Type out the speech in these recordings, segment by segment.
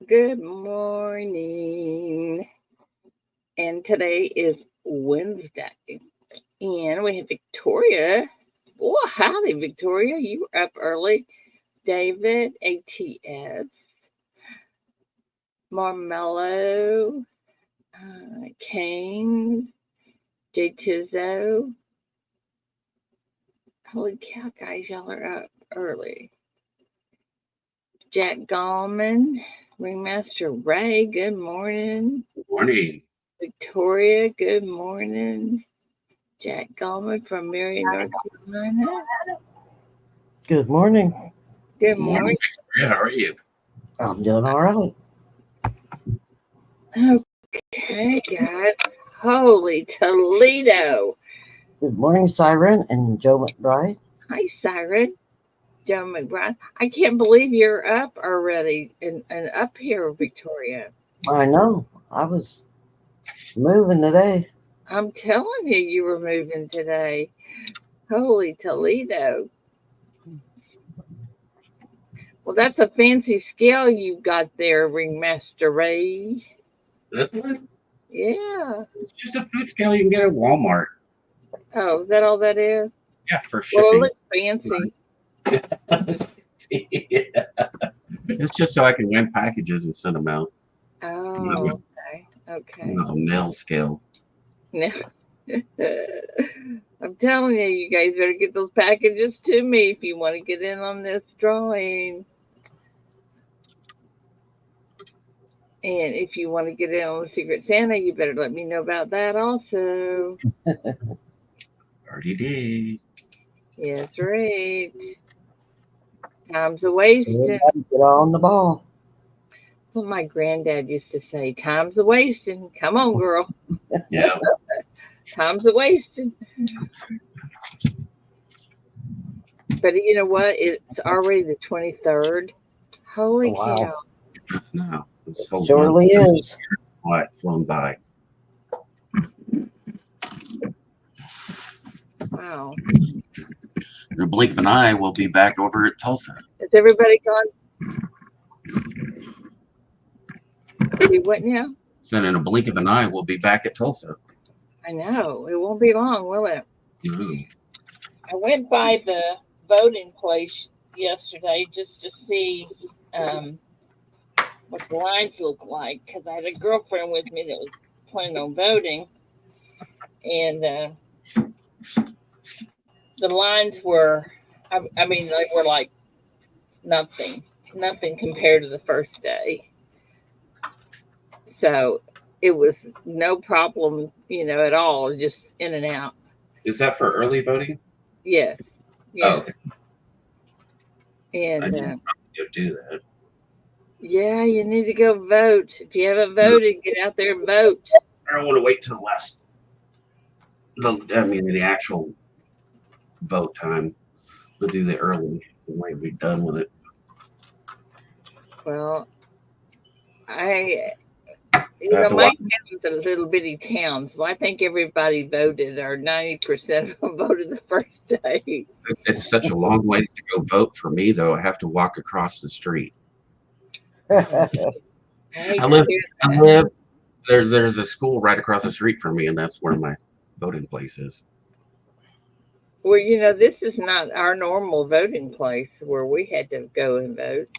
Good morning. And today is Wednesday. And we have Victoria. Oh, howdy, Victoria. You were up early. David, ATS, Marmello, Kane, J Tizzo. Holy cow, guys, y'all are up early. Jack Gallman, Ringmaster Ray, good morning. Good morning. Victoria, good morning. Jack Gallman from Marion, North Carolina. Good morning. Good morning. Victoria. How are you? I'm doing all right. Okay, guys. Holy Toledo. Good morning, Siren and Joe McBride. Hi, Siren. Joe McBride. I can't believe you're up already and up here, Victoria. I know. I was moving today. I'm telling you, you were moving today. Holy Toledo. Well, that's a fancy scale you got there, Ringmaster Ray. This one? Yeah. It's just a food scale you can get at Walmart. Oh, is that all that is? Yeah, for Well, it shipping. looks fancy. Yeah. It's just so I can win packages and send them out. Oh, okay. A mail scale. No. I'm telling you, you guys better get those packages to me if you want to get in on this drawing. And if you want to get in on the Secret Santa, you better let me know about that also. Already did. Yes, right. Time's a wasting. Get on the ball. That's what my granddad used to say. Time's a wasting. Come on, girl. Yeah. Time's a wasting. But you know what? It's already the 23rd. Holy cow. No. It surely is. Why it's flown by. Wow. In a blink of an eye, we'll be back over at Tulsa. Is everybody gone? See what now? So in a blink of an eye, we'll be back at Tulsa. I know. It won't be long, will it? No. I went by the voting place yesterday just to see what the lines look like, because I had a girlfriend with me that was planning on voting, and the lines were, I mean, they were like nothing compared to the first day. So it was no problem, at all, just in and out. Is that for early voting? Yes. Oh. And I didn't go do that. Yeah, you need to go vote. If you haven't voted, get out there and vote. I don't want to wait till the actual vote time. We'll do the early. We might be done with it. Well, my town's a little bitty town, so I think everybody voted, or 90% of them voted the first day. It's such a long way to go vote for me, though. I have to walk across the street. I live. There's a school right across the street from me, and that's where my voting place is. Well, this is not our normal voting place where we had to go and vote.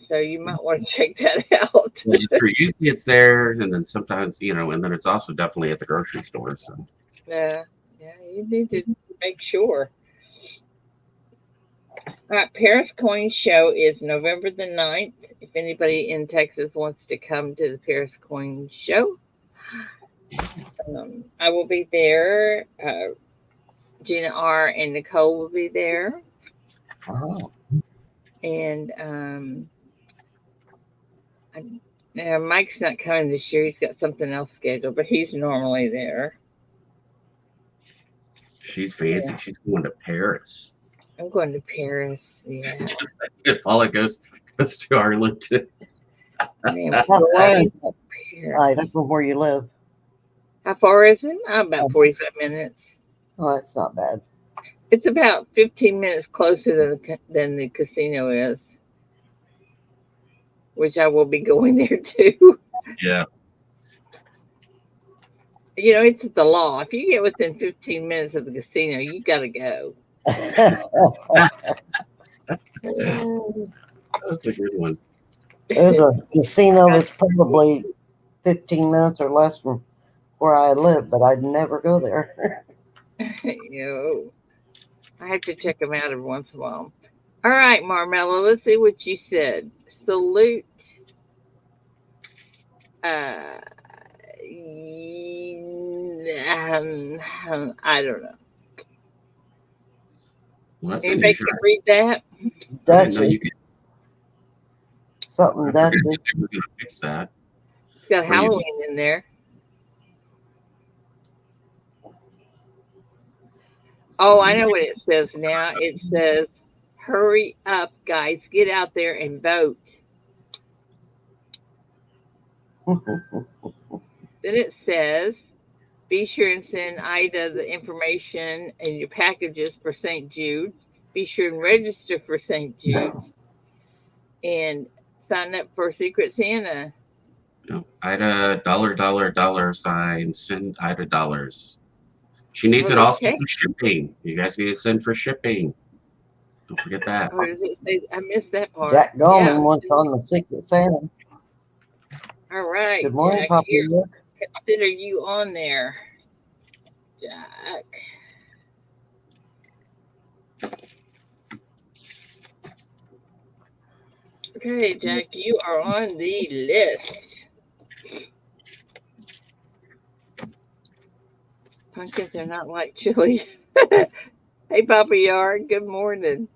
So you might want to check that out. Usually it's there, and then sometimes, and then it's also definitely at the grocery store. So. Yeah, you need to make sure. All right, Paris Coin Show is November the 9th. If anybody in Texas wants to come to the Paris Coin Show, I will be there. Gina R. and Nicole will be there. Oh. And Mike's not coming this year. He's got something else scheduled, but he's normally there. She's fancy. Yeah. She's going to Paris. I'm going to Paris. Yeah. Paula goes to Arlington. Right, that's from where you live. How far is it? About 45 minutes. Oh, that's not bad. It's about 15 minutes closer than the casino is. which I will be going there too. Yeah. You know, it's the law. If you get within 15 minutes of the casino, you got to go. That's a good one. There's a casino that's probably 15 minutes or less from where I live, but I'd never go there. You know, I have to check them out every once in a while. All right, Marmella, let's see what you said. Salute. Uh, I don't know. Well, that's Anybody unusual. can read that? I didn't know Dutchess. you could. Something I forgot Dutchess. they were going to fix that. It's got What do you- Halloween in there. Oh, I know what it says now. It says, hurry up, guys. Get out there and vote. Then it says, be sure and send Ida the information and your packages for St. Jude's. Be sure and register for St. Jude's. And sign up for Secret Santa. No, Ida $, send Ida dollars. She needs it also Okay. for shipping. You guys need to send for shipping. Don't forget that. Or does it say? I missed that part. Jack Goldman Yeah. wants on the Secret Santa. All right, Good morning, Jack. Papa Here, Look. consider you on there, Jack. Okay, Jack, you are on the list. Pumpkins are not like chili. Hey, Papa Yard, good morning.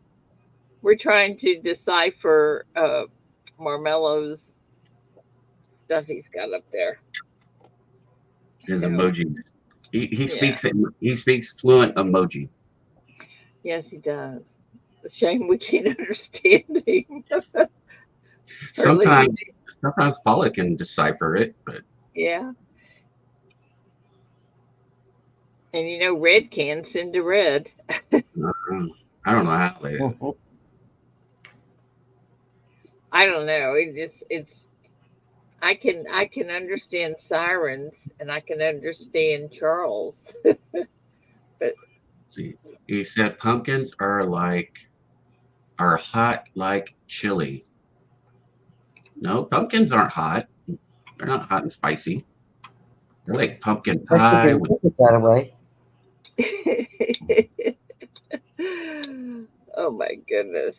We're trying to decipher Marmelo's stuff he's got up there. His So, emojis. He yeah. speaks fluent emoji. Yes, he does. It's a shame we can't understand him. Sometimes Paula can decipher it, but Yeah. And you know, red can send to red. I don't know how they. I don't know. It's I can understand sirens and I can understand Charles. But See, he said pumpkins are hot like chili. No, pumpkins aren't hot. They're not hot and spicy. They're like pumpkin pie. Take it that away. oh my goodness.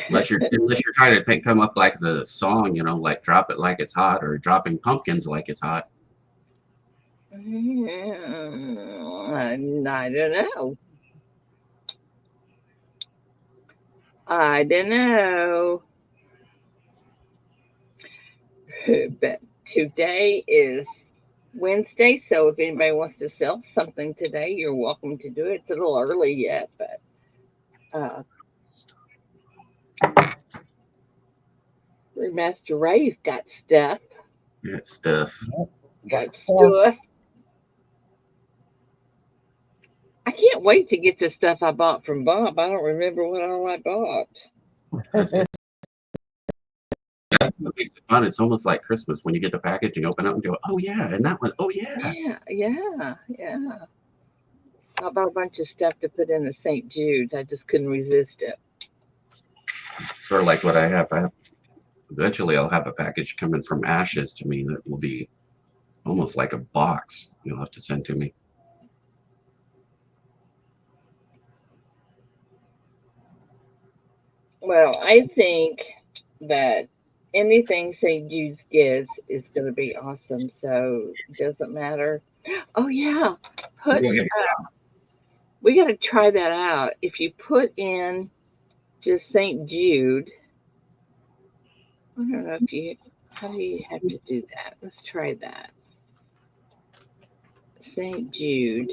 Unless you're trying to come up like the song, like drop it like it's hot or dropping pumpkins like it's hot. I don't know. I don't know. But today is Wednesday, so if anybody wants to sell something today, you're welcome to do it. It's a little early yet, but Master Ray's got stuff. Got stuff. Got stuff. I can't wait to get the stuff I bought from Bob. I don't remember what all I bought. That's what makes it fun. It's almost like Christmas when you get the package and you open up and go, oh yeah, and that one, oh yeah. Yeah. I bought a bunch of stuff to put in the St. Jude's. I just couldn't resist it. Sort of like what I have. Eventually I'll have a package coming from Ashes to me that will be almost like a box you'll have to send to me. Well, I think that anything St. Jude's gives is going to be awesome. So it doesn't matter. Oh yeah, we got to try that out. If you put in just St. Jude, I don't know how do you have to do that? Let's try that. St. Jude.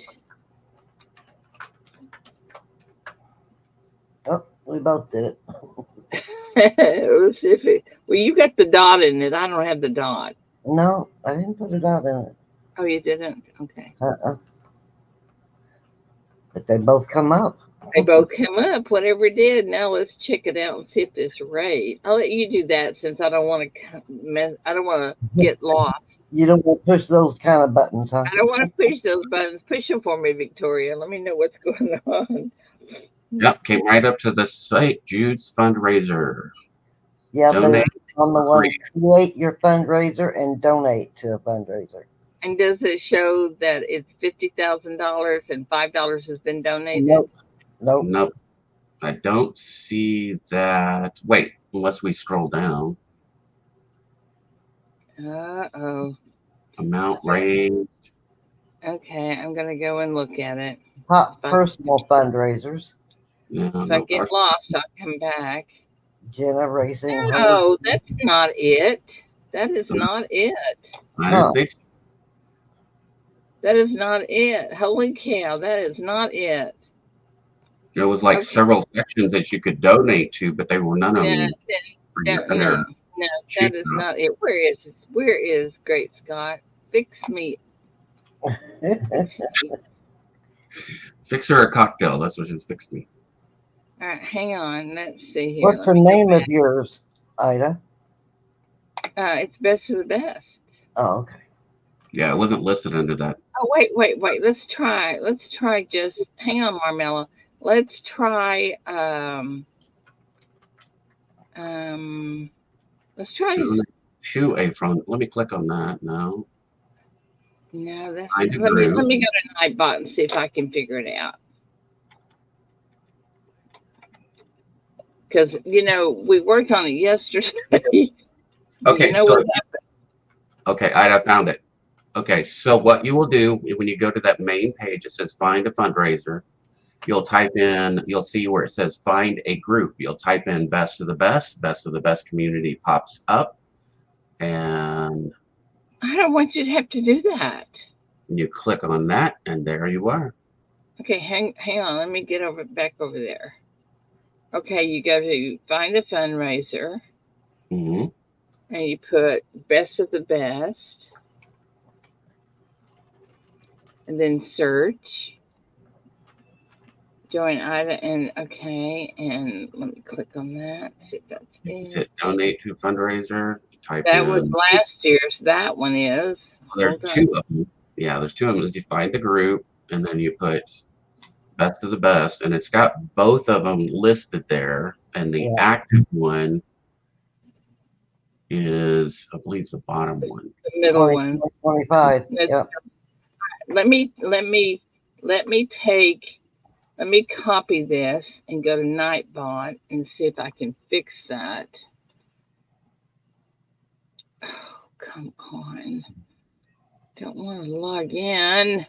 Oh, we both did it. Let's see if well, you got the dot in it. I don't have the dot. No, I didn't put a dot in it. Oh, you didn't? Okay. But they both come up. They both come up, whatever it did. Now let's check it out and see if it's right. I'll let you do that since I don't want to I don't want to get lost. You don't want to push those kind of buttons, huh? I don't want to push those buttons. Push them for me, Victoria. Let me know what's going on. Yep, came right up to the site. Jude's fundraiser. Yeah, but Donate it's on the one, create your fundraiser and donate to a fundraiser. And does it show that it's $50,000 and $5 has been donated? Nope. Nope. I don't see that. Wait, unless we scroll down. Uh-oh. Amount raised. Okay, I'm going to go and look at it. Hot personal fundraisers. Yeah, If I get lost, I'll come back. Jenna Racing. No, that's not it. That is not it. I don't think so. That is not it. Holy cow, that is not it. There was like several sections that you could donate to, but they were none of them. No, that is not it. Where is Great Scott? Fix me. Fix her a cocktail. That's what she's fixed me. All right, hang on. Let's see here. What's the name of yours, Ida? It's Best of the Best. Oh, okay. Yeah, it wasn't listed under that. Oh, wait. Let's try just hang on, Marmella. Let's try let's try to a front. Let me click on that now. No, that's let me go to Nightbot and see if I can figure it out. Because we worked on it yesterday. Okay, okay, I found it. Okay, so what you will do when you go to that main page, it says find a fundraiser. You'll type in, you'll see where it says find a group. You'll type in Best of the Best community pops up. And I don't want you to have to do that. You click on that, and there you are. Okay, hang on. Let me get back over there. Okay, you go to find a fundraiser. Mm-hmm. And you put Best of the Best. And then search. Join Ida and and let me click on that. See if that's it. Donate to fundraiser. Type that was last year's. That one is. Well, there's two of them. Yeah, there's two of them. You find the group, and then you put Best of the Best, and it's got both of them listed there. And the active one is, I believe, the bottom one. The middle one. 25. Yeah. Let me copy this and go to Nightbot and see if I can fix that. Oh, come on. Don't want to log in.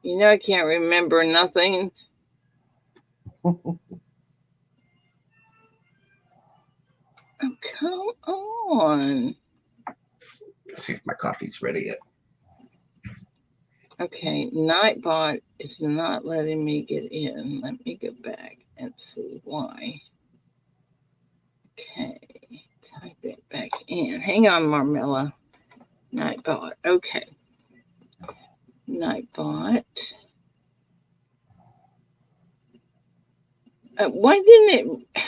I can't remember nothing. Oh, come on. Let's see if my coffee's ready yet. Okay, Nightbot is not letting me get in. Let me go back and see why. Okay, type it back in. Hang on, Marmella. Nightbot. Okay. Nightbot. Why didn't it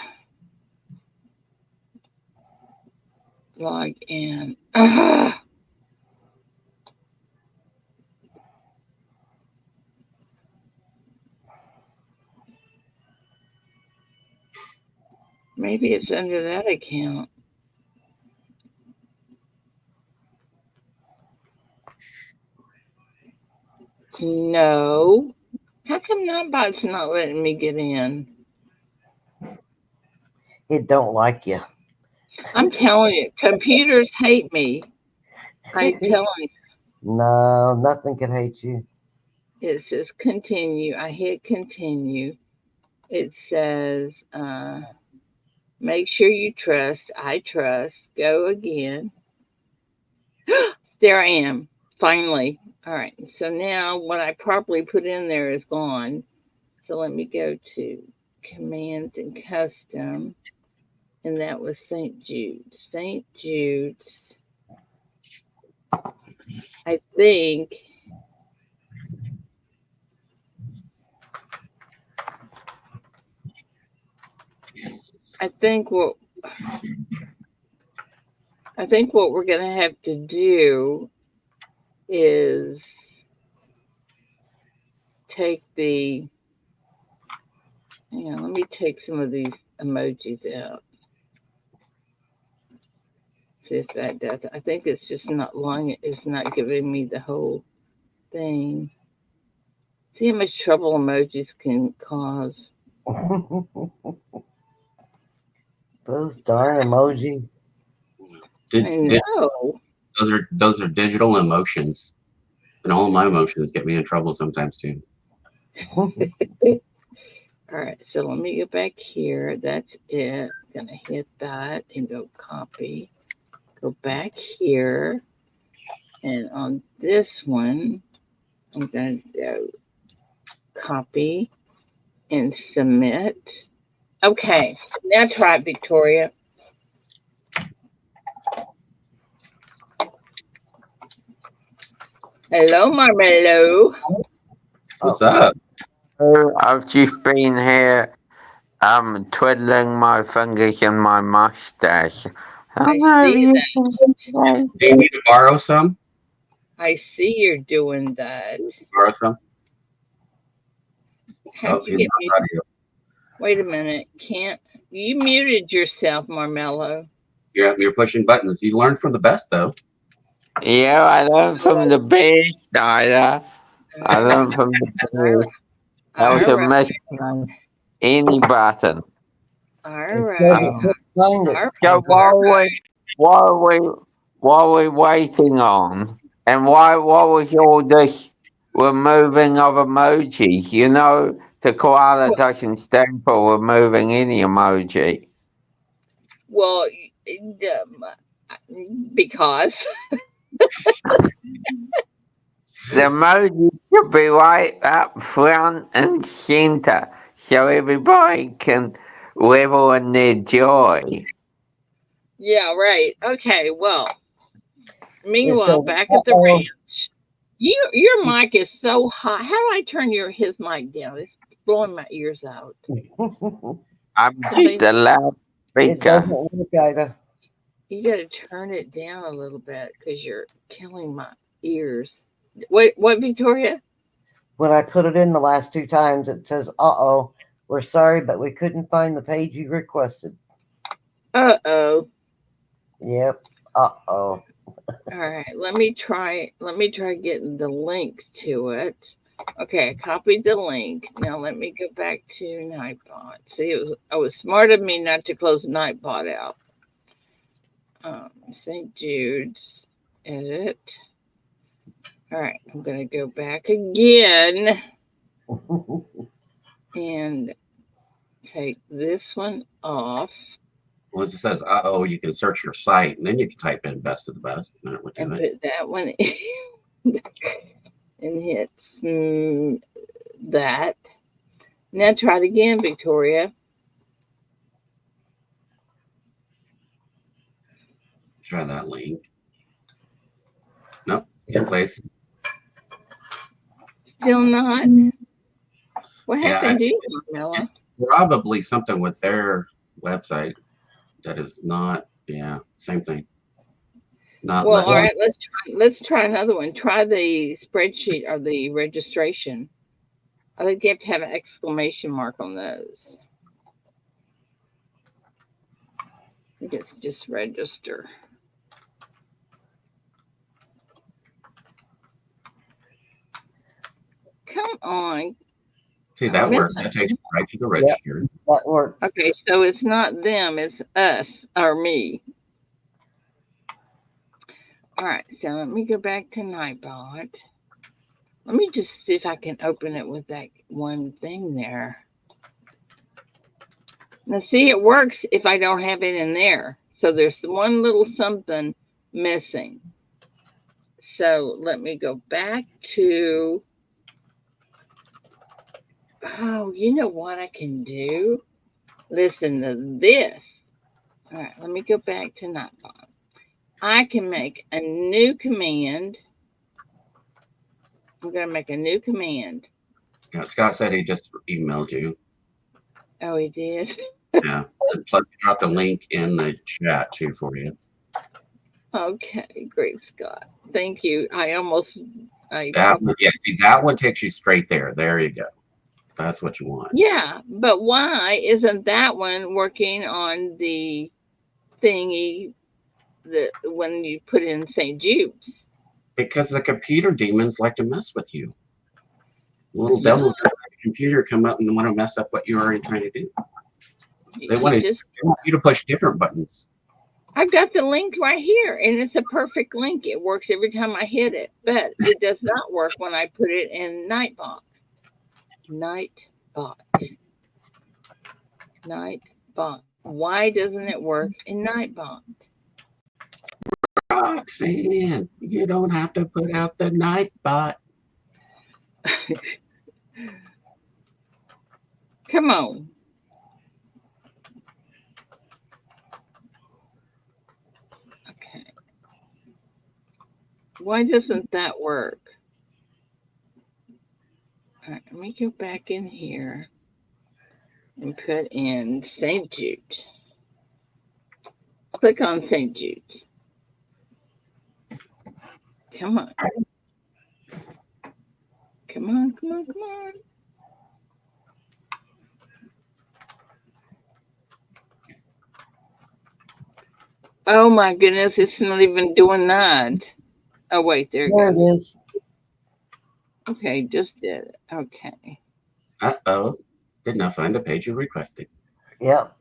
log in? Maybe it's under that account. No. How come Nightbot's not letting me get in? It don't like you. I'm telling you, computers hate me. I'm telling you. No, nothing can hate you. It says continue. I hit continue. It says make sure you trust. I trust. Go again. There I am. Finally. All right. So now what I properly put in there is gone. So let me go to commands and custom. And that was St. Jude's. St. Jude's. I think. I think what we're gonna have to do is take the. Let me take some of these emojis out. See if that does. I think it's just not long. It's not giving me the whole thing. See how much trouble emojis can cause. Those darn emojis. I know. Those are digital emotions, and all my emotions get me in trouble sometimes too. All right, so let me go back here. That's it. I'm gonna hit that and go copy. Go back here, and on this one, I'm gonna go copy and submit. Okay, now try it, Victoria. Hello, Marmelo. What's up? Oh, I've just been here, twiddling my fingers in my mustache. I see that. Do you need to borrow some? I see you're doing that. Borrow some? How'd you get me? Wait a minute. Can't you muted yourself, Marmelo? Yeah, you're pushing buttons. You learn from the best, though. Yeah, I learned from the best, Ida. I learned from the best how to mess any button. All right. So while we're waiting on, and while we all this removing of emojis, the koala doesn't stand for removing any emoji. Well, because the emoji should be right up front and center so everybody can revel in their joy. Yeah, right. Okay, well, meanwhile, back at the ranch, your mic is so hot. How do I turn his mic down? It's blowing my ears out. I'm just a loud speaker. It doesn't work, Ida. You got to turn it down a little bit because you're killing my ears. Wait, what, Victoria? When I put it in the last 2 times, it says, "Uh-oh, we're sorry, but we couldn't find the page you requested." Uh-oh. Yep. Uh-oh. All right, let me try getting the link to it. Okay, I copied the link. Now let me go back to Nightbot. See, I was smart of me not to close Nightbot out. St. Jude's, edit. All right, I'm gonna go back again and take this one off. Well, it just says, "Uh-oh," you can search your site, and then you can type in "best of the best." And put that one in and hit that. Now try it again, Victoria. Try that link. Nope, in place. Still not. What happened to you, Marmelo? Probably something with their website that is not. Yeah, same thing. Not well, all right. Let's try another one. Try the spreadsheet or the registration. I think you have to have an exclamation mark on those. I think it's just register. Come on. See, that works. That takes you right to the register. Yep, that worked. Okay, so it's not them, it's us or me. All right, so let me go back to Nightbot. Let me just see if I can open it with that one thing there. Now, see, it works if I don't have it in there. So there's one little something missing. So let me go back to... Oh, you know what I can do? Listen to this. All right, let me go back to Nightbot. I can make a new command. I'm going to make a new command. Yeah, Scott said he just emailed you. Oh, he did? Yeah. And plus, drop the link in the chat too for you. Okay, great Scott. Thank you. Yeah, see, that one takes you straight there. There you go. That's what you want. Yeah, but why isn't that one working on the thingy that when you put in St. Jude's? Because the computer demons like to mess with you. Little Yeah. devils in the computer come up and want to mess up what you're already trying to do. They want you to push different buttons. I've got the link right here, and it's a perfect link. It works every time I hit it, but it does not work when I put it in Nightbot. Nightbot. Why doesn't it work in Nightbot? Roxanne, you don't have to put out the Nightbot. Come on. Okay. Why doesn't that work? All right, let me go back in here and put in St. Jude's. Click on St. Jude's. Come on. Come on, come on, come on. Oh my goodness, it's not even doing that. Oh wait, there it is. Okay, just did it. Okay. Uh-oh. Did not find the page you requested. Yep.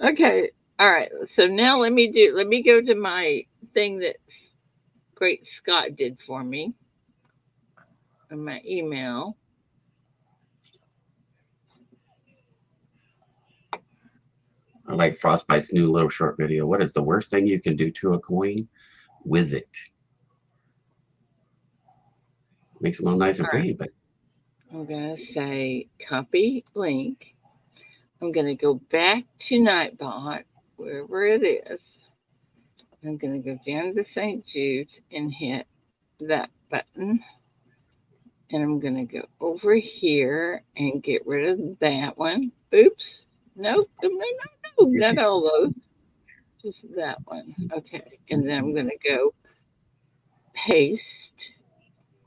Okay. All right. So now let me go to my thing that Great Scott did for me in my email. I like Frostbite's new little short video. What is the worst thing you can do to a coin? Whiz it. Makes them all nice and pretty, but I'm going to say copy link. I'm going to go back to Nightbot, wherever it is. I'm going to go down to St. Jude's and hit that button. And I'm going to go over here and get rid of that one. Oops. Nope. No, not all those. Just that one. Okay. And then I'm going to go paste.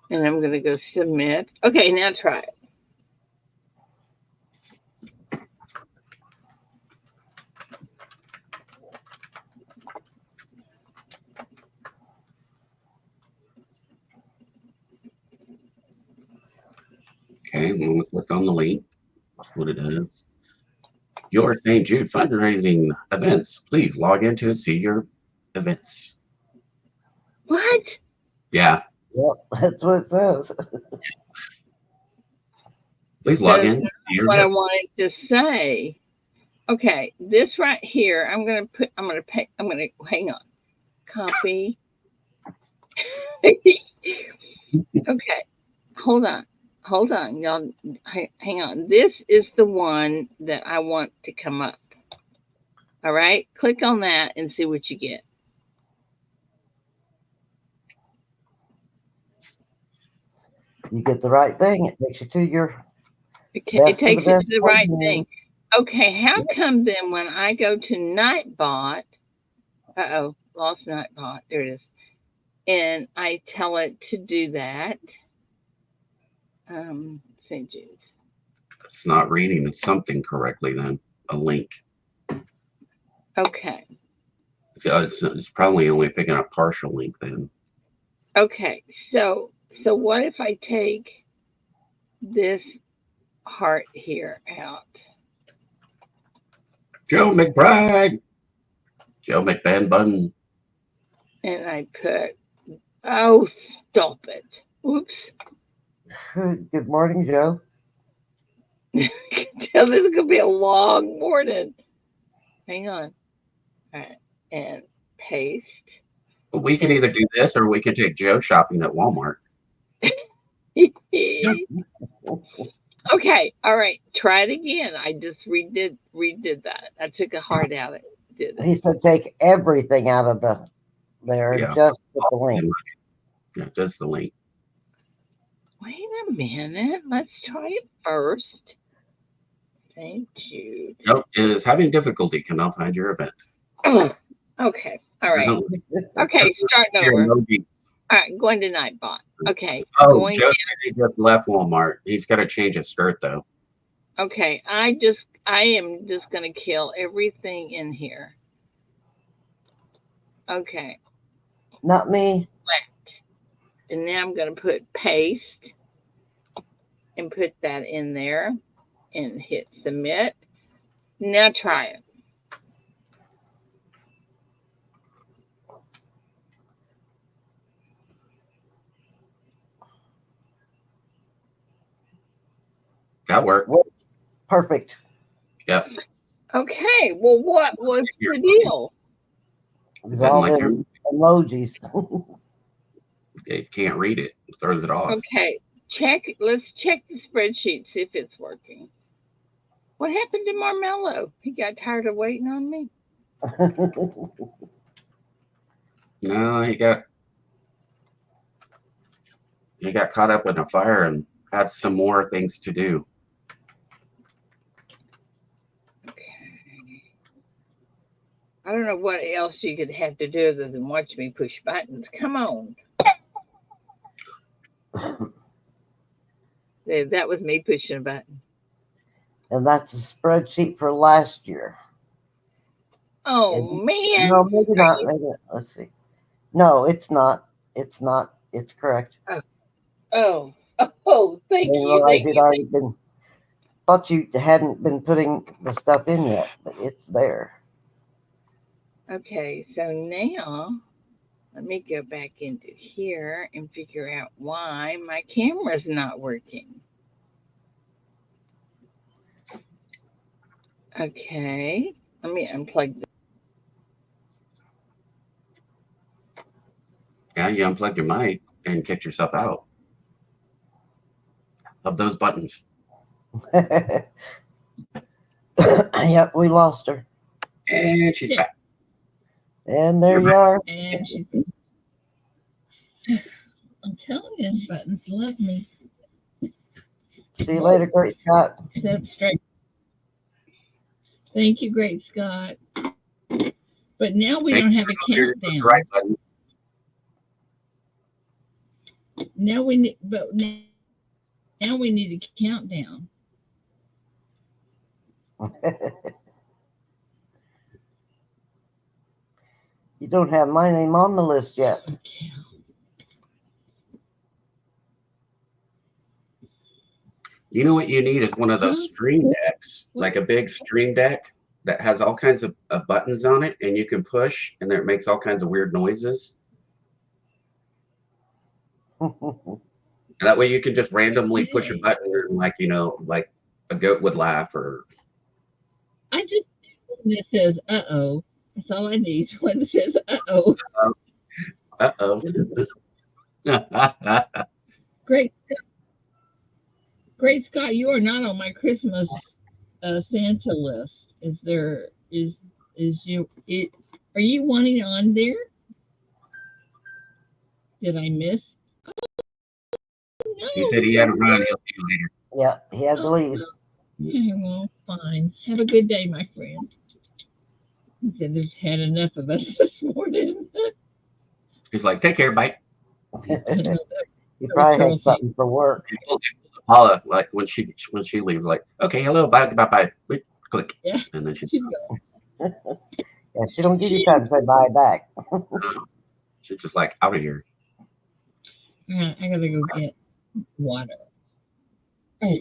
And I'm going to go submit. Okay, now try it. okay, I'm going to click on the link. That's what it is. Your St. Jude fundraising events. Please log in to see your events. What? Yeah. Yep, that's what it says. Please log in. What I wanted to say. Okay, this right here, I'm gonna hang on. Copy. Okay, hold on, y'all. Hang on. This is the one that I want to come up. All right, click on that and see what you get. You get the right thing. It takes you to your. It takes you to the right thing. Okay, how come then when I go to Nightbot, lost Nightbot, there it is, and I tell it to do that, St. Jude's. It's not reading something correctly then, a link. Okay. So it's probably only picking a partial link then. Okay, so what if I take this heart here out? Joe McBride. Joe McBan And I put, oh, stop it. Oops. Good morning, Joe. This is going to be a long morning. Hang on. All right. And paste. We could either do this or we could take Joe shopping at Walmart. Okay. All right. Try it again. I just redid that. I took a heart out of it. did it. He said take everything out of there and Yeah. just put the link. Yeah, just the link. Wait a minute. Let's try it first. Thank you. Nope, it is having difficulty. Cannot find your event. Okay. All right. Doesn't- Okay. Starting your over. emojis. All right. Going to Nightbot. Okay. Oh, Going. Joe said he just left Walmart. He's got to change his skirt though. Okay. I am just going to kill everything in here. Okay. Not me. And now I'm going to put paste and put that in there and hit submit. Now try it. That worked. Perfect. Yep. Okay. Well, what was the deal? It's Doesn't all like them emojis. It can't read it. It throws it off. Okay. Let's check the spreadsheet, see if it's working. What happened to Marmello? He got tired of waiting on me. No, he got caught up in a fire and had some more things to do. I don't know what else you could have to do other than watch me push buttons. Come on. There, that was me pushing a button. And that's a spreadsheet for last year. Oh, man. No, maybe not. Maybe not. Let's see. No, it's not. It's not. It's correct. Oh, thank I didn't you. realize Thank it you. already been. Thought you hadn't been putting the stuff in yet, but it's there. Okay, so now let me go back into here and figure out why my camera's not working. Okay, let me unplug this. Yeah, you unplugged your mic and kicked yourself out of those buttons. Yep, we lost her. And she's back. And there you are. And she's. I'm telling you, buttons love me. See you later, Great Scott. Set up straight. Thank you, Great Scott. But now we don't have a countdown. Right button. Now we need, but now we need a countdown. You don't have my name on the list yet. Okay. You know what you need is one of those stream decks, like a big stream deck that has all kinds of buttons on it, and you can push, and it makes all kinds of weird noises. That way you can just randomly push a button, and like a goat would laugh, or I just when it says "uh-oh." That's all I need. When it says "uh-oh." Great Scott. Great Scott, you are not on my Christmas Santa list. Are you wanting on there? Did I miss? Oh, no, he said he had to run. He'll see you later. Yeah, he had to leave. Yeah, well, fine. Have a good day, my friend. He said there's had enough of us this morning. He's like, take care, bye. He probably had something for work. Paula, like when she leaves, like, okay, hello, bye, wait, click, Yeah, and then she's gone. Yeah, she don't give you time to say bye back. She's just like out of here. All right, I gotta go get water. Oh.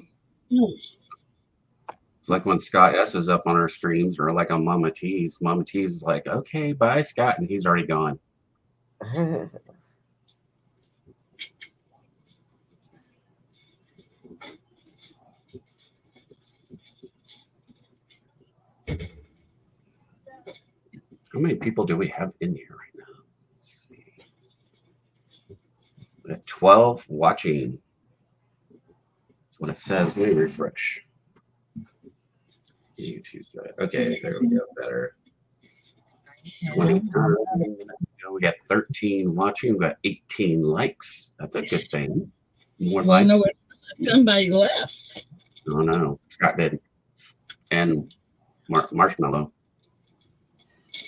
It's like when Scott S is up on our streams, or like on Mama T's. Mama T's is like, okay, bye, Scott, and he's already gone. How many people do we have in here right now? Let's see. We have 12 watching. That's what it says. Let me refresh. Okay, there we go. Better. 29 minutes ago. We got 13 watching. We got 18 likes. That's a good thing. More Well, likes. no, somebody left. Oh no, Scott did. And Marshmallow.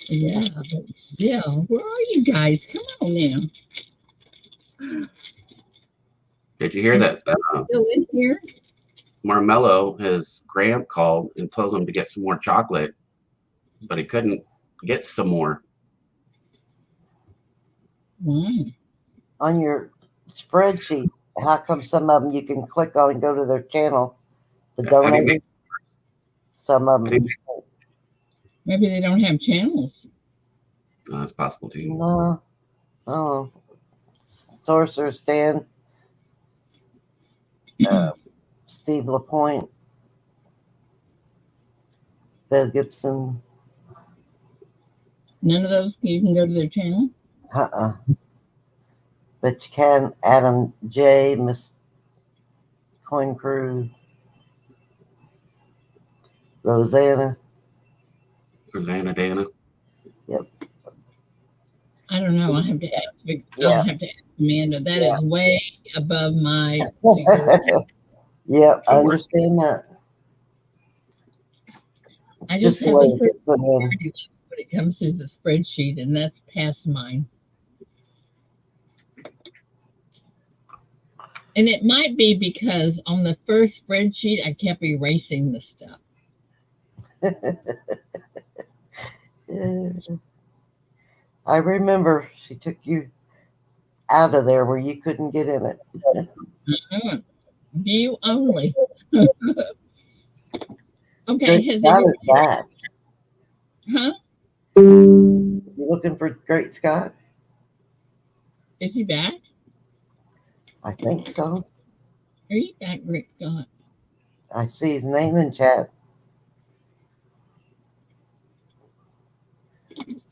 Yeah, but still, where are you guys? Come on now. Did you hear that? Still in here? Marmello, his Graham called and told him to get some more chocolate, but he couldn't get some more. Why? On your spreadsheet, how come some of them you can click on and go to their channel? The How do you donate. make- Some of how do them. you Maybe they don't have channels. That's possible too. No. Oh. Sorcerer Stan. Steve LaPointe. Bill Gibson. None of those you can go to their channel. But you can. Adam J. Miss Coin Crew. Rosanna. Dana. I don't know. I have to ask. Yeah. I'll have to ask Amanda. That is way above my. Yep, I understand that. I just the have way a it certain gets put in. when it comes to the spreadsheet, and that's past mine. And it might be because on the first spreadsheet, I kept erasing the stuff. I remember she took you out of there where you couldn't get in it. View only. Okay, Great has Scott it? is back. Huh? You looking for Great Scott? Is he back? I think so. Are you back, Rick Scott? I see his name in chat.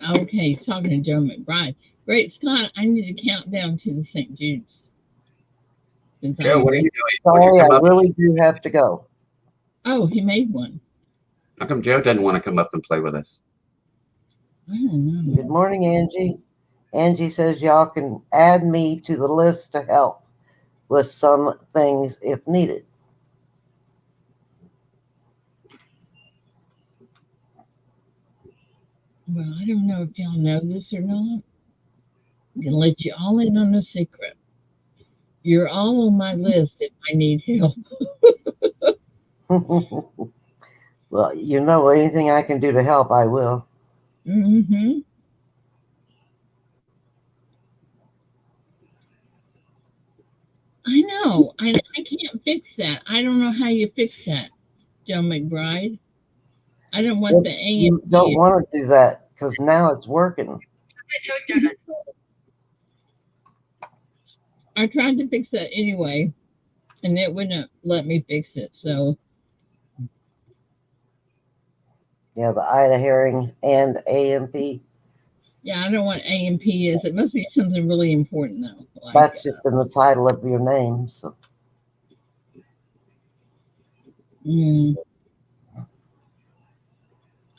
Okay, he's talking to Joe McBride. Great Scott, I need to count down to the St. Jude's. Joe, what are you doing? Sorry, I really do have to go. Oh, he made one. How come Joe doesn't want to come up and play with us? I don't know. Good morning, Angie. Angie says y'all can add me to the list to help with some things if needed. Well, I don't know if y'all know this or not. I'm going to let you all in on a secret. You're all on my list if I need help. Well, you know, anything I can do to help, I will. Mm-hmm. I know. I can't fix that. I don't know how you fix that, Joe McBride. I don't want the AM. You don't want to do that because now it's working. I tried to fix that anyway, and it wouldn't let me fix it. So Yeah, the Ida Herring and AMP. yeah, I don't want AMP is. It must be something really important though. Like, That's just in the title of your name. So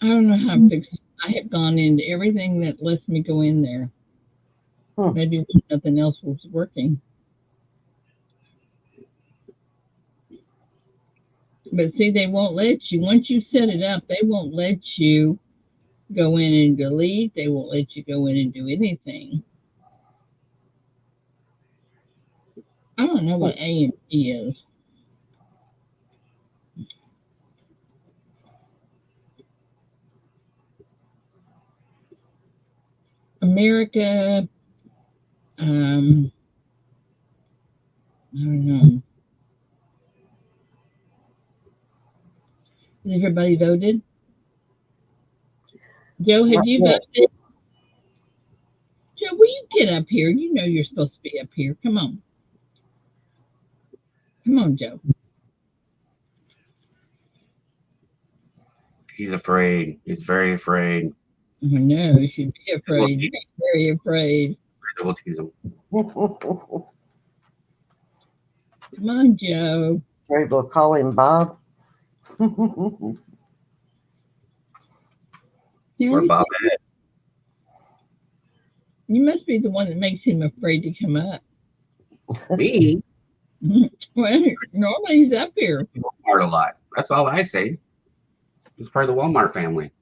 I don't know how to fix it. I have gone into everything that lets me go in there. Maybe nothing else was working. But see, they won't let you. Once you set it up, they won't let you go in and delete. They won't let you go in and do anything. I don't know what AMP is. America, I don't know. Has everybody voted? Joe, have you voted? Joe, will you get up here? You know you're supposed to be up here. Come on. Come on, Joe. He's afraid. He's very afraid. Oh, no, you should be afraid. Very afraid. We'll tease him. Come on, Joe. Maybe we'll call him Bob. Or Bob Ed. You must be the one that makes him afraid to come up. Me? Well, normally he's up here. Walmart a lot. That's all I say. He's part of the Walmart family.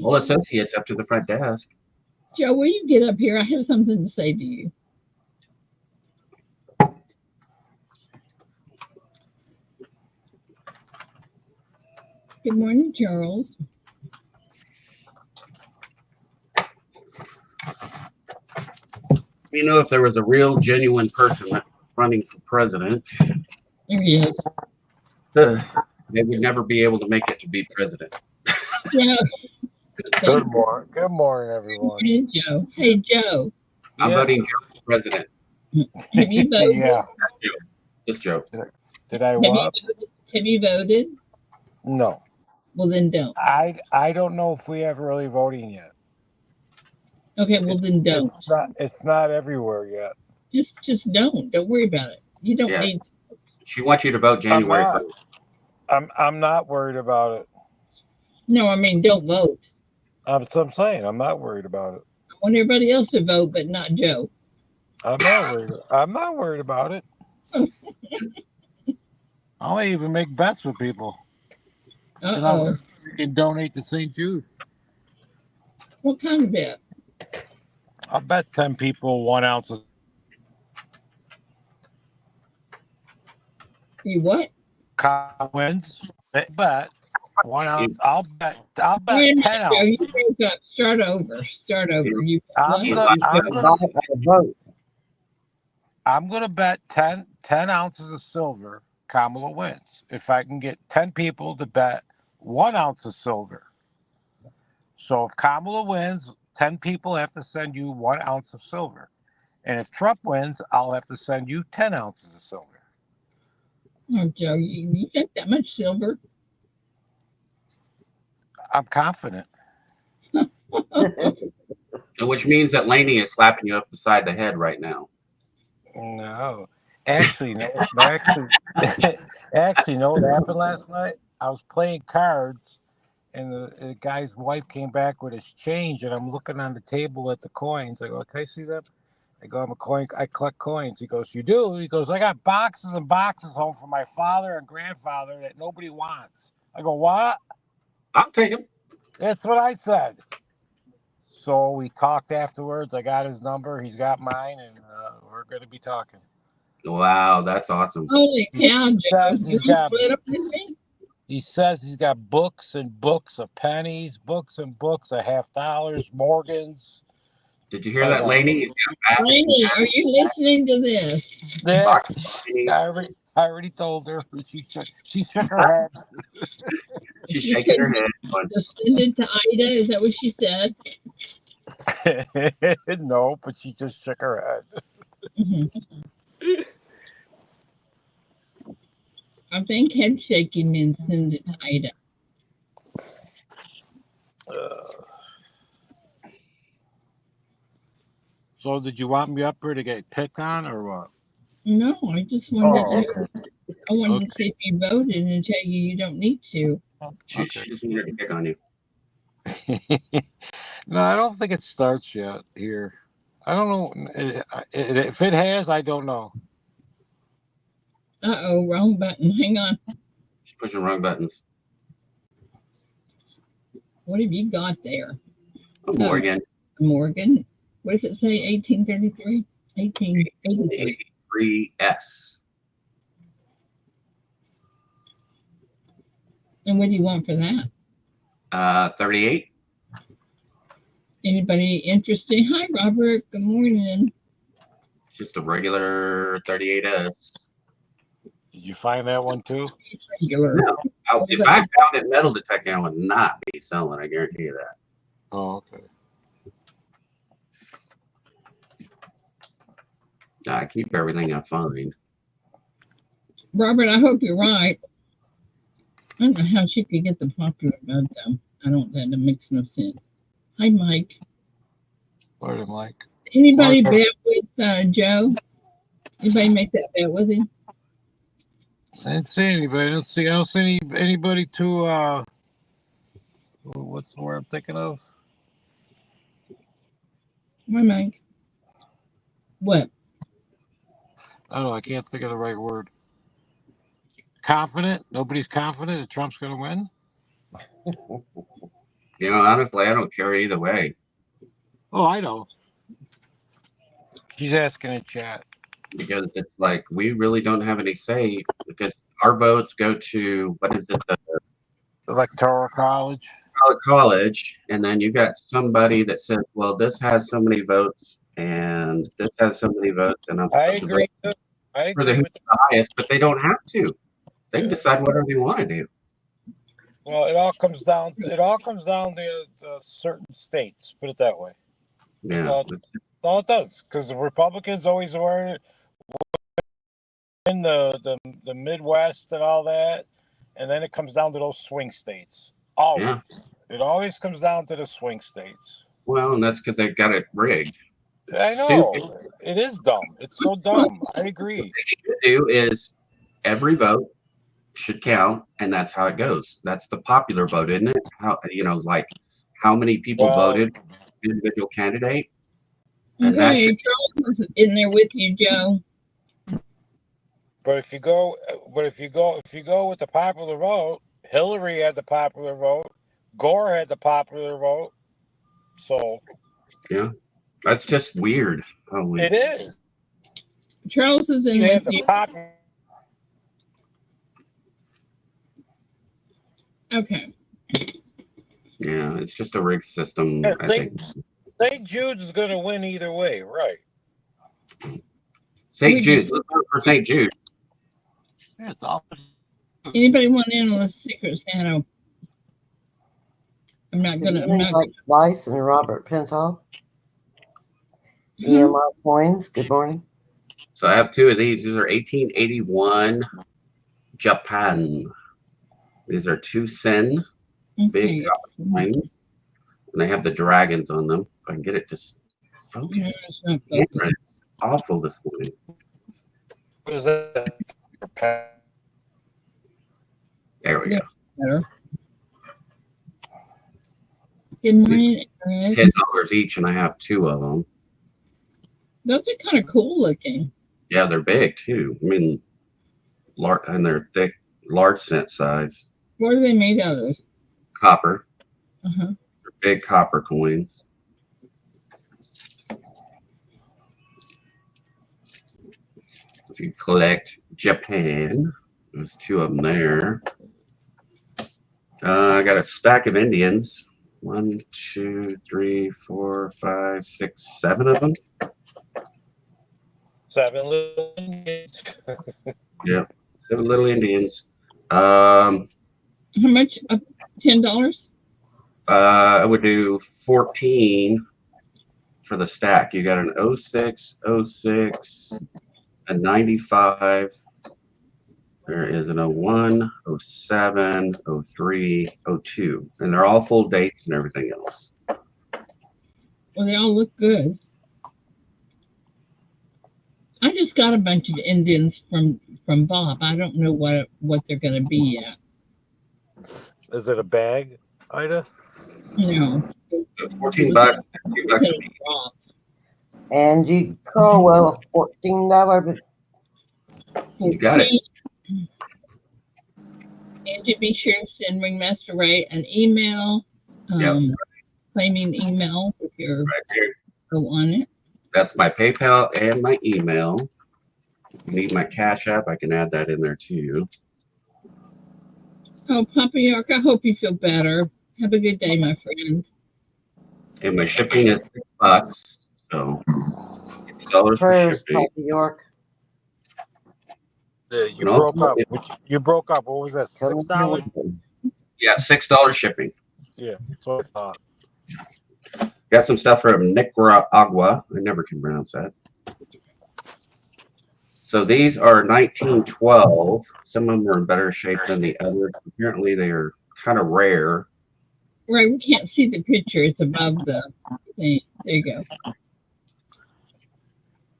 Well, associates up to the front desk. Joe, will you get up here? I have something to say to you. Good morning, Charles. You know, if there was a real, genuine person running for president, There he is. they would never be able to make it to be president. Yeah. Good morning. Good morning, everyone. Good morning, Joe. Hey, Joe. I'm Yeah. voting Joe for president. Have you voted? Yeah. Just Joe. Did I what? Have you voted? No. Well, then don't. I don't know if we have early voting yet. Okay, well then don't. It's not everywhere yet. Just don't. Don't worry about it. You don't need. She wants you to vote January 1st. I'm not worried about it. No, I mean don't vote. That's what I'm saying. I'm not worried about it. I want everybody else to vote, but not Joe. I'm not worried about it. I'll even make bets with people. Uh-oh. You can donate to St. Jude. What kind of bet? I'll bet 10 people 1 ounce of. You what? Wins. Bet 1 ounce. I'll bet Wait a 10 minute, Joe, ounces. you broke up. Start over. You. I'm gonna bet 10 ounces of silver Kamala wins. If I can get 10 people to bet 1 ounce of silver. So if Kamala wins, 10 people have to send you 1 ounce of silver. And if Trump wins, I'll have to send you 10 ounces of silver. Oh, Joe, you got that much silver? I'm confident. Which means that Laney is slapping you up beside the head right now. No. Actually, know what happened last night? I was playing cards, and the guy's wife came back with his change, and I'm looking on the table at the coins. I go, can I see them? I go, I collect coins. He goes, you do? He goes, I got boxes and boxes home from my father and grandfather that nobody wants. I go, what? I'll take him. That's what I said. So we talked afterwards. I got his number. He's got mine, and we're going to be talking. Wow, that's awesome. Holy cow, Joe. He says he's got books and books of pennies, books and books of $50, Morgans. Did you hear that, Laney? Laney, are you listening to this? Yeah, I already told her. She shook her head. She's shaking her head. Just send it to Ida. Is that what she said? No, but she just shook her head. Mm-hmm. I think head shaking means send it to Ida. So did you want me up here to get picked on or what? No, I just wanted to see if you voted and tell you don't need to. She just wanted to pick on you. No, I don't think it starts yet here. I don't know. If it has, I don't know. Uh-oh, wrong button. Hang on. She's pushing wrong buttons. What have you got there? Morgan. Morgan. What does it say? 1833? 1883. S. And what do you want for that? 38. Anybody interested? Hi, Robert. Good morning. It's just a regular 38S. Did you find that one too? Regular. No. If I found it metal detecting, I would not be selling. I guarantee you that. Oh, okay. I keep everything I find. Robert, I hope you're right. I don't know how she could get the popular vote, though. That makes no sense. Hi, Mike. What am Mike? Anybody bet with Joe? Anybody make that bet with him? I didn't see anybody. I don't see anybody to what's the word I'm thinking of? My Mike. What? I don't know. I can't think of the right word. Confident? Nobody's confident that Trump's going to win? You know, honestly, I don't care either way. Oh, I know. She's asking in chat. Because it's like we really don't have any say because our votes go to what is it, the Electoral college. college, and then you got somebody that says, well, this has so many votes and this has so many votes, and I'm I supposed to vote agree. I for the agree who's with the, the highest, but they don't have to. They can decide whatever they want to do. well, it all comes down to certain states, put it that way. Yeah, That's all it does. Because the Republicans always were in the Midwest and all that, and then it comes down to those swing states. Always. yeah. It always comes down to the swing states. Well, and that's because they've got it rigged. I know. Stupid. It is dumb. It's so dumb. I agree. What they should do is every vote should count, and that's how it goes. That's the popular vote, isn't it? How like how many people Well, voted for the individual candidate, and that Okay, should Charles is in there with you, Joe. but if you go with the popular vote, Hillary had the popular vote, Gore had the popular vote. So that's just weird. it is. Charles is in You have with the you. popular. Okay. Yeah, it's just a rigged system. I think St. Jude's is going to win either way, right? St. Jude's. Let's vote for St. Jude. Yeah, it's all. Anybody want in on the Secret Santa? I'm not gonna. Mike Weiss and Robert Pintoff. EMI coins. Good morning. So I have two of these. These are 1881 Japan. These are 2 sen, big copper coins, and they have the dragons on them. If I can get it to focus. No, it's not Camera focused. is awful this morning. What is that? There we go. Better. Good morning, Eric. $10 each, and I have 2 of them. Those are kind of cool looking. Yeah, they're big too. I mean, and they're thick, large cent size. What are they made out of? Copper. Uh-huh. They're big copper coins. If you collect Japan, there's 2 of them there. I got a stack of Indians. 1, 2, 3, 4, 5, 6, 7 of them. 7 little Indians. Yeah, 7 little Indians. How much? $10? I would do 14 for the stack. You got an 06, 06, a 95. There is an 01, 07, 03, 02. And they're all full dates and everything else. Well, they all look good. I just got a bunch of Indians from Bob. I don't know what they're going to be yet. Is it a bag, Ida? You know, So 14 bucks. Angie Crowell, $14. You got it. And be sure to send Ringmaster Ray an email, claiming email if you're Right here. go on it. That's my PayPal and my email. If you need my Cash App, I can add that in there too. Oh, Papa York, I hope you feel better. Have a good day, my friend. And my shipping is $6. So $6 for Prayers, shipping. Papa York. You broke up. You broke up. What was that? $6? Yeah, $6 shipping. Yeah, that's what I thought. Got some stuff from Nicaragua. I never can pronounce that. So these are 1912. Some of them are in better shape than the others. Apparently, they are kind of rare. Right, we can't see the picture. It's above the thing. There you go.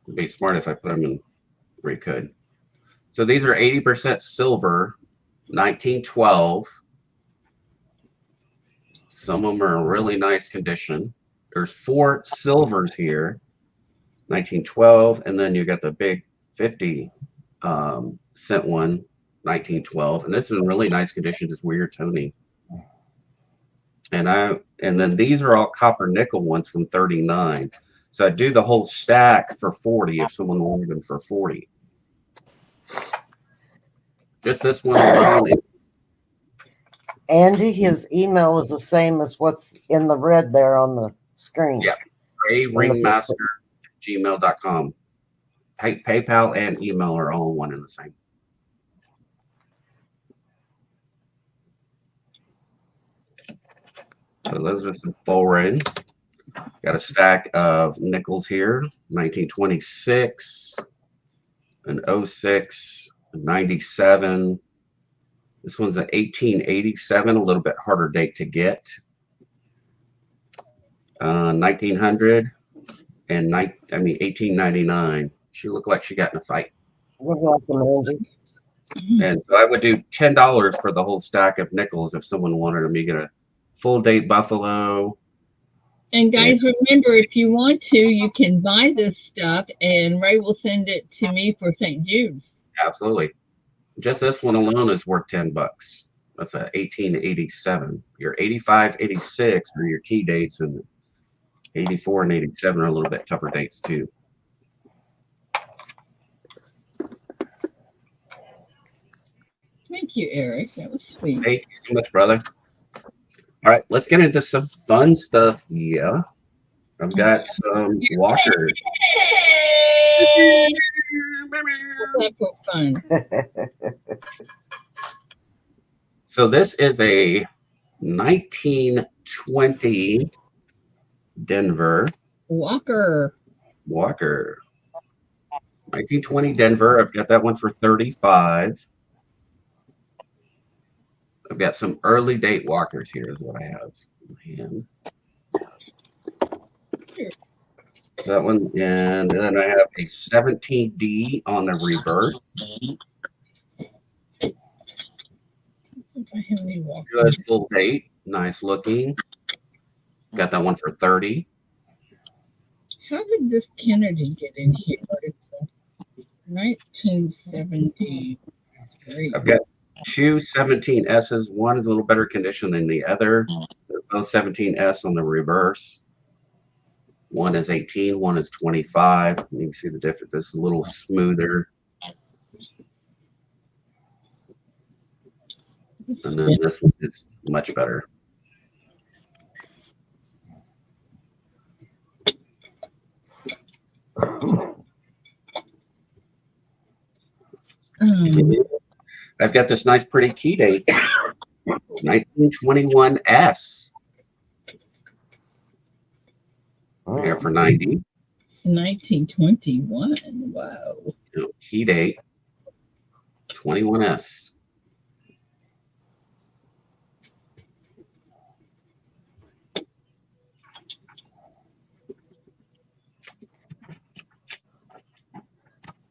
It'd be smart if I put them in where you could. So these are 80% silver, 1912. Some of them are in really nice condition. there's 4 silvers here, 1912, and then you got the big 50 cent one, 1912, and this is in really nice condition. It's weird Tony. And then these are all copper nickel ones from 39. So I do the whole stack for 40 if someone wanted them for 40. Just this one alone. Angie, his email is the same as what's in the red there on the screen. Yeah, rayringmaster@gmail.com. PayPal and email are all one and the same. So those are some full ring. Got a stack of nickels here, 1926, an 06, a 97. This one's an 1887, a little bit harder date to get. 1900 and 1899. She looked like she got in a fight. We're welcome, Angie. And so I would do $10 for the whole stack of nickels if someone wanted them. You get a full date buffalo. And guys, remember, if you want to, you can buy this stuff and Ray will send it to me for St. Jude's. Absolutely. Just this one alone is worth $10. That's a 1887. Your 85, 86 are your key dates, and 84 and 87 are a little bit tougher dates too. Thank you, Eric. That was sweet. Thank you so much, brother. All right, let's get into some fun stuff here. I've got some walkers. What's that for fun? So this is a 1920 Denver Walker. 1920 Denver. I've got that one for 35. I've got some early date walkers here is what I have in hand. That one, and then I have a 17D on the reverse. Good full date, nice looking. Got that one for 30. How did this Kennedy get in here? 1973. I've got 2 17S's. One is a little better condition than the other. They're both 17S on the reverse. One is 18, one is 25. You can see the difference. This is a little smoother. And then this one is much better. I've got this nice pretty key date, 1921S. Here for 90. 1921. Wow. Key date, 21S.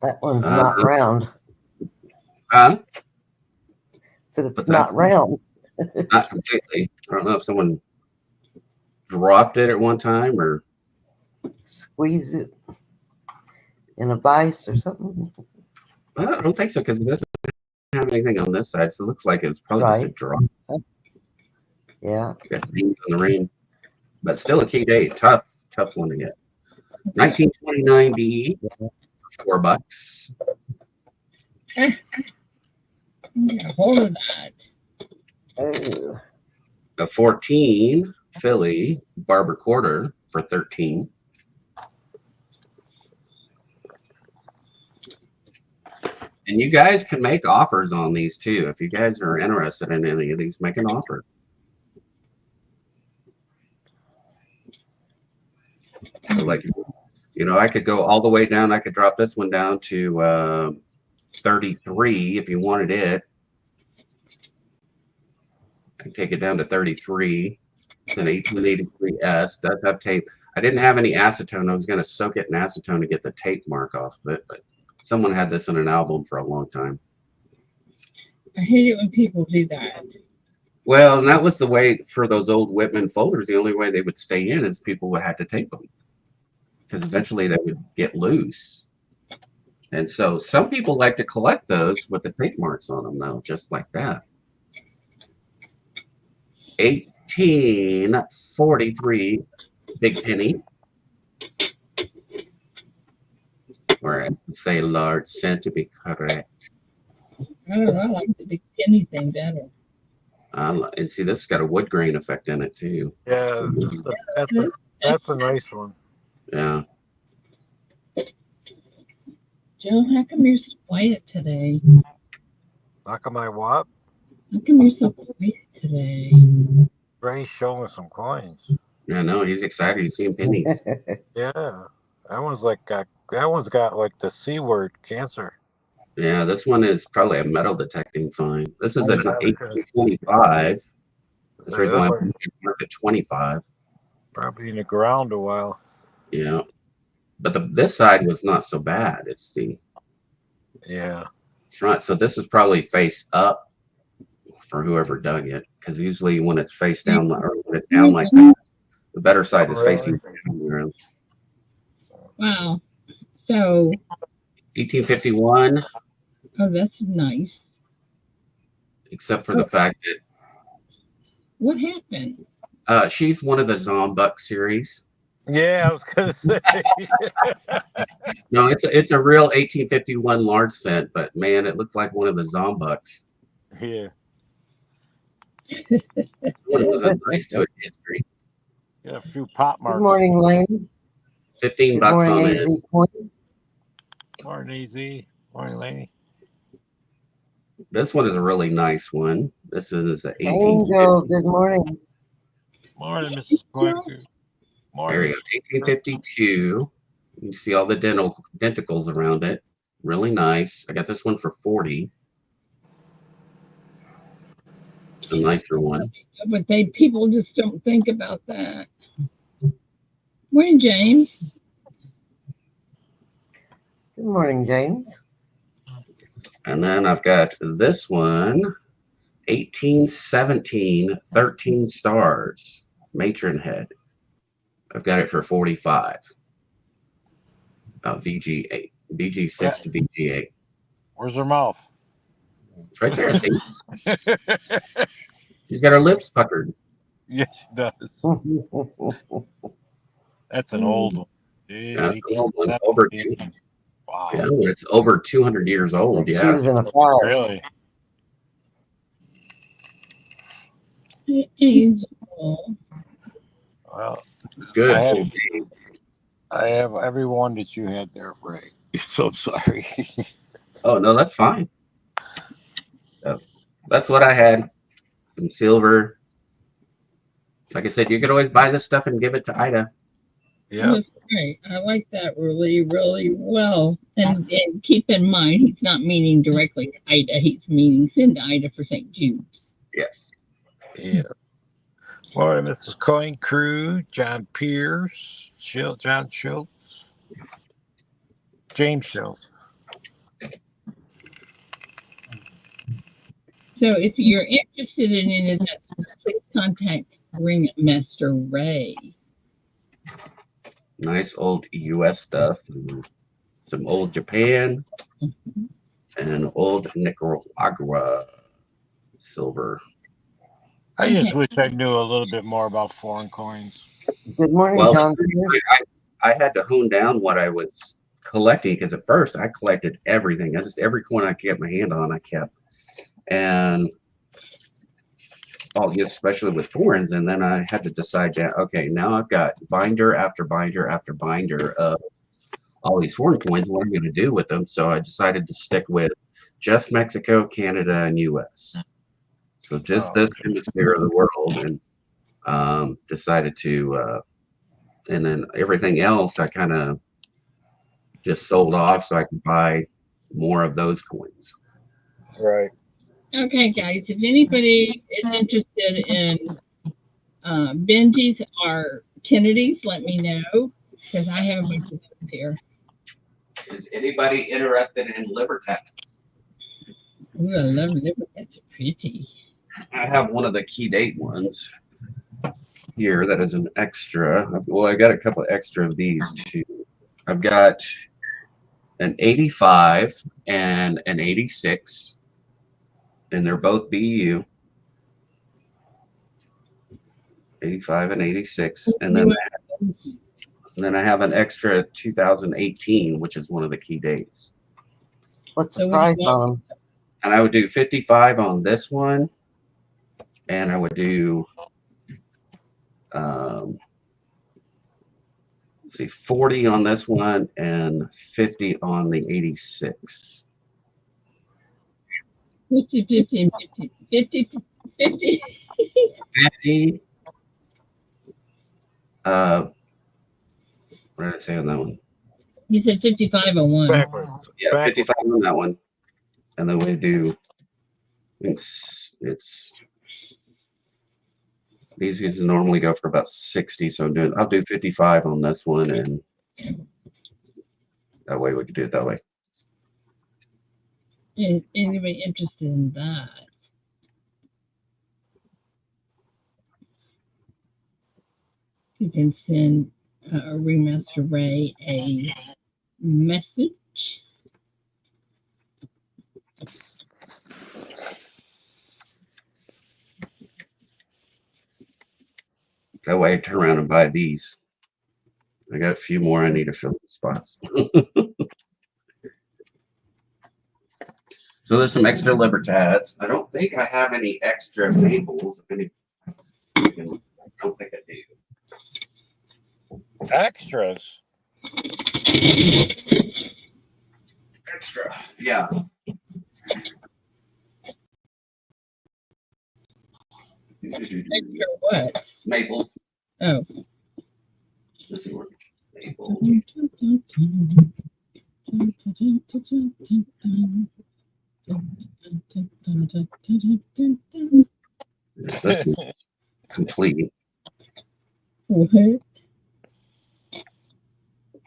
That one's not round. Huh? So it's not round. Not completely. I don't know if someone dropped it at one time or Squeeze it in a vise or something. I don't think so because it doesn't have anything on this side. So it looks like it's probably just a drop. Yeah. Got things on the ring, but still a key date. Tough one to get. 1929 D, $4. Get a hold of that. Oh. A 14 Philly Barber quarter for 13. And you guys can make offers on these too. If you guys are interested in any of these, make an offer. So like, you know, I could go all the way down. I could drop this one down to 33 if you wanted it. I can take it down to 33. It's an 1883S. Does have tape. I didn't have any acetone. I was going to soak it in acetone to get the tape mark off of it, but someone had this in an album for a long time. I hate it when people do that. Well, and that was the way for those old Whitman folders. The only way they would stay in is people would have to tape them because eventually they would get loose. And so some people like to collect those with the tape marks on them, though, just like that. 1843 big penny, or I would say large cent to be correct. I don't know. I like the big penny thing better. And see, this has got a wood grain effect in it too. Yeah, that's a nice one. Yeah. Joe, how come you're so quiet today? How come I what? How come you're so quiet today? Ray's showing some coins. Yeah, no, he's excited. He's seeing pennies. Yeah, that one's got like the C word, cancer. Yeah, this one is probably a metal detecting find. This is an 1825. That's the reason why I'm marked at 25. Probably in the ground a while. Yeah. But this side was not so bad. It's the front. So this is probably face up for whoever dug it. Because usually when it's face down or when it's down like that, the better side is facing down. Wow. So 1851. Oh, that's nice. Except for the fact that what happened? She's one of the Zombuck series. Yeah, I was gonna say. No, it's a real 1851 large cent, but man, it looks like one of the Zombucks. Yeah. It was a nice to it history. Got a few pop marks. Good morning, Lane. $15 on it. Morning, AZ. Morning, Laney. This one is a really nice one. This is an 18. Angel, good morning. Morning, Mrs. Quaker. There you go. 1852. You see all the denticles around it. Really nice. I got this one for 40. It's a nicer one. But people just don't think about that. Morning, James. Good morning, James. And then I've got this one, 1817, 13 stars, matron head. I've got it for 45. VG8, VG6 to VG8. Where's her mouth? It's right there. See? She's got her lips puckered. Yes, she does. That's an old one. Yeah, over wow. Yeah, it's over 200 years old. She Yeah. was in a fire. Really? Angel. Well, Good. I have every one that you had there, Ray. So sorry. Oh, no, that's fine. That's what I had. Some silver. Like I said, you could always buy this stuff and give it to Ida. Yeah. That's great. I like that really, really well. And keep in mind, he's not meaning directly to Ida. He's meaning send Ida for St. Jude's. Yes. Yeah. Morning, Mrs. Coin Crew, John Pierce, John Schultz, James Schultz. So if you're interested in any of that, please contact Ringmaster Ray. Nice old U.S. stuff. And some old Japan and old Nicaragua silver. I just wish I knew a little bit more about foreign coins. Good morning, Well, John. I had to hone down what I was collecting because at first I collected everything. Every coin I could get my hand on, I kept. And especially with foreigns, and then I had to decide that okay, now I've got binder after binder after binder of all these foreign coins. What am I going to do with them? So I decided to stick with just Mexico, Canada, and U.S. So just this hemisphere of the world, and decided to, and then everything else I kind of just sold off so I could buy more of those coins. Right. Okay, guys, if anybody is interested in Benji's or Kennedy's, let me know because I have a bunch of those here. Is anybody interested in Libertex? Ooh, I love liver. That's pretty. I have one of the key date ones here that is an extra. Well, I got a couple of extra of these too. I've got an 85 and an 86, and they're both BU. 85 and 86, and then I have an extra 2018, which is one of the key dates. What's the price on them? And I would do 55 on this one, and I would do let's see, 40 on this one and 50 on the 86. 50, 50, 50, 50, 50. 50. What did I say on that one? You said 55 on one. Backwards. Yeah, Backwards. 55 on that one. And then we do, it's these normally go for about 60. So I'll do 55 on this one, and that way we could do it that way. Anybody interested in that? You can send Remaster Ray a message. That way I turn around and buy these. I got a few more I need to fill the spots. So there's some extra Libertads. I don't think I have any extra maples. I don't think I do. Extras. Extra, yeah. Extra what? Maples. Oh. Let's see where maple. This is complete. What?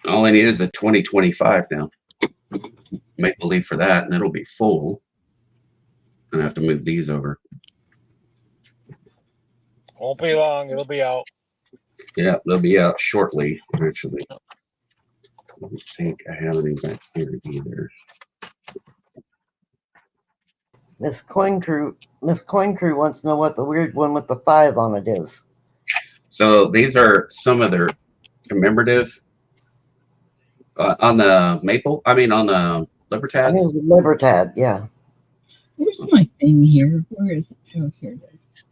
All I need is a 2025 now. Maple leaf for that, and it'll be full. I have to move these over. Won't be long. It'll be out. Yeah, they'll be out shortly, actually. I don't think I have any back here either. Miss Coin Crew wants to know what the weird one with the 5 on it is. So these are some of their commemorative on the maple. I mean, on the Libertads. I mean, the Libertad, yeah. Where's my thing here? Where is it? Oh, here it is.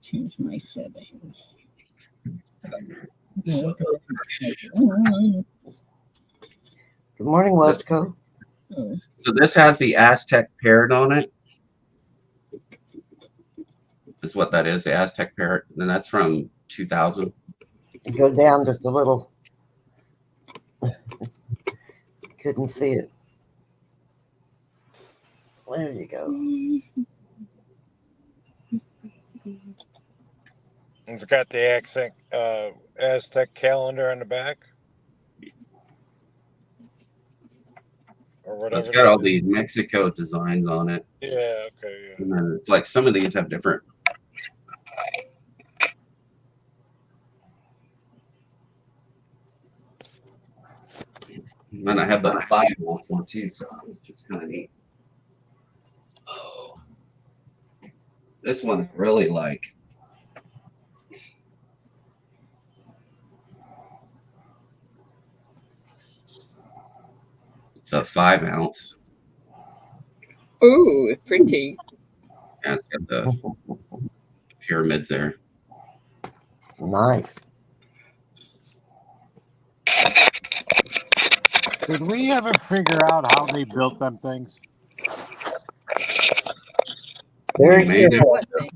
Change my settings. Good morning, Westco. Oh. So this has the Aztec parrot on it. Is what that is, the Aztec parrot, and that's from 2000. Go down just a little. Couldn't see it. There you go. It's got the Aztec calendar on the back. Or whatever. It's got all these Mexico designs on it. Yeah, okay, yeah. And then it's like some of these have different. And then I have the Bible one too, so it's kind of neat. Oh, this one I really like. It's a 5 ounce. Ooh, pretty. Yeah, it's got the pyramids there. Nice. Did we ever figure out how they built them things? Very Made good. it.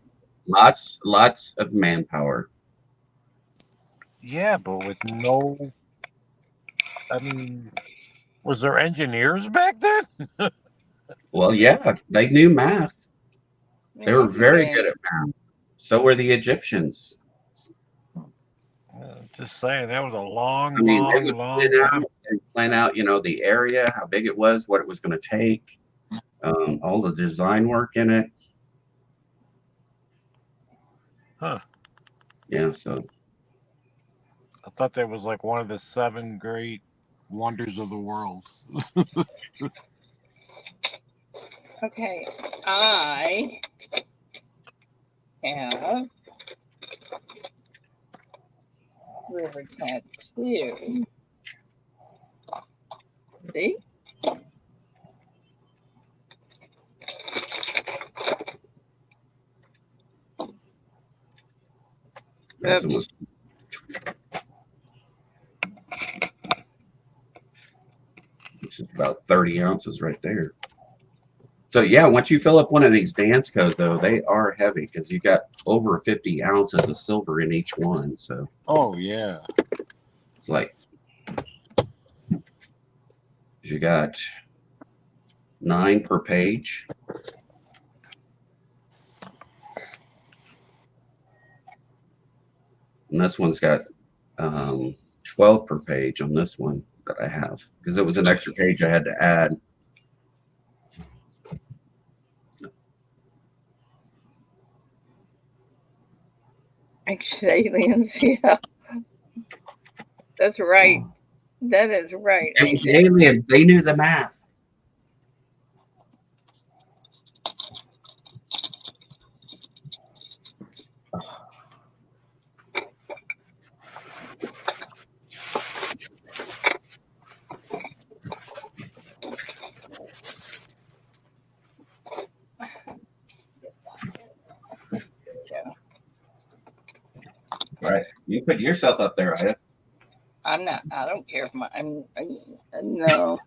Lots of manpower. Yeah, but with no. I mean, was there engineers back then? Well, yeah, they knew math. They were very good at math. So were the Egyptians. Just saying, that was a long, I mean, they would long plan out, the area, how big it was, what it was going to take, all the design work in it. Huh. Yeah, so I thought that was like one of the 7 great wonders of the world. Okay, I have river tattoo. See? that's Oops. almost, which is about 30 ounces right there. So yeah, once you fill up one of these dance codes, though, they are heavy because you got over 50 ounces of silver in each one. So Oh yeah. it's like you got 9 per page. And this one's got 12 per page on this one that I have because it was an extra page I had to add. Ancient aliens, yeah. That's right. That is right. It was aliens. They knew the math. Right. You put yourself up there, Ida. I'm not. I don't care if no.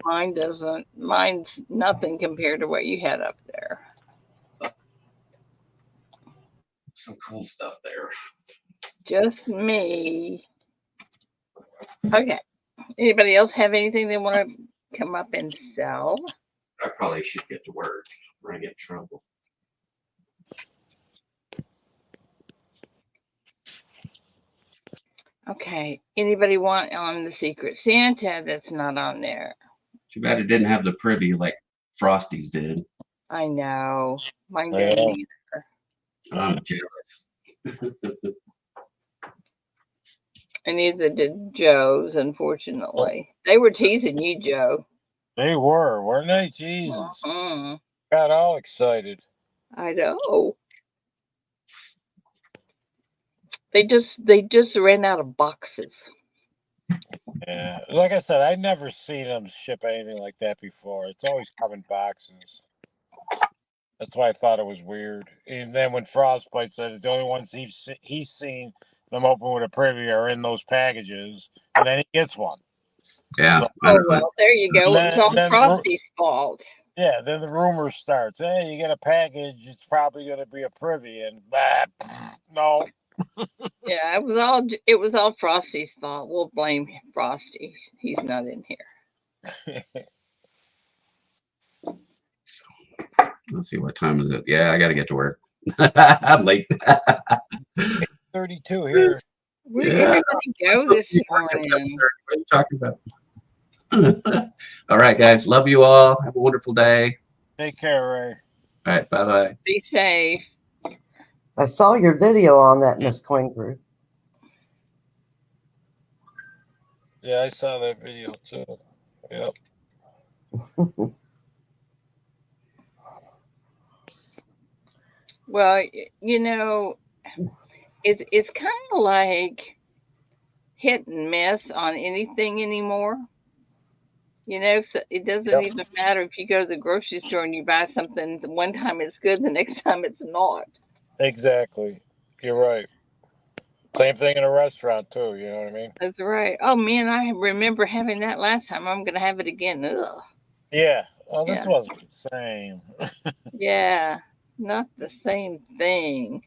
Mine doesn't. Mine's nothing compared to what you had up there. Some cool stuff there. Just me. Okay. Anybody else have anything they want to come up and sell? I probably should get to work or I get in trouble. Okay. Anybody want on the Secret Santa that's not on there? Too bad it didn't have the privy like Frosty's did. I know. Mine doesn't either. I'm jealous. And neither did Joe's, unfortunately. They were teasing you, Joe. They were, weren't they? Jesus. Got all excited. I know. They just ran out of boxes. Yeah, like I said, I'd never seen them ship anything like that before. It's always come in boxes. That's why I thought it was weird. And then when Frostbite said it's the only ones he's seen them open with a privy are in those packages, and then he gets one. Yeah. So, oh well, there you go. It was all Frosty's fault. Yeah, then the rumor starts. Hey, you get a package, it's probably going to be a privy, and no. Yeah, it was all Frosty's fault. We'll blame Frosty. He's not in here. Let's see, what time is it? Yeah, I got to get to work. I'm late. 32 here. Where did everybody go this morning? What are you talking about? All right, guys. Love you all. Have a wonderful day. Take care, Ray. All right. Bye-bye. Be safe. I saw your video on that, Miss Coin Group. Yeah, I saw that video too. Yep. Well, you know, it's kind of like hit and miss on anything anymore. You know, so it doesn't even matter if you go to the grocery store and you buy something. One time it's good, the next time it's not. Exactly. You're right. Same thing in a restaurant too. You know what I mean? That's right. Oh man, I remember having that last time. I'm gonna have it again. Ugh. Yeah. Oh, this wasn't the same. Yeah, not the same thing.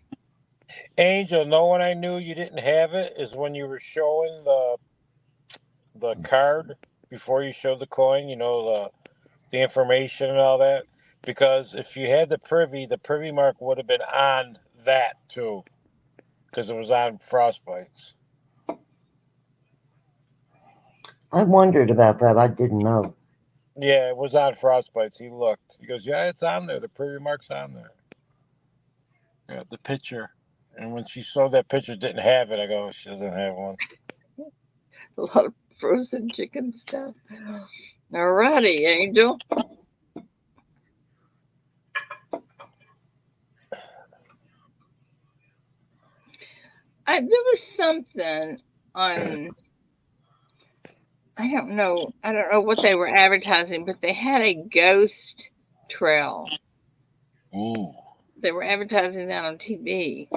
Angel, know when I knew you didn't have it is when you were showing the card before you showed the coin. You know, the information and all that. Because if you had the privy mark would have been on that too, because it was on Frostbites. I wondered about that. I didn't know. Yeah, it was on Frostbites. He looked. He goes, yeah, it's on there. The privy mark's on there. Yeah, the picture. And when she saw that picture didn't have it, I go, she doesn't have one. A lot of frozen chicken stuff. Alrighty, Angel. There was something on. I don't know what they were advertising, but they had a ghost trail. Ooh. They were advertising that on TV.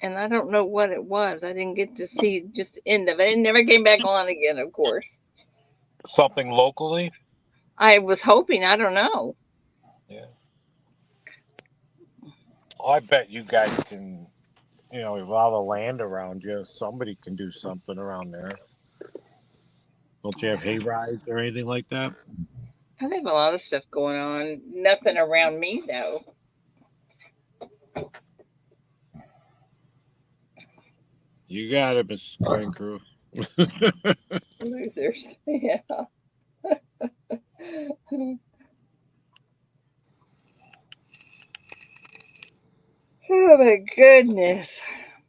And I don't know what it was. I didn't get to see just the end of it. It never came back on again, of course. Something locally? I was hoping. I don't know. Yeah. I bet you guys can, with all the land around you, somebody can do something around there. Don't you have hay rides or anything like that? I have a lot of stuff going on. Nothing around me, though. You got it, Miss Crane Crew. Losers. Yeah. Oh, my goodness.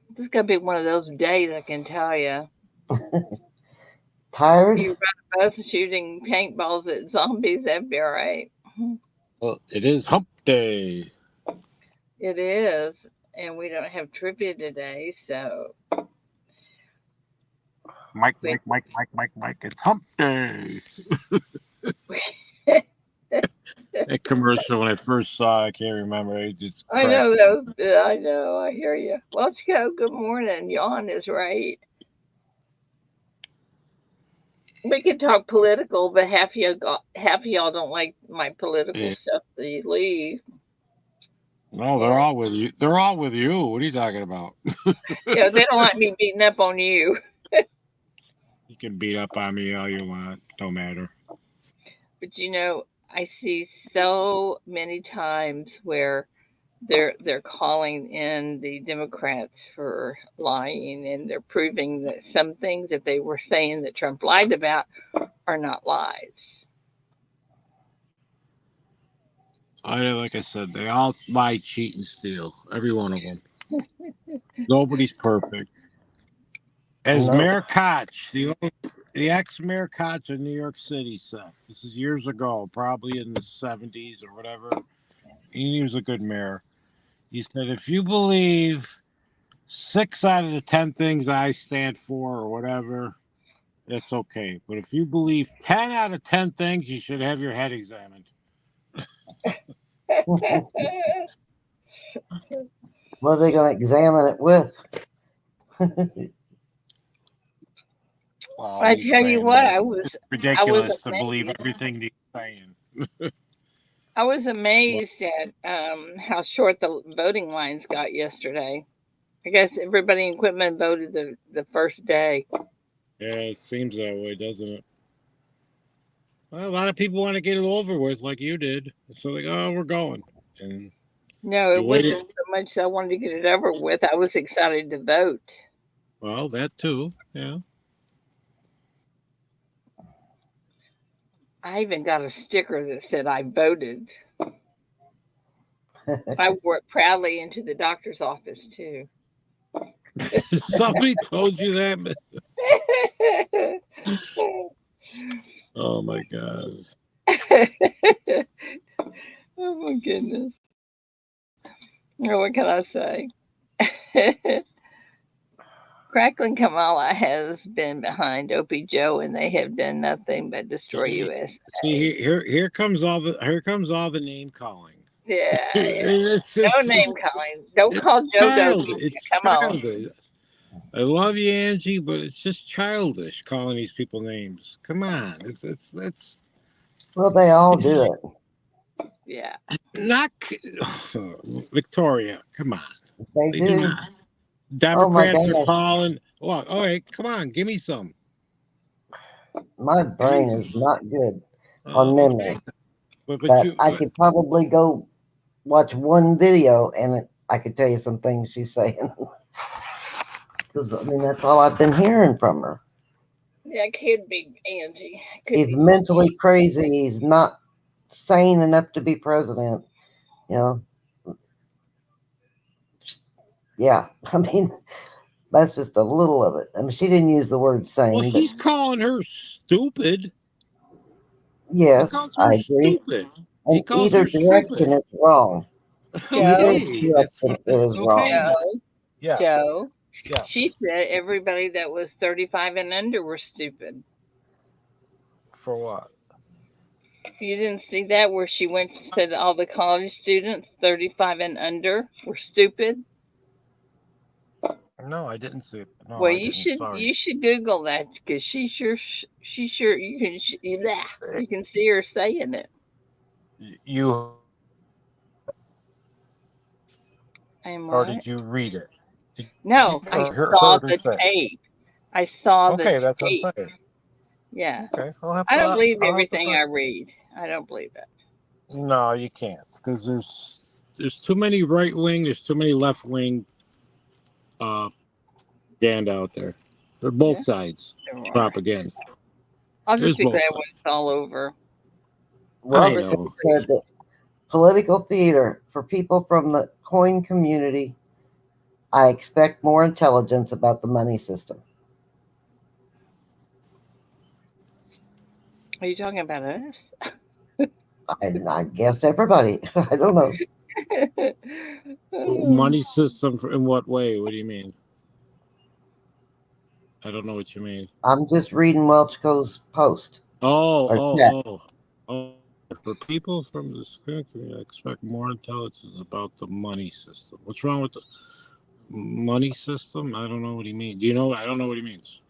This is going to be one of those days, I can tell you. Tired? You both shooting paintballs at zombies. That'd be all right. Well, it is hump day. It is. And we don't have trivia today, so. Mike, it's hump day. That commercial when I first saw, I can't remember. I know those. I know. I hear you. Well, let's go. Good morning. Yawn is right. We can talk political, but half of y'all don't like my political stuff. So you leave. No, they're all with you. They're all with you. What are you talking about? Yeah, they don't like me beating up on you. You can beat up on me all you want. Don't matter. But I see so many times where they're calling in the Democrats for lying, and they're proving that some things that they were saying that Trump lied about are not lies. Like I said, they all lie, cheat, and steal. Every one of them. Nobody's perfect. As Mayor Koch, the ex-Mayor Koch of New York City said, this is years ago, probably in the 70s or whatever. He was a good mayor. He said, if you believe 6 out of the 10 things I stand for or whatever, that's okay. But if you believe 10 out of 10 things, you should have your head examined. What are they going to examine it with? Well, I tell you what, it's ridiculous to believe everything he's saying. I was amazed at how short the voting lines got yesterday. I guess everybody in Quitman voted the first day. Yeah, it seems that way, doesn't it? Well, a lot of people want to get it over with, like you did. So they go, "Oh, we're going." And no, it wasn't so much I wanted to get it over with. I was excited to vote. Well, that too, yeah. I even got a sticker that said I voted. I wore it proudly into the doctor's office too. Somebody told you that? Oh my God. Oh my goodness. What can I say? Crackling Kamala has been behind Opie Joe, and they have done nothing but destroy US. See, here comes all the name calling. Yeah. No name calling. Don't call Joe Dopey. It's Come childish. I love you, Angie, but it's just childish calling these people names. Come on, it's. Well, they all do it. Yeah. Not Victoria. Come on. They do. Democrats are calling. Well, all right, come on, give me some. My brain is not good on memory. But I could probably go watch one video and I could tell you some things she's saying. Because, that's all I've been hearing from her. Yeah, it could be Angie. He's mentally crazy. He's not sane enough to be president. Yeah, I mean, that's just a little of it. I mean, she didn't use the word sane. Well, he's calling her stupid. Yes, he calls I her agree. stupid. In He calls either her direction, stupid. it's wrong. Either Okay, that's direction, it is okay. wrong. Joe, Yeah, Joe, yeah. she said everybody that was 35 and under were stupid. For what? You didn't see that where she went and said all the college students 35 and under were stupid? No, I didn't see it. No, Well, I didn't. Sorry. you should Google that because she sure you can see her saying it. You I'm or what? did you read it? Did No, you I heard saw her the say? tape. I saw the Okay, that's what tape. I'm saying. Yeah. Okay, I don't believe I'll have to everything find. I read. I don't believe it. No, you can't because there's too many right wing. There's too many left wing propaganda out there. They're both Yeah, sides there are. propaganda. I'll There's just be both glad sides. when it's all over. Well, I they know. said that political theater for people from the coin community. I expect more intelligence about the money system. Are you talking about us? I guess everybody. I don't know. Money system in what way? What do you mean? I don't know what you mean. I'm just reading Welchco's post. Oh. For people from the screen community, I expect more intelligence about the money system. What's wrong with the money system? I don't know what he means. Do you know? I don't know what he means.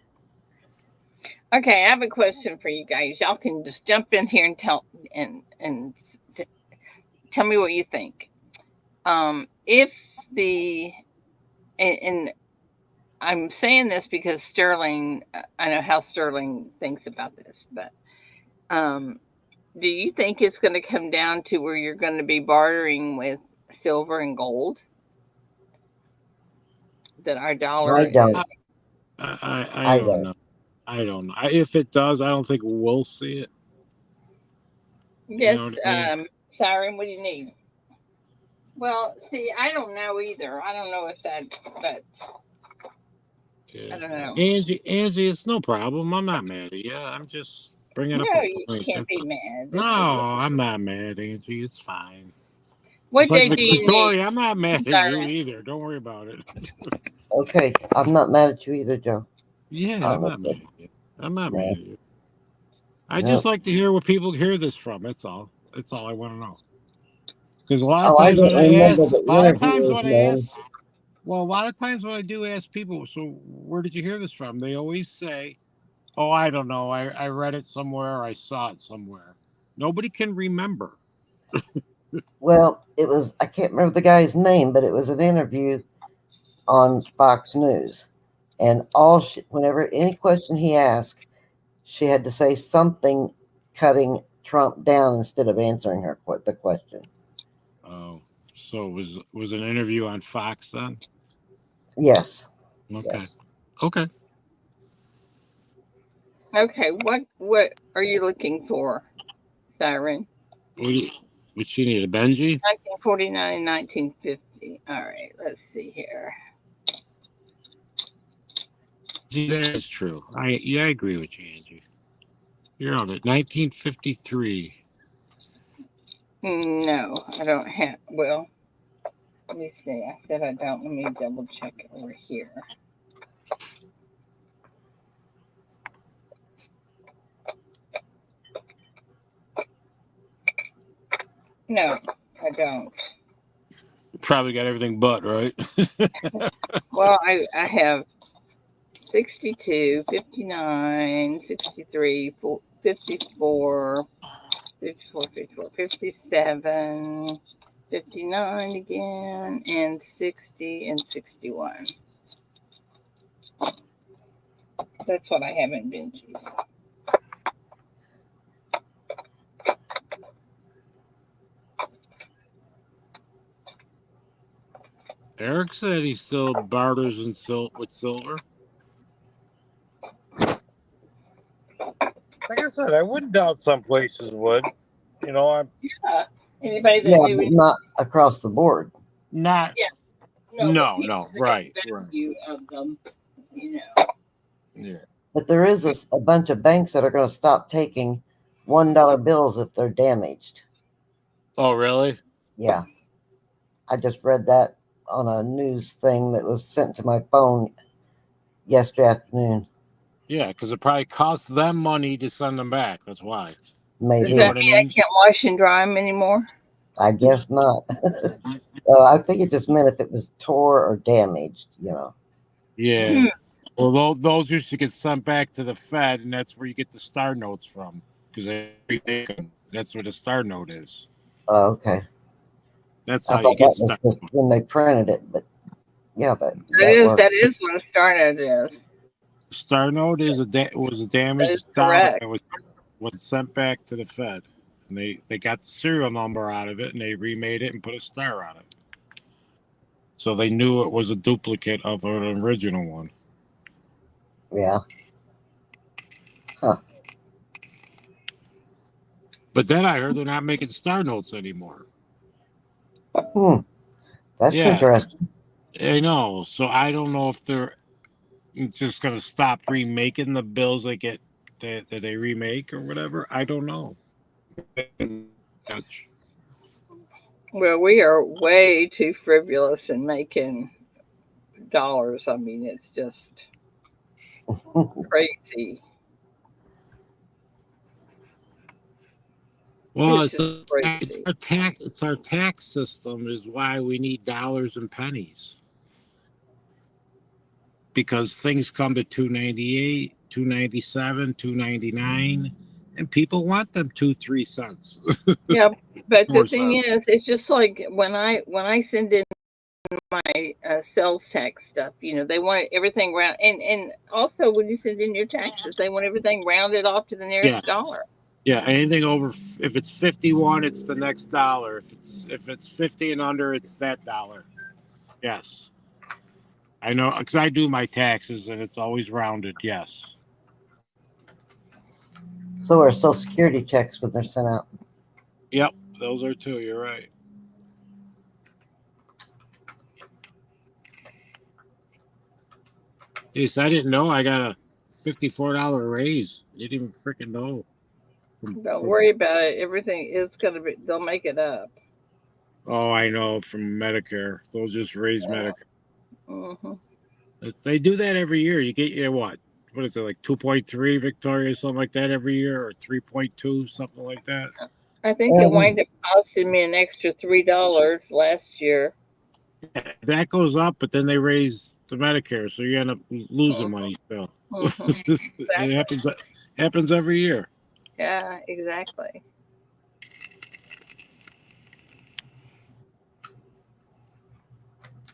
Okay, I have a question for you guys. Y'all can just jump in here and tell me what you think. If the and I'm saying this because Sterling, I know how Sterling thinks about this, but do you think it's going to come down to where you're going to be bartering with silver and gold? That our dollar I don't. is. I don't know. I don't know. If it does, I don't think we'll see it. Yes, You know what I mean? Siren, what do you need? Well, see, I don't know either. I don't know if that, but Yeah. I don't know. Angie, it's no problem. I'm not mad at you. I'm just bringing up No, a you point. can't be mad. No, This is I'm not mad, Angie. It's fine. what It's like day do you need? Victoria. I'm not mad at you Siren? either. Don't worry about it. Okay, I'm not mad at you either, Joe. Yeah, I'm not mad at you. I'm not mad at you. I No. just like to hear where people hear this from. That's all. That's all I want to know. Because a lot of Oh, I times don't when I ask, remember the interviewer's name. well, a lot of times when I do ask people, so where did you hear this from? They always say, oh, I don't know. I read it somewhere. Or I saw it somewhere. Nobody can remember. Well, it was, I can't remember the guy's name, but it was an interview on Fox News. And whenever any question he asked, she had to say something cutting Trump down instead of answering the question. Oh, so it was an interview on Fox then? Yes. Okay. Yes. Okay. Okay, what are you looking for, Siren? What she need, a Benji? 1949, 1950. All right, let's see here. That is true. I agree with you, Angie. You're on it. 1953. No, I don't have. Well, let me see. I said I don't. Let me double check it over here. No, I don't. Probably got everything but, right? Well, I have 62, 59, 63, 54, 54, 54, 57, 59 again, and 60 and 61. That's what I have in Benji's. Eric said he still barters with silver. Like I said, I wouldn't doubt some places would. You know, I'm Anybody that Yeah, knew but it? not across the board. not. Yeah. No, right. Value of them, you know. Yeah. But there is a bunch of banks that are going to stop taking $1 bills if they're damaged. Oh, really? Yeah. I just read that on a news thing that was sent to my phone yesterday afternoon. Yeah, because it probably costs them money to send them back. That's why. Maybe. Does that mean I can't wash and dry them anymore? I guess not. Well, I think it just meant if it was tore or damaged, Yeah. Well, those used to get sent back to the Fed, and that's where you get the star notes from, because they remake them. That's where the star note is. Oh, okay. That's I how thought you get that was star just note. when they printed it, but yeah, that is what a star note is. Star note was a damaged dollar that was sent back to the Fed, and they got the serial number out of it, and they remade it and put a star on it, so they knew it was a duplicate of an original one. Yeah. Huh. But then I heard they're not making star notes anymore. That's interesting. I know. So I don't know if they're just going to stop remaking the bills that they remake or whatever. I don't know. Well, we are way too frivolous in making dollars. I mean, it's just crazy. Well, It's just crazy. it's our tax system is why we need dollars and pennies. Because things come to $2.98, $2.97, $2.99, and people want them 2-3 cents. Yeah, but the 4 thing cents. is, it's just like when I send in my sales tax stuff, they want everything round, and also when you send in your taxes, they want everything rounded off to the nearest dollar. Yeah, anything over, if it's 51, it's the next dollar. If it's 50 and under, it's that dollar. Yes, I know, because I do my taxes and it's always rounded. Yes. So are Social Security checks when they're sent out. Yep, those are too. You're right. Yes, I didn't know I got a $54 raise. I didn't even freaking know. Don't worry about it. Everything is gonna be. They'll make it up. Oh, I know, from Medicare. They'll just raise Medicare. Mm-hmm. They do that every year. You get what? What is it, like 2.3, Victoria, something like that every year, or 3.2, something like that? I think it wound up costing me an extra $3 last year. That goes up, but then they raise the Medicare, so you end up losing money still. It happens every year. Yeah, exactly.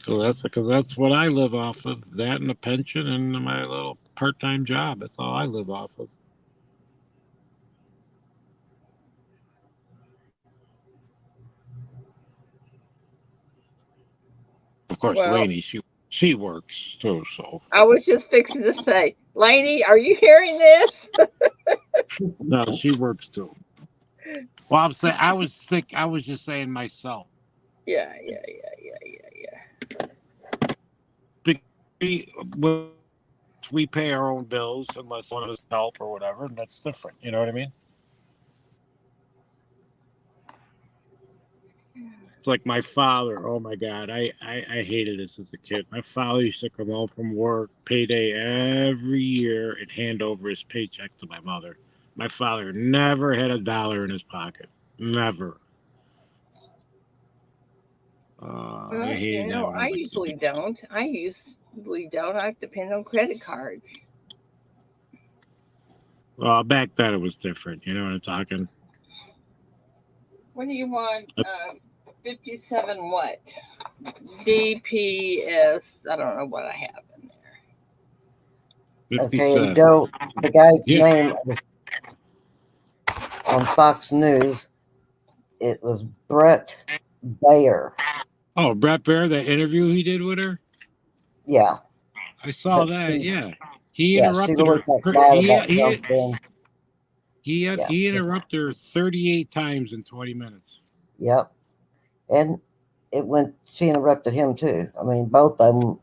So that's what I live off of. That and a pension and my little part-time job. That's all I live off of. Of course, Lainey, she works too. So I was just fixing to say, Lainey, are you hearing this? no, she works too. Well, I'm saying I was just saying myself. Yeah. We pay our own bills unless one of us help or whatever, and that's different. You know what I mean? It's like my father. Oh my God, I hated this as a kid. My father used to come home from work payday every year and hand over his paycheck to my mother. My father never had a dollar in his pocket. Never. I hated that. I usually don't. I depend on credit cards. Well, back then it was different. You know what I'm talking? What do you want? 57 what? DPS. I don't know what I have in there. 57. Okay, Joe, the guy's name was on Fox News. It was Brett Baer. Oh, Brett Baer, that interview he did with her? Yeah. I saw that, He interrupted really her. He interrupted her 38 times in 20 minutes. Yep. And she interrupted him too. I mean, both of them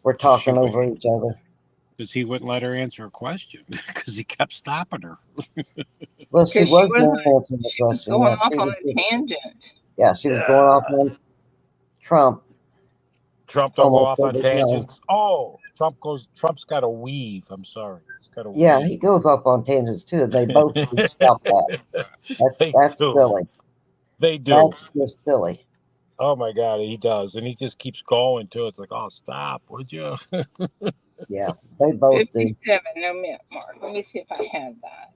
were talking over each other. Because he wouldn't let her answer a question because he kept stopping her. Well, she wasn't answering the question. Going off on a tangent. Yeah, she was going off on Trump. Trump don't go off on tangents. Oh, Trump's got a weave. I'm sorry. He's got a weave. Yeah, he goes off on tangents too. They both stop that. That's silly. They do. That's just silly. Oh my God, he does, and he just keeps going too. It's like, oh, stop, would you? Yeah, they both 57, no minute mark. Let me see if I have that.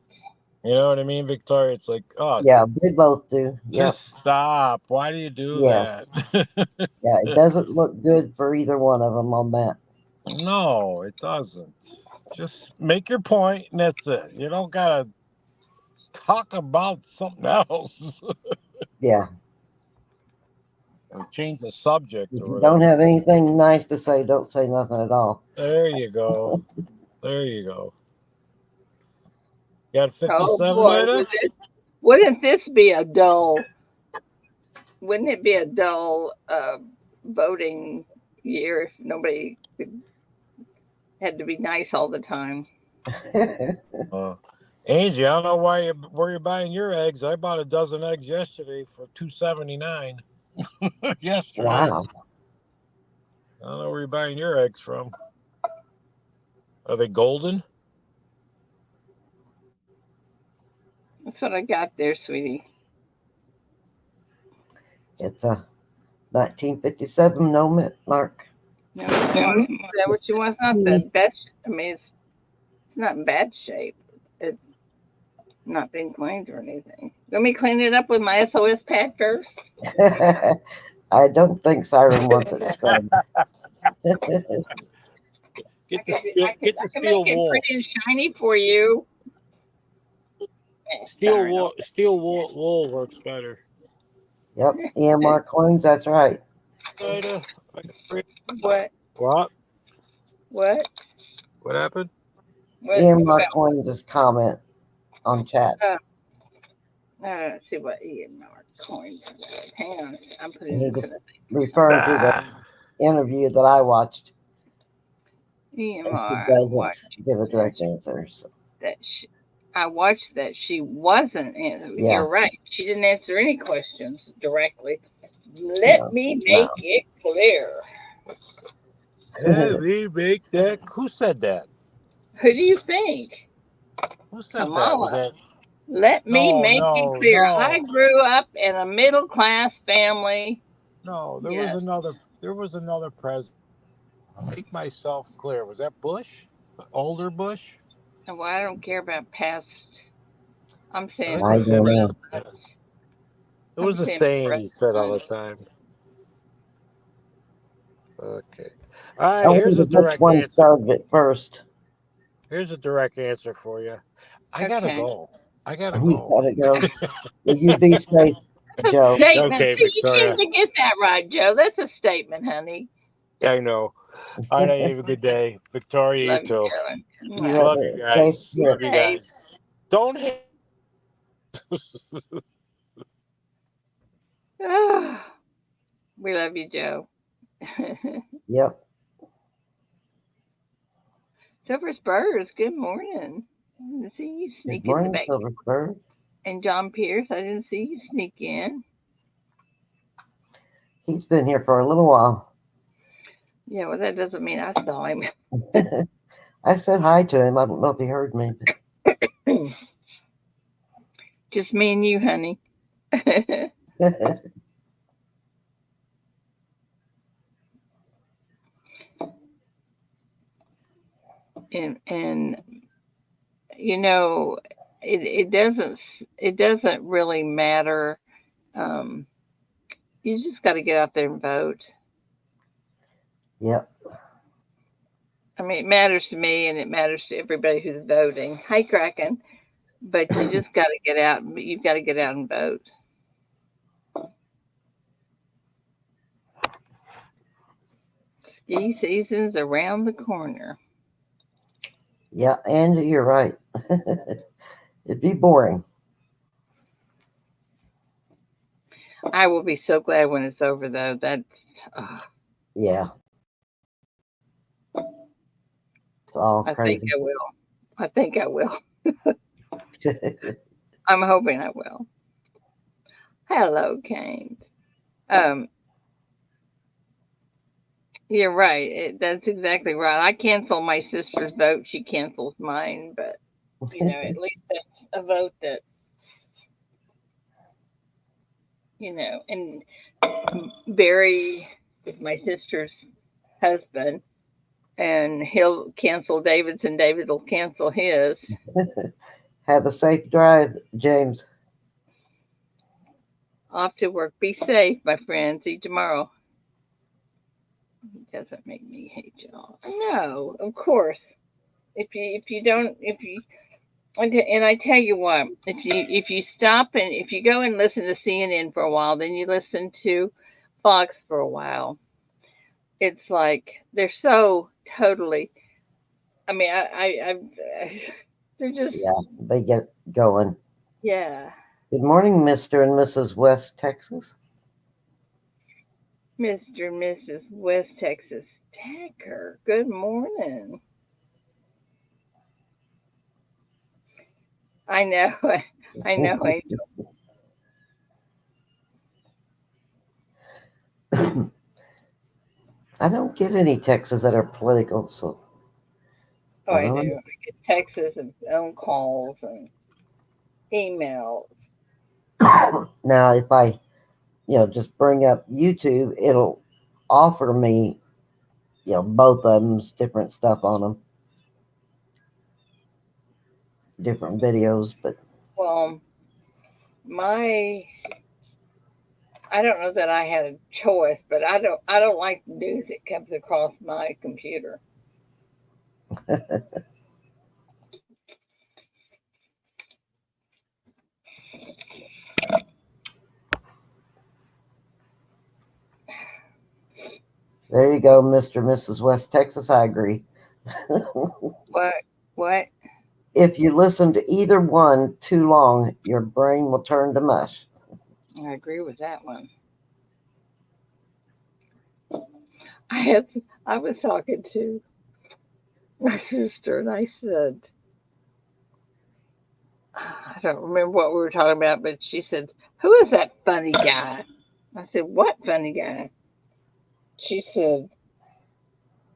You know what I mean, Victoria? It's like, oh, yeah, they both do. Just stop. Why do you do that? Yeah, it doesn't look good for either one of them on that. No, it doesn't. Just make your point, and that's it. You don't gotta talk about something else. Yeah. Or change the subject. If or you whatever. don't have anything nice to say, don't say nothing at all. There you go. There you go. You got 57 oh boy, later? Wouldn't this be a dull? Wouldn't it be a dull voting year if nobody had to be nice all the time? Angie, I don't know where you're buying your eggs. I bought a dozen eggs yesterday for $2.79. Yesterday. Wow. I don't know where you're buying your eggs from. Are they golden? That's what I got there, sweetie. It's a 1957 no mark. No, is that what you want? It's not the best. I mean, it's not in bad shape. It's not been cleaned or anything. Let me clean it up with my SOS pad first. I don't think Siren wants it scrubbed. Get the steel steel make wool. It pretty and shiny for you. Steel wool works better. Yep, EMR coins. That's right. What? What? What? What happened? EMR coins is comment on chat. Let's see what EMR coins. Hang on, I'm putting it to referring to the interview that I watched. EMR doesn't give a direct answer. So. I watched that. She wasn't. You're right. She didn't answer any questions directly. Let me make it clear. Let me make that. Who said that? Who do you think? Who said that? Was that? Let me make it clear. No. I grew up in a middle class family. No, there was another president. Make myself clear. Was that Bush? The older Bush? Well, I don't care about past. I'm saying I don't know. It was a saying he said all the time. Okay. All right, here's a direct answer. Started it first. Here's a direct answer for you. I gotta go. You gotta go. Will you be safe, Joe? Statement. Okay, Victoria. You get that right, Joe. That's a statement, honey. Yeah, I know. All right, have a good day. Victoria, you too. Love you guys. Love you guys. Don't hate. We love you, Joe. Yep. Silver Spurs, good morning. I didn't see you sneak in the back. Silver Spurs. And John Pierce, I didn't see you sneak in. He's been here for a little while. Yeah, well, that doesn't mean I saw him. I said hi to him. I don't know if he heard me. Just me and you, honey. and you know, it doesn't really matter. You just got to get out there and vote. Yep. I mean, it matters to me, and it matters to everybody who's voting. Hi, Kraken. But you just got to get out. You've got to get out and vote. Ski season's around the corner. Yeah, and you're right. It'd be boring. I will be so glad when it's over, though. That's Yeah. It's all I crazy. think I will. I think I will. I'm hoping I will. Hello, Kane. You're right. That's exactly right. I cancel my sister's vote. She cancels mine, but at least that's a vote that and Barry is my sister's husband, and he'll cancel David's, and David will cancel his. Have a safe drive, James. Off to work. Be safe, my friend. See you tomorrow. It doesn't make me hate y'all. No, of course. If you don't, and I tell you what, if you stop and if you go and listen to CNN for a while, then you listen to Fox for a while. It's like they're so totally. I mean, they're just they get going. Yeah. Good morning, Mr. and Mrs. West Texas. Mr. and Mrs. West Texas Tacker. Good morning. I know, Angel. I don't get any texts that are political, so. Oh, I do. I get texts and phone calls and emails. Now, if I, just bring up YouTube, it'll offer me, both of them's different stuff on them, different videos, but. Well, I don't know that I had a choice, but I don't like the news that comes across my computer. There you go, Mr. and Mrs. West Texas. I agree. What? If you listen to either one too long, your brain will turn to mush. I agree with that one. I was talking to my sister, and I said, I don't remember what we were talking about, but she said, "Who is that funny guy?" I said, "What funny guy?" She said,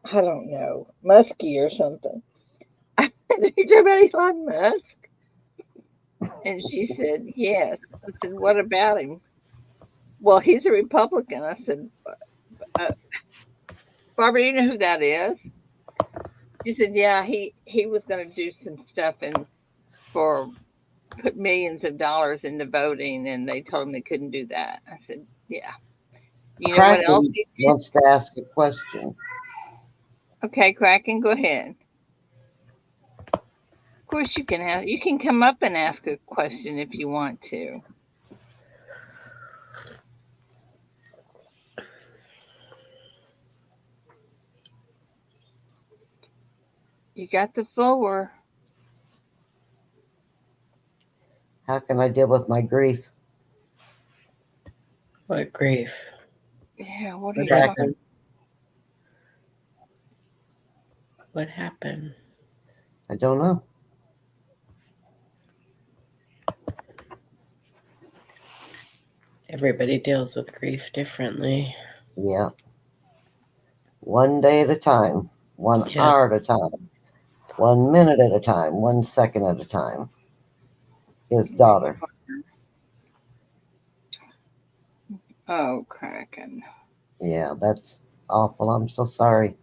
"I don't know, Muskie or something." I said, "You talking about Elon Musk?" And she said, "Yes." I said, "What about him?" "Well, he's a Republican." I said, "Barbara, you know who that is?" She said, "Yeah, he was going to do some stuff and for put millions of dollars into voting, and they told him they couldn't do that." I said, "Yeah." You know what else he did? Wants to ask a question. Okay, Kraken, go ahead. Of course, you can come up and ask a question if you want to. You got the floor. How can I deal with my grief? What grief? Yeah, what happened? What happened? I don't know. Everybody deals with grief differently. Yeah. One day at a time, 1 hour at a time, 1 minute at a time, 1 second at a time. His daughter. Oh, Kraken. Yeah, that's awful. I'm so sorry.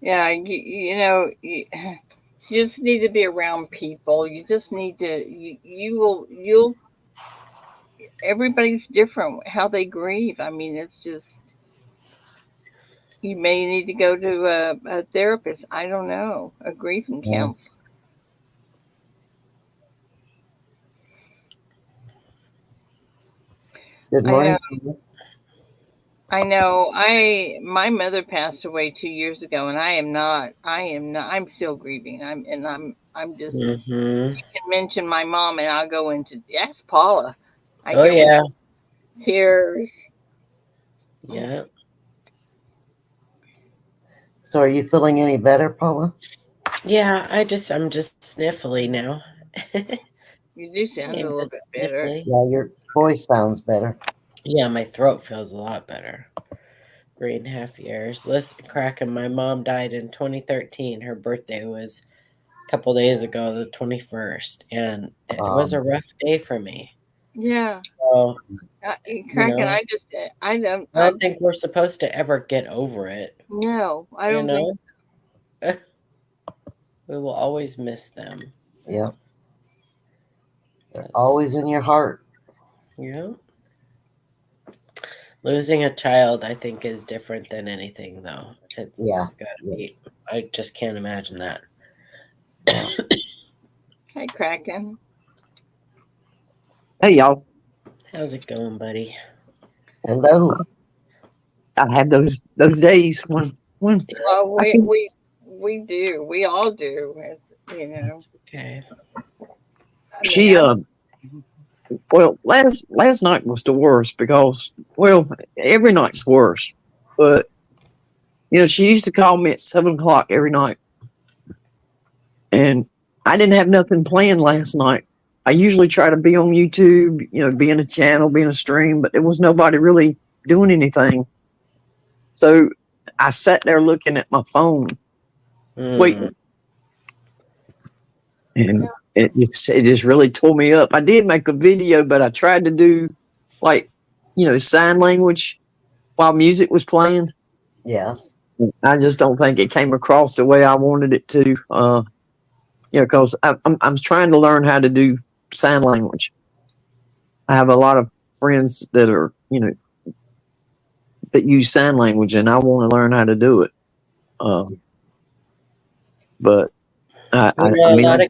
Yeah, you just need to be around people. You just need to. You'll. Everybody's different how they grieve. I mean, it's just. You may need to go to a therapist. I don't know, a grieving counselor. Good morning. I know. My mother passed away 2 years ago, and I am not. I'm still grieving. I'm just. Mm-hmm. You can mention my mom, and I'll go into ask Paula. I Oh hear yeah. tears. Yeah. So are you feeling any better, Paula? Yeah, I'm just sniffly now. You do sound a I'm little bit just better. sniffly. Yeah, your voice sounds better. Yeah, my throat feels a lot better. 3.5 years. Listen, Kraken, my mom died in 2013. Her birthday was a couple days ago, the 21st, and it was a rough day for me. Yeah. So, Kraken, I don't think we're supposed to ever get over it. No, I don't think. We will always miss them. Yeah. They're always in your heart. Yeah. Losing a child, I think, is different than anything, though. It's gotta be. I just can't imagine that. Hi, Kraken. Hey, y'all. How's it going, buddy? Hello. I had those days when Well, we do. We all do. You know. Okay. She well, last night was the worst because, well, every night's worse. But she used to call me at 7 o'clock every night, and I didn't have nothing planned last night. I usually try to be on YouTube, be in a channel, be in a stream, but there was nobody really doing anything. So I sat there looking at my phone, waiting, and it just really tore me up. I did make a video, but I tried to do sign language while music was playing. Yeah. I just don't think it came across the way I wanted it to. Because I'm trying to learn how to do sign language. I have a lot of friends that are that use sign language, and I want to learn how to do it. But I mean, a lot of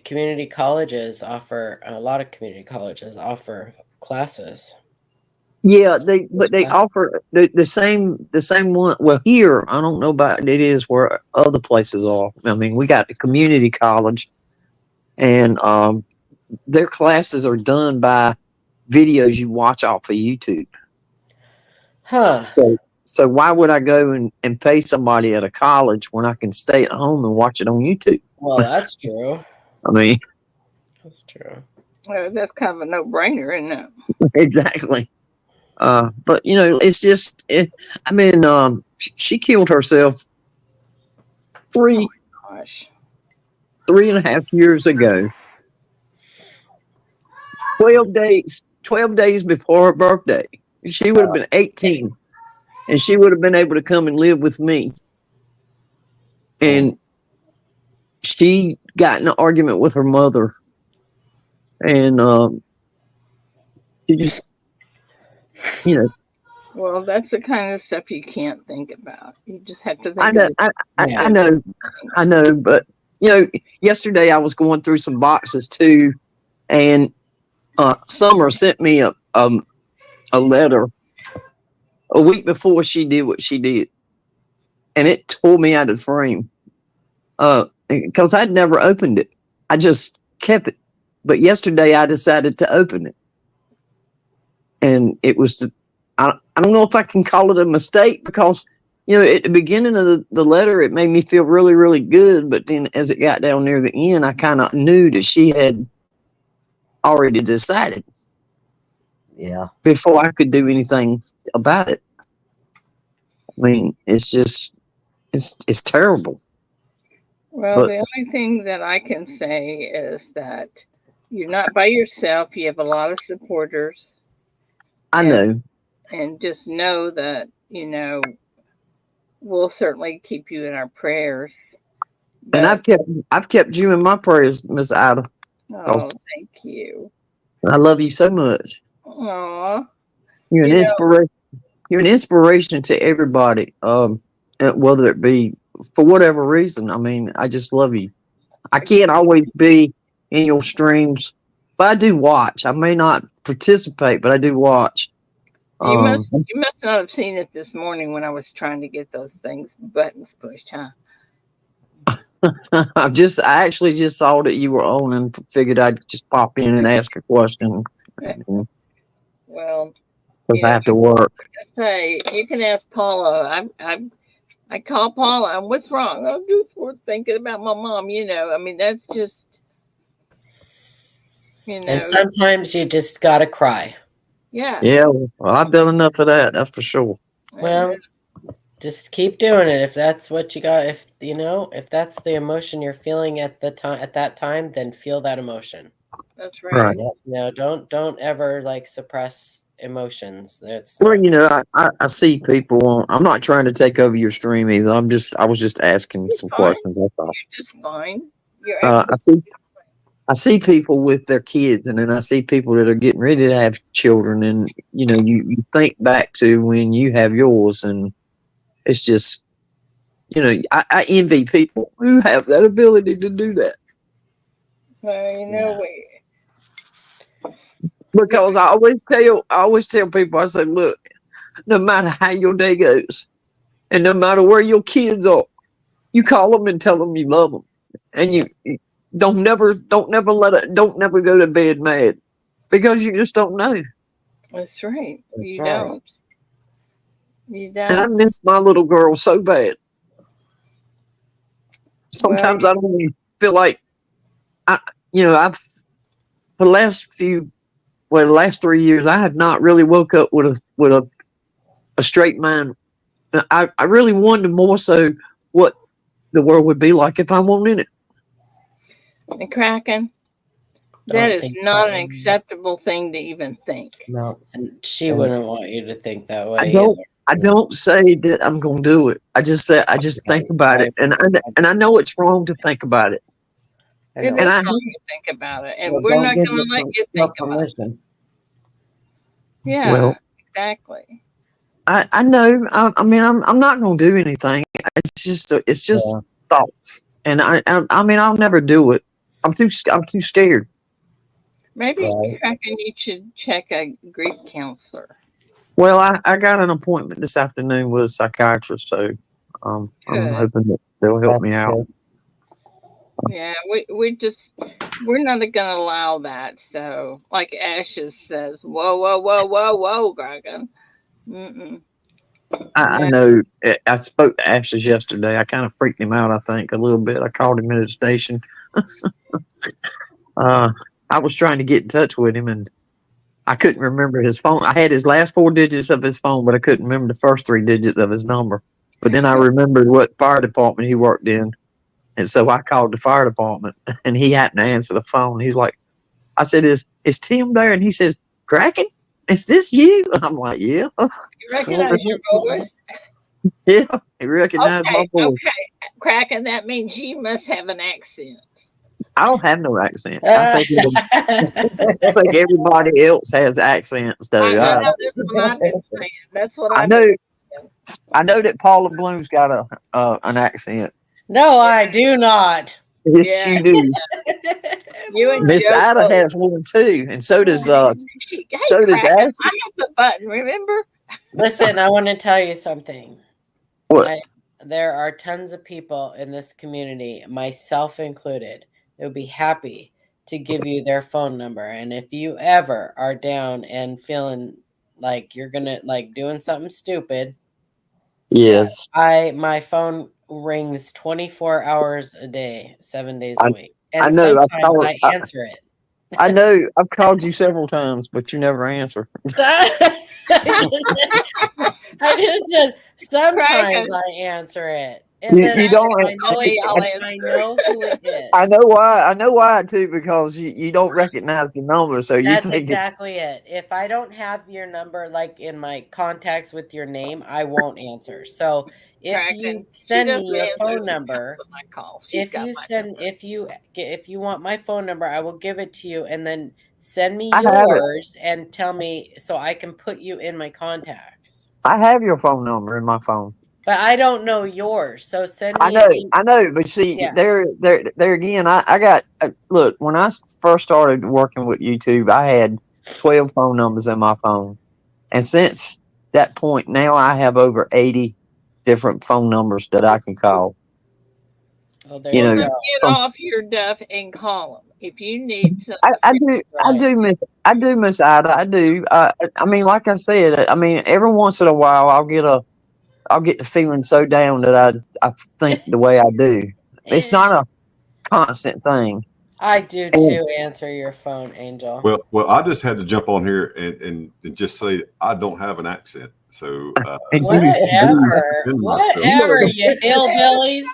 community colleges offer classes. Yeah, they offer the same one. Well, here I don't know about it is where other places are. I mean, we got the community college, and their classes are done by videos you watch off of YouTube. Huh. So why would I go and pay somebody at a college when I can stay at home and watch it on YouTube? Well, that's true. I mean, that's true. Well, that's kind of a no-brainer, isn't it? Exactly. But it's just, she killed herself 3.5 years ago. 12 days before her birthday. She would have been 18, and she would have been able to come and live with me. And she got in an argument with her mother, and she just, Well, that's the kind of stuff you can't think about. You just have to think. I know, but yesterday I was going through some boxes too, and Summer sent me a letter a week before she did what she did, and it tore me out of frame. Because I'd never opened it, I just kept it. But yesterday I decided to open it, and it was I don't know if I can call it a mistake because at the beginning of the letter it made me feel really, really good, but then as it got down near the end, I kind of knew that she had already decided. Yeah. Before I could do anything about it. I mean, it's just it's terrible. Well, the only thing that I can say is that you're not by yourself. You have a lot of supporters. I know. And just know that, we'll certainly keep you in our prayers. And I've kept you in my prayers, Miss Ida. Oh, thank you. I love you so much. Aw. You're an inspiration. You're an inspiration to everybody. Whether it be for whatever reason. I mean, I just love you. I can't always be in your streams, but I do watch. I may not participate, but I do watch. You must not have seen it this morning when I was trying to get those buttons pushed, huh? I actually just saw that you were on and figured I'd just pop in and ask a question. Well, Because I have to work. Say you can ask Paula. I call Paula. What's wrong? I'm just thinking about my mom. I mean, that's just And sometimes you just gotta cry. Yeah. Yeah. Well, I've done enough of that. That's for sure. Well, just keep doing it if that's what you got. If that's the emotion you're feeling at that time, then feel that emotion. That's right. Don't ever like suppress emotions. Well, I see people. I'm not trying to take over your stream either. I was just asking some questions. That's all. You're just fine. I see people with their kids, and then I see people that are getting ready to have children, and you think back to when you have yours, and it's just, I envy people who have that ability to do that. Well, because I always tell people, I say, look, no matter how your day goes, and no matter where your kids are, you call them and tell them you love them, and you don't never go to bed mad, because you just don't know. That's right. You don't. And I miss my little girl so bad. Sometimes I don't even feel like I've the last 3 years I have not really woke up with a straight mind. I really wonder more so what the world would be like if I weren't in it. And Kraken, that is not an acceptable thing to even think. No, and she wouldn't want you to think that way. I don't say that I'm going to do it. I just think about it, and I know it's wrong to think about it. It is wrong to think about it, and we're not going to let you think about it. Yeah, well, exactly. I know. I mean, I'm not going to do anything. It's just thoughts, and I mean, I'll never do it. I'm too scared. Maybe Kraken, you should check a grief counselor. Well, I got an appointment this afternoon with a psychiatrist, so I'm hoping that they'll help me out. Yeah, we're not going to allow that. So, like Ashes says, whoa, Kraken. I know. I spoke to Ashes yesterday. I kind of freaked him out, I think, a little bit. I called him at his station. I was trying to get in touch with him, and I couldn't remember his phone. I had his last 4 digits of his phone, but I couldn't remember the first 3 digits of his number. But then I remembered what fire department he worked in, and so I called the fire department, and he happened to answer the phone. He's like, I said, is Tim there? And he says, Kraken, is this you? I'm like, yeah. You recognize your voice? Yeah, he recognized my voice. Okay, Kraken, that means you must have an accent. I don't have no accent. I think everybody else has accents, though. I know, that's what I've been saying. That's what I know. I know that Paula Bloom's got an accent. No, I do not. Yes, you do. Miss Ida has one too, and so does Ashley. I have the button. Remember? Listen, I want to tell you something. What? There are tons of people in this community, myself included, that would be happy to give you their phone number. And if you ever are down and feeling like you're gonna doing something stupid, yes, my phone rings 24 hours a day, 7 days a week, and I know. sometimes I answer it. I know. I've called you several times, but you never answer. I just said sometimes I answer it. And you don't. I know who it is. I know why. I know why too, because you don't recognize the number, so that's you think exactly it. If I don't have your number in my contacts with your name, I won't answer. So if you send me your phone number, if you want my phone number, I will give it to you, and then send me yours and tell me so I can put you in my contacts. I have your phone number in my phone. But I don't know yours, so send me. I know, but see, there again. I got look. When I first started working with YouTube, I had 12 phone numbers in my phone, and since that point, now I have over 80 different phone numbers that I can call. Well, get off your duff and call them. If you need some, I do miss Ida. I do. I mean, like I said, I mean, every once in a while, I'll get the feeling so down that I think the way I do. It's not a constant thing. I do too. Answer your phone, Angel. Well, I just had to jump on here and just say I don't have an accent. So whatever, you hillbillies.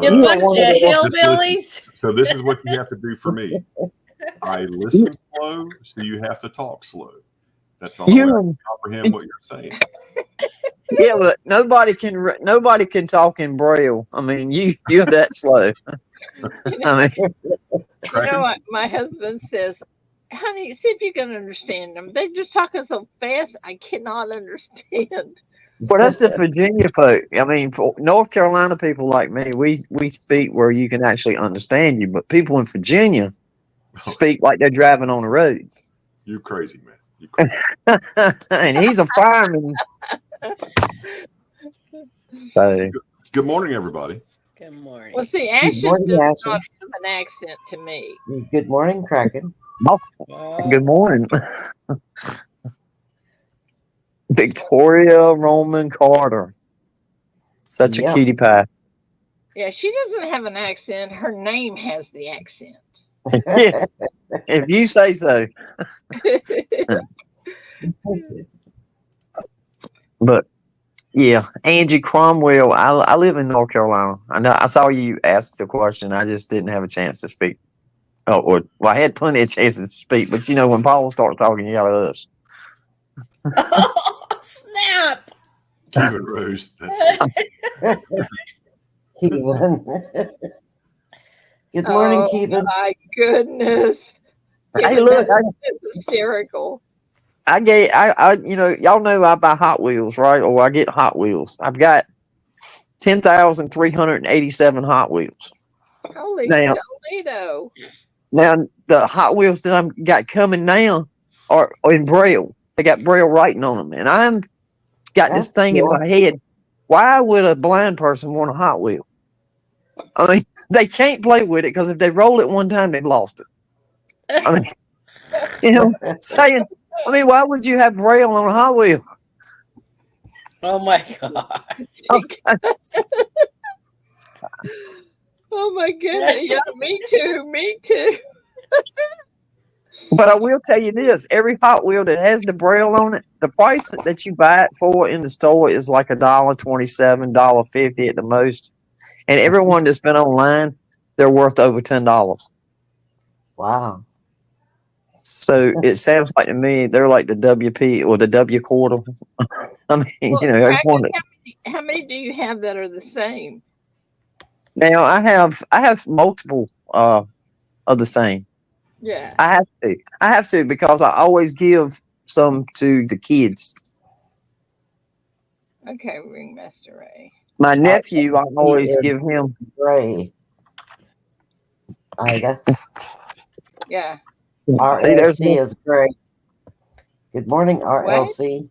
You bunch of hillbillies. So this is what you have to do for me. I listen slow, so you have to talk slow. That's the only way I can comprehend what you're saying. Yeah, but nobody can talk in Braille. I mean, you're that slow. I mean, you know what? My husband says, honey, see if you can understand them. They're just talking so fast, I cannot understand. Well, that's the Virginia folk. I mean, for North Carolina people like me, we speak where you can actually understand you, but people in Virginia speak like they're driving on the road. You crazy, man. You crazy. And he's a fireman. So, good morning, everybody. Good morning. Well, see, Ashes does not have an accent to me. Good morning, Kraken. Good morning. Victoria Roman Carter. Such a cutie pie. Yeah, she doesn't have an accent. Her name has the accent. Yeah, if you say so. But yeah, Angie Cromwell. I live in North Carolina. I know. I saw you ask the question. I just didn't have a chance to speak. Well, I had plenty of chances to speak, but you know, when Paul starts talking, you gotta hush. Oh, snap! Keep it, Rose. Good morning, Keevan. My goodness. Hey, look, it's hysterical. You know, y'all know I buy Hot Wheels, right? Or I get Hot Wheels. I've got 10,387 Hot Wheels. Holy Toledo. Now, the Hot Wheels that I've got coming now are in Braille. They got Braille writing on them. And I'm got this thing in my head. Why would a blind person want a Hot Wheel? I mean, they can't play with it because if they roll it one time, they've lost it. I mean, you know, saying, I mean, why would you have Braille on a Hot Wheel? Oh my God. Oh my goodness. Yeah, me too. Me too. But I will tell you this, every Hot Wheel that has the Braille on it, the price that you buy it for in the store is like $1.27, $1.50 at the most. And everyone that's been online, they're worth over $10. Wow. So it sounds like to me they're like the WP or the W quarter. I mean, well, you know, everyone. How many do you have that are the same? Now I have multiple of the same. Yeah. I have to because I always give some to the kids. Okay, Ringmaster Ray. My nephew, I always give him. Ray. Ida. Yeah. RLC is great. Good morning, RLC.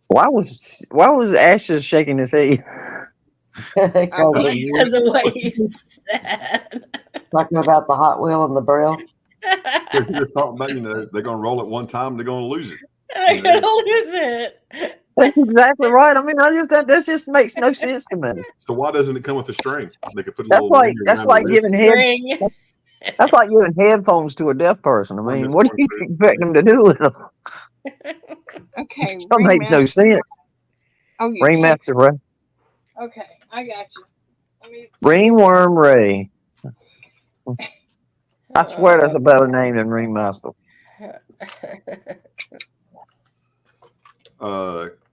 Why was Ashes shaking his head? Because of what you said. Talking about the Hot Wheel and the Braille. You're talking about, you know, they're going to roll it one time, they're going to lose it. They're going to lose it. That's exactly right. I mean, that just makes no sense to me. So why doesn't it come with a string? They could put a that's like giving that's like giving headphones to a deaf person. I mean, what do you expect them to do with them? Okay, it still makes no sense. Oh, Ringmaster Ray. Okay, I got you. Ringworm Ray. I swear that's a better name than Ringmaster.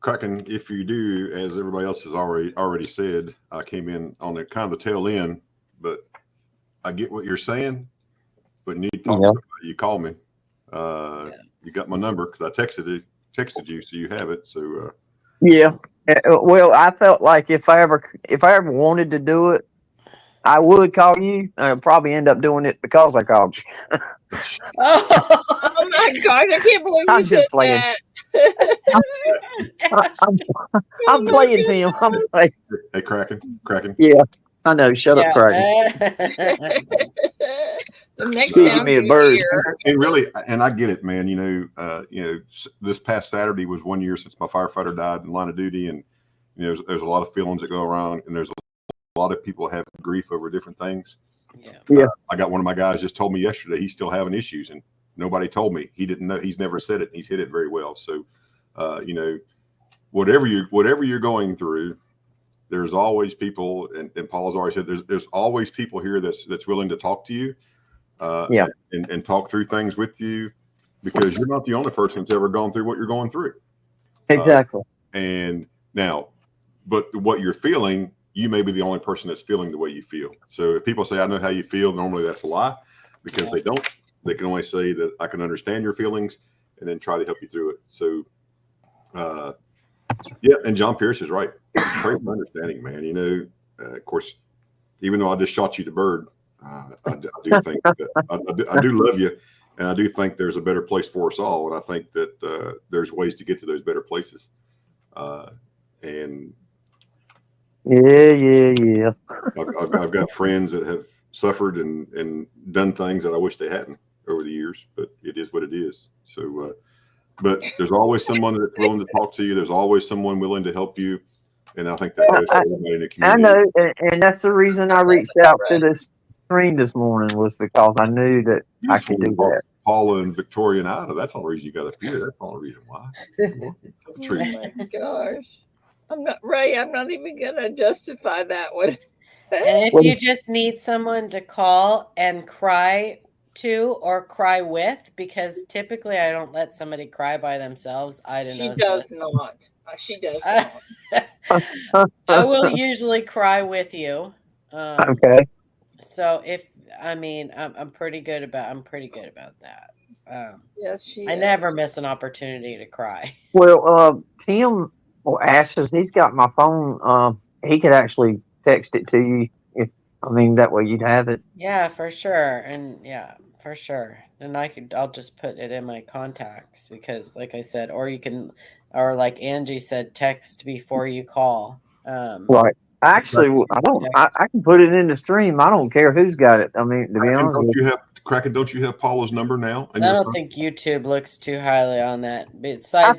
Kraken, if you do, as everybody else has already said, I came in on the kind of the tail end, but I get what you're saying. But need to talk to somebody, you call me. You got my number because I texted you, so you have it. So yeah. Well, I felt like if I ever wanted to do it, I would call you. I'd probably end up doing it because I called you. Oh my God! I can't believe I'm you just did playing. that. I'm playing, Tim. I'm playing. Hey, Kraken. Yeah, I know. Shut up, Kraken. The next She time give me a you bird. hear, And really, and I get it, man. This past Saturday was 1 year since my firefighter died in line of duty, and there's a lot of feelings that go around, and there's a lot of people have grief over different things. Yeah. I got one of my guys just told me yesterday he's still having issues, and nobody told me. He didn't know. He's never said it. He's hid it very well. So, whatever you're going through, there's always people, and Paul's always said there's always people here that's willing to talk to you, and talk through things with you, because you're not the only person that's ever gone through what you're going through. Exactly. And now, but what you're feeling, you may be the only person that's feeling the way you feel. So if people say, I know how you feel, normally that's a lie, because they don't. They can only say that I can understand your feelings and then try to help you through it. So, and John Pierce is right. Pray for understanding, man. Of course, even though I just shot you the bird, I do think that I do love you, and I do think there's a better place for us all. And I think that there's ways to get to those better places. And yeah. I've got friends that have suffered and done things that I wish they hadn't over the years, but it is what it is. So, but there's always someone that's willing to talk to you. There's always someone willing to help you. And I think that goes for everybody in the community. I know, and that's the reason I reached out to this stream this morning, was because I knew that I could do that. Paula and Victoria and Ida, that's the only reason you got up here. That's the only reason why. oh my gosh. I'm not even going to justify that one. And if you just need someone to call and cry to or cry with, because typically I don't let somebody cry by themselves. She does not. She does not. I will usually cry with you. Okay. So I'm pretty good about that. Yes, she. I never miss an opportunity to cry. Well, Tim or Ashes, he's got my phone. He could actually text it to you that way you'd have it. Yeah, for sure. And for sure. And I'll just put it in my contacts, because like I said, or like Angie said, text before you call. Right. Actually, I can put it in the stream. I don't care who's got it. I mean, to be honest with you. Kraken, don't you have Paula's number now? I don't think YouTube looks too highly on that. I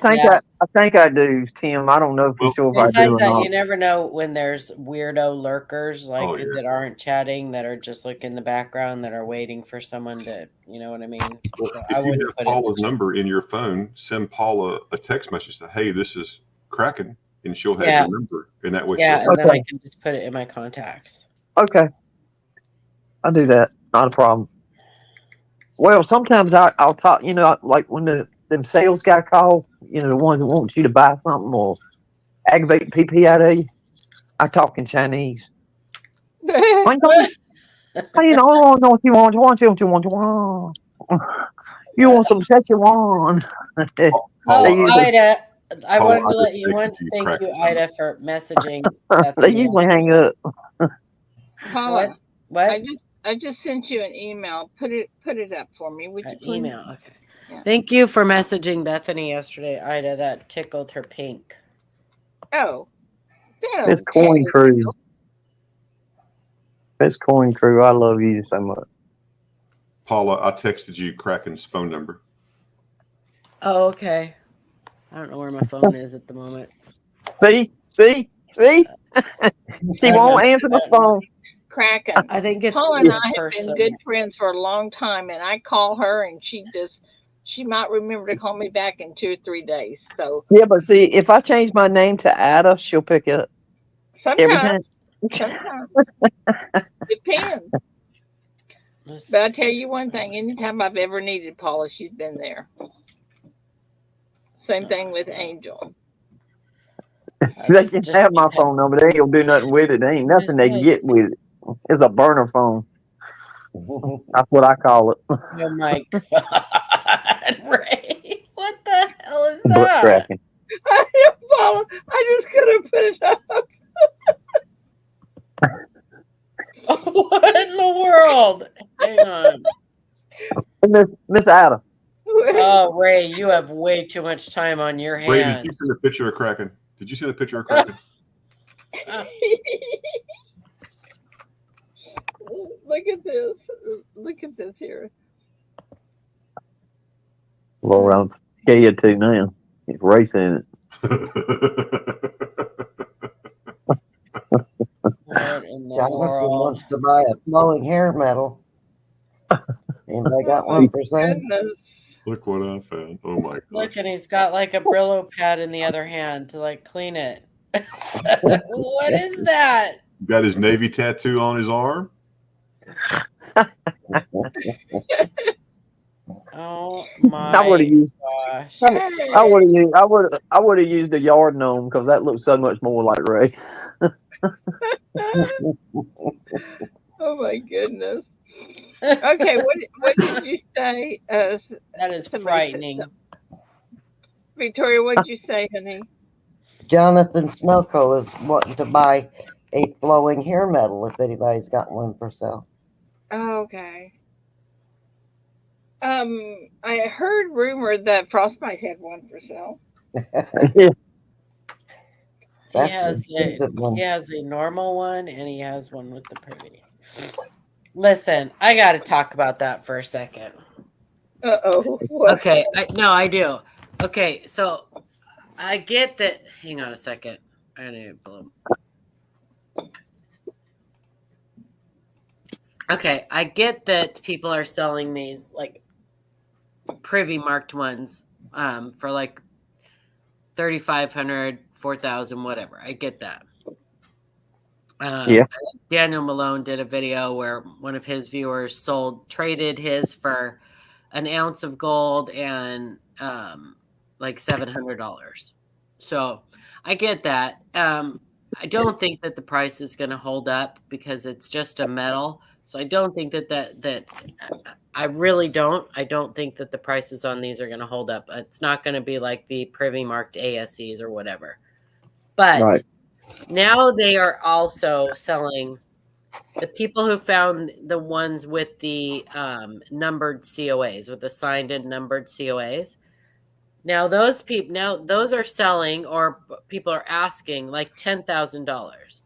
think I do, Tim. I don't know for sure if I do or not. You never know when there's weirdo lurkers that aren't chatting, that are just in the background, that are waiting for someone to, you know what I mean? Well, if you have Paula's number in your phone, send Paula a text message that, hey, this is Kraken, and she'll have your number. And that way, and then I can just put it in my contacts. Okay. I'll do that. Not a problem. Well, sometimes I'll talk, like when them sales guy call, the one who wants you to buy something or aggravate PP out of you, I talk in Chinese. I don't know what you want. You want some Szechuan. Ida, I wanted to let you thank you, Ida, for messaging. They usually hang up. Paula, what? I just sent you an email. Put it up for me. Would you please? Email, okay. Yeah. Thank you for messaging Bethany yesterday, Ida. That tickled her pink. Oh. Miss Coin Crew. Miss Coin Crew, I love you so much. Paula, I texted you Kraken's phone number. Oh, okay. I don't know where my phone is at the moment. See? She won't answer the phone. Kraken. I think it's Paula and I have been good friends for a long time, and I call her, and she might remember to call me back in 2 or 3 days. So but see, if I change my name to Ada, she'll pick it up. Every time. Sometimes. Depends. But I tell you one thing: anytime I've ever needed Paula, she's been there. Same thing with Angel. They can have my phone number. They ain't gonna do nothing with it. There ain't nothing they can get with it. It's a burner phone. That's what I call it. Oh my God, Ray! What the hell is that? Butt cracking. I just couldn't put it up. What in the world? Hang on. Miss Ada. Oh, Ray, you have way too much time on your hands. Ray, did you send a picture of Kraken? Did you send a picture of Kraken? Look at this. Look at this here. Lord, I'm scared too now. It's racing it. What in the Jonathan world? wants to buy a flowing hair metal. Anybody got one for sale? Goodness. Look what I found. Oh my Look, gosh. and he's got like a Brillo pad in the other hand to like clean it. What is that? Got his Navy tattoo on his arm. Oh I my would have used. gosh. I would have used. I would have used the yard gnome because that looks so much more like Ray. Oh my goodness. Okay, what did you say? That is frightening. Victoria, what did you say, honey? Jonathan Snowco is wanting to buy a flowing hair metal if anybody's got one for sale. Oh, okay. I heard rumor that Frostbite had one for sale. Yeah. He has a normal one and he has one with the privy. Listen, I got to talk about that for a second. Uh-oh. Okay, I do. Okay, so I get that. Hang on a second. I need to blow. Okay, I get that people are selling these like privy marked ones for like 3,500, 4,000, whatever. I get that. Yeah. Daniel Malone did a video where one of his viewers traded his for an ounce of gold and like $700. So I get that. I don't think that the price is going to hold up because it's just a metal. So I don't think that I really don't. I don't think that the prices on these are going to hold up. It's not going to be like the privy marked ASEs or whatever. But Right. now they are also selling the people who found the ones with the numbered COAs, with the signed and numbered COAs. Now those are selling, or people are asking like $10,000.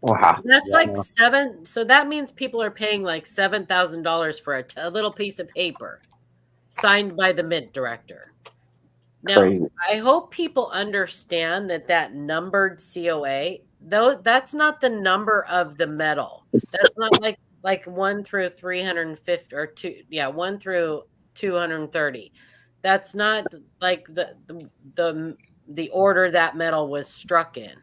Wow. That's like seven. So that means people are paying like $7,000 for a little piece of paper signed by the mint director. Now, Crazy. I hope people understand that numbered COA, though, that's not the number of the metal. That's not like 1 through 350 or 1 through 230. That's not like the order that metal was struck in.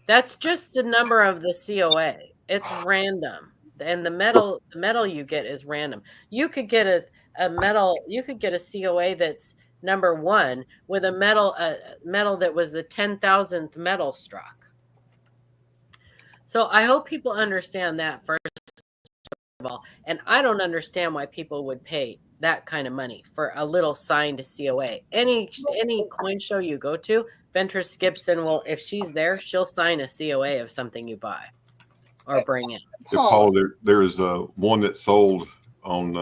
That's just the number of the COA. It's random. And the metal you get is random. You could get a COA that's number 1 with a metal that was the 10,000th metal struck. So I hope people understand that first of all. And I don't understand why people would pay that kind of money for a little signed COA. Any coin show you go to, Ventress Gibson will, if she's there, she'll sign a COA of something you buy or bring in. Paul, there is one that sold on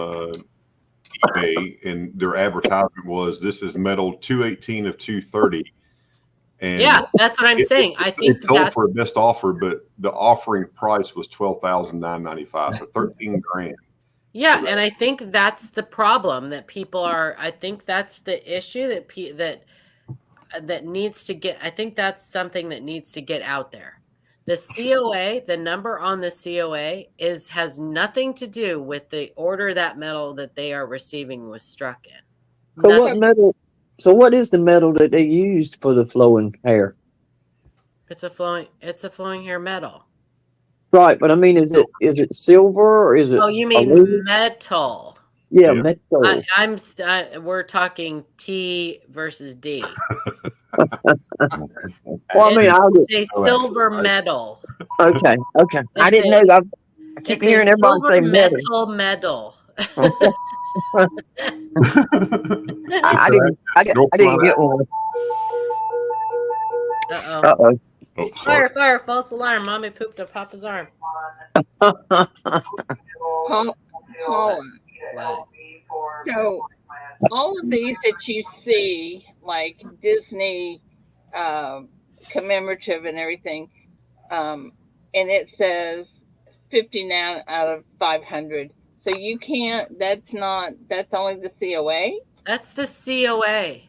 eBay, and their advertisement was, "This is metal 218 of 230." And yeah, that's what I'm saying. I think it sold for a best offer, but the offering price was $12,995, so 13 grand. Yeah, and I think that's the problem that people are. I think that's the issue that needs to get. I think that's something that needs to get out there. The COA, the number on the COA has nothing to do with the order that metal that they are receiving was struck in. So what metal? So what is the metal that they used for the flowing hair? It's a flowing hair metal. Right, but I mean, is it silver or is it? Oh, you mean metal? Yeah, metal. We're talking T versus D. Well, I mean, it's a silver metal. Okay. I didn't know. I keep hearing everybody say metal. Metal. I didn't get one. Uh-oh. Fire, false alarm. Mommy pooped up Papa's arm. So all of these that you see, like Disney commemorative and everything, and it says 59 out of 500. So you can't. That's not. That's only the COA. That's the COA.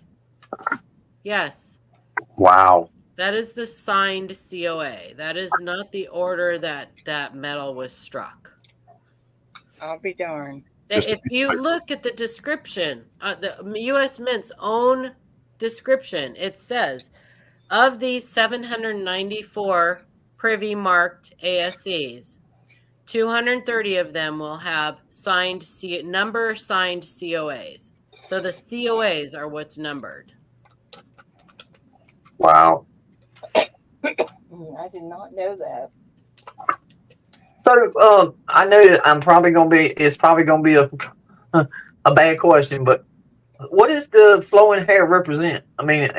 Yes. Wow. That is the signed COA. That is not the order that medal was struck. I'll be darned. If you look at the description, the U.S. Mint's own description, it says, of these 794 privy marked ASCs, 230 of them will have signed signed COAs. So the COAs are what's numbered. Wow. I did not know that. So I know that it's probably gonna be a bad question, but what does the flowing hair represent? I mean,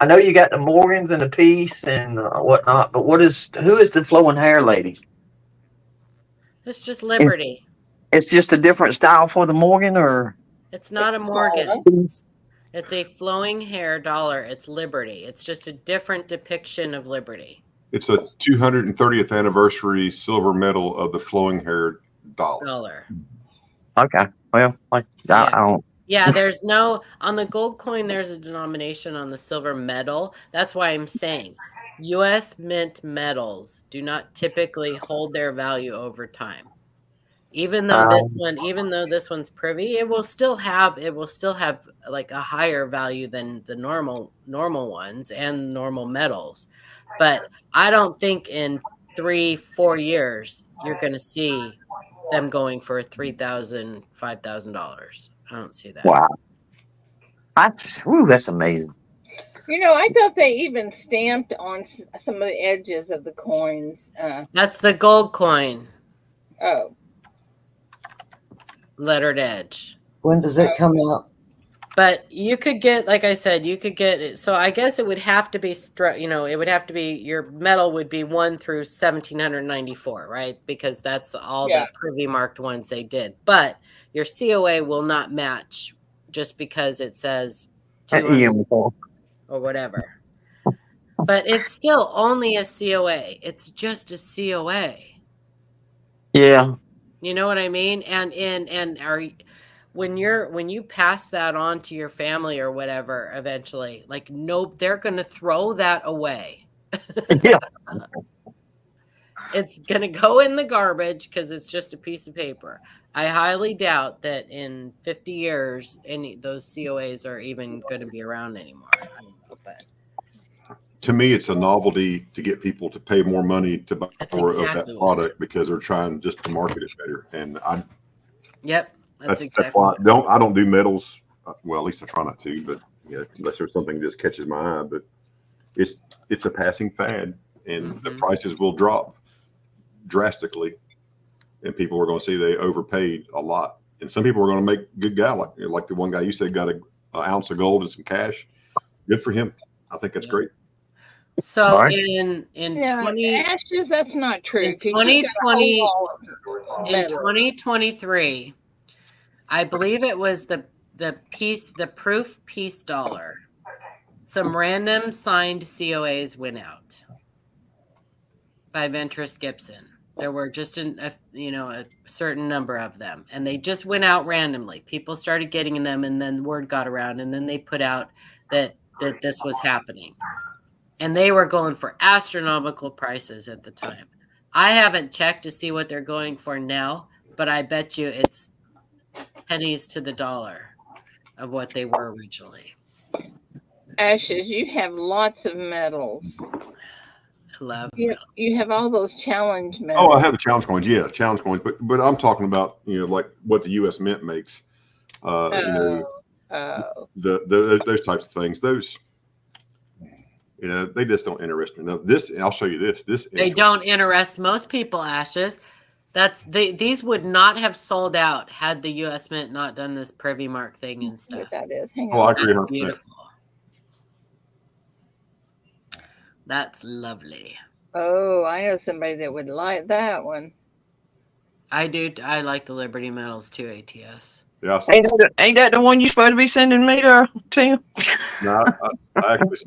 I know you got the Morgans and the Peace and whatnot, but who is the flowing hair lady? It's just Liberty. It's just a different style for the Morgan, or it's not a Morgan. It's a flowing hair dollar. It's Liberty. It's just a different depiction of Liberty. It's a 230th anniversary silver medal of the flowing hair dollar. Okay. Well, I don't. Yeah, there's no on the gold coin. There's a denomination on the silver medal. That's why I'm saying U.S. Mint medals do not typically hold their value over time. Even though this one's privy, it will still have like a higher value than the normal ones and normal metals. But I don't think in 3-4 years you're going to see them going for $3,000, $5,000. I don't see that. Wow, that's amazing. You know, I thought they even stamped on some of the edges of the coins. That's the gold coin. Oh. Lettered edge. When does it come out? But you could get, like I said, you could get it. So I guess it would have to be, it would have to be, your medal would be 1 through 1794, right? Because that's all the privy marked ones they did. But your COA will not match just because it says 200 or whatever. But it's still only a COA. It's just a COA. Yeah. You know what I mean? When you pass that on to your family or whatever, eventually, like, nope, they're going to throw that away. Yeah. It's going to go in the garbage because it's just a piece of paper. I highly doubt that in 50 years, those COAs are even going to be around anymore. But to me, it's a novelty to get people to pay more money to buy more of that product because they're trying just to market it better. And that's exactly why I don't do metals. Well, at least I try not to, but unless there's something that just catches my eye. But it's a passing fad, and the prices will drop drastically, and people are going to see they overpaid a lot. And some people are going to make good guy, like the one guy you said got an ounce of gold and some cash. Good for him. I think that's great. So in 20 ashes, that's not true. In 2020, in 2023, I believe it was the proof peace dollar. Some random signed COAs went out by Ventris Gibson. There were just a certain number of them, and they just went out randomly. People started getting them, and then word got around, and then they put out that this was happening. And they were going for astronomical prices at the time. I haven't checked to see what they're going for now, but I bet you it's pennies to the dollar of what they were originally. Ashes, you have lots of medals. I love you have all those challenge medals. Oh, I have the challenge coins. Yeah, challenge coins. But I'm talking about, like what the U.S. Mint makes. Those types of things. Those. They just don't interest me. Now, I'll show you this. They don't interest most people, Ashes. These would not have sold out had the U.S. Mint not done this privy mark thing and stuff. What that is. Hang on. I agree. That's beautiful. That's lovely. Oh, I know somebody that would like that one. I do. I like the Liberty medals too, ATS. Yeah. Ain't that the one you're supposed to be sending me to you? No, I actually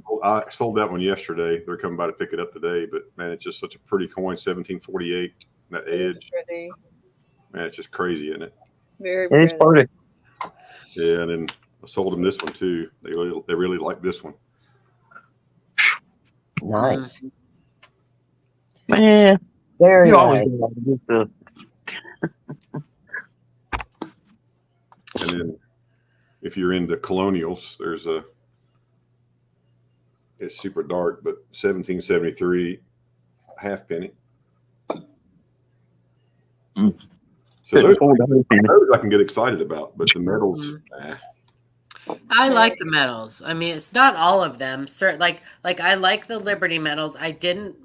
sold that one yesterday. They're coming by to pick it up today. But man, it's just such a pretty coin, 1748. that edge. Pretty. Man, it's just crazy, isn't it? Very It's pretty. pretty. Yeah, and then I sold them this one too. They really like this one. Nice. Man, Very you always nice. do all the good stuff. And then if you're into colonials, there's it's super dark, but 1773 halfpenny. So those I can get excited about, but the medals, I like the medals. I mean, it's not all of them. Like I like the Liberty medals. I didn't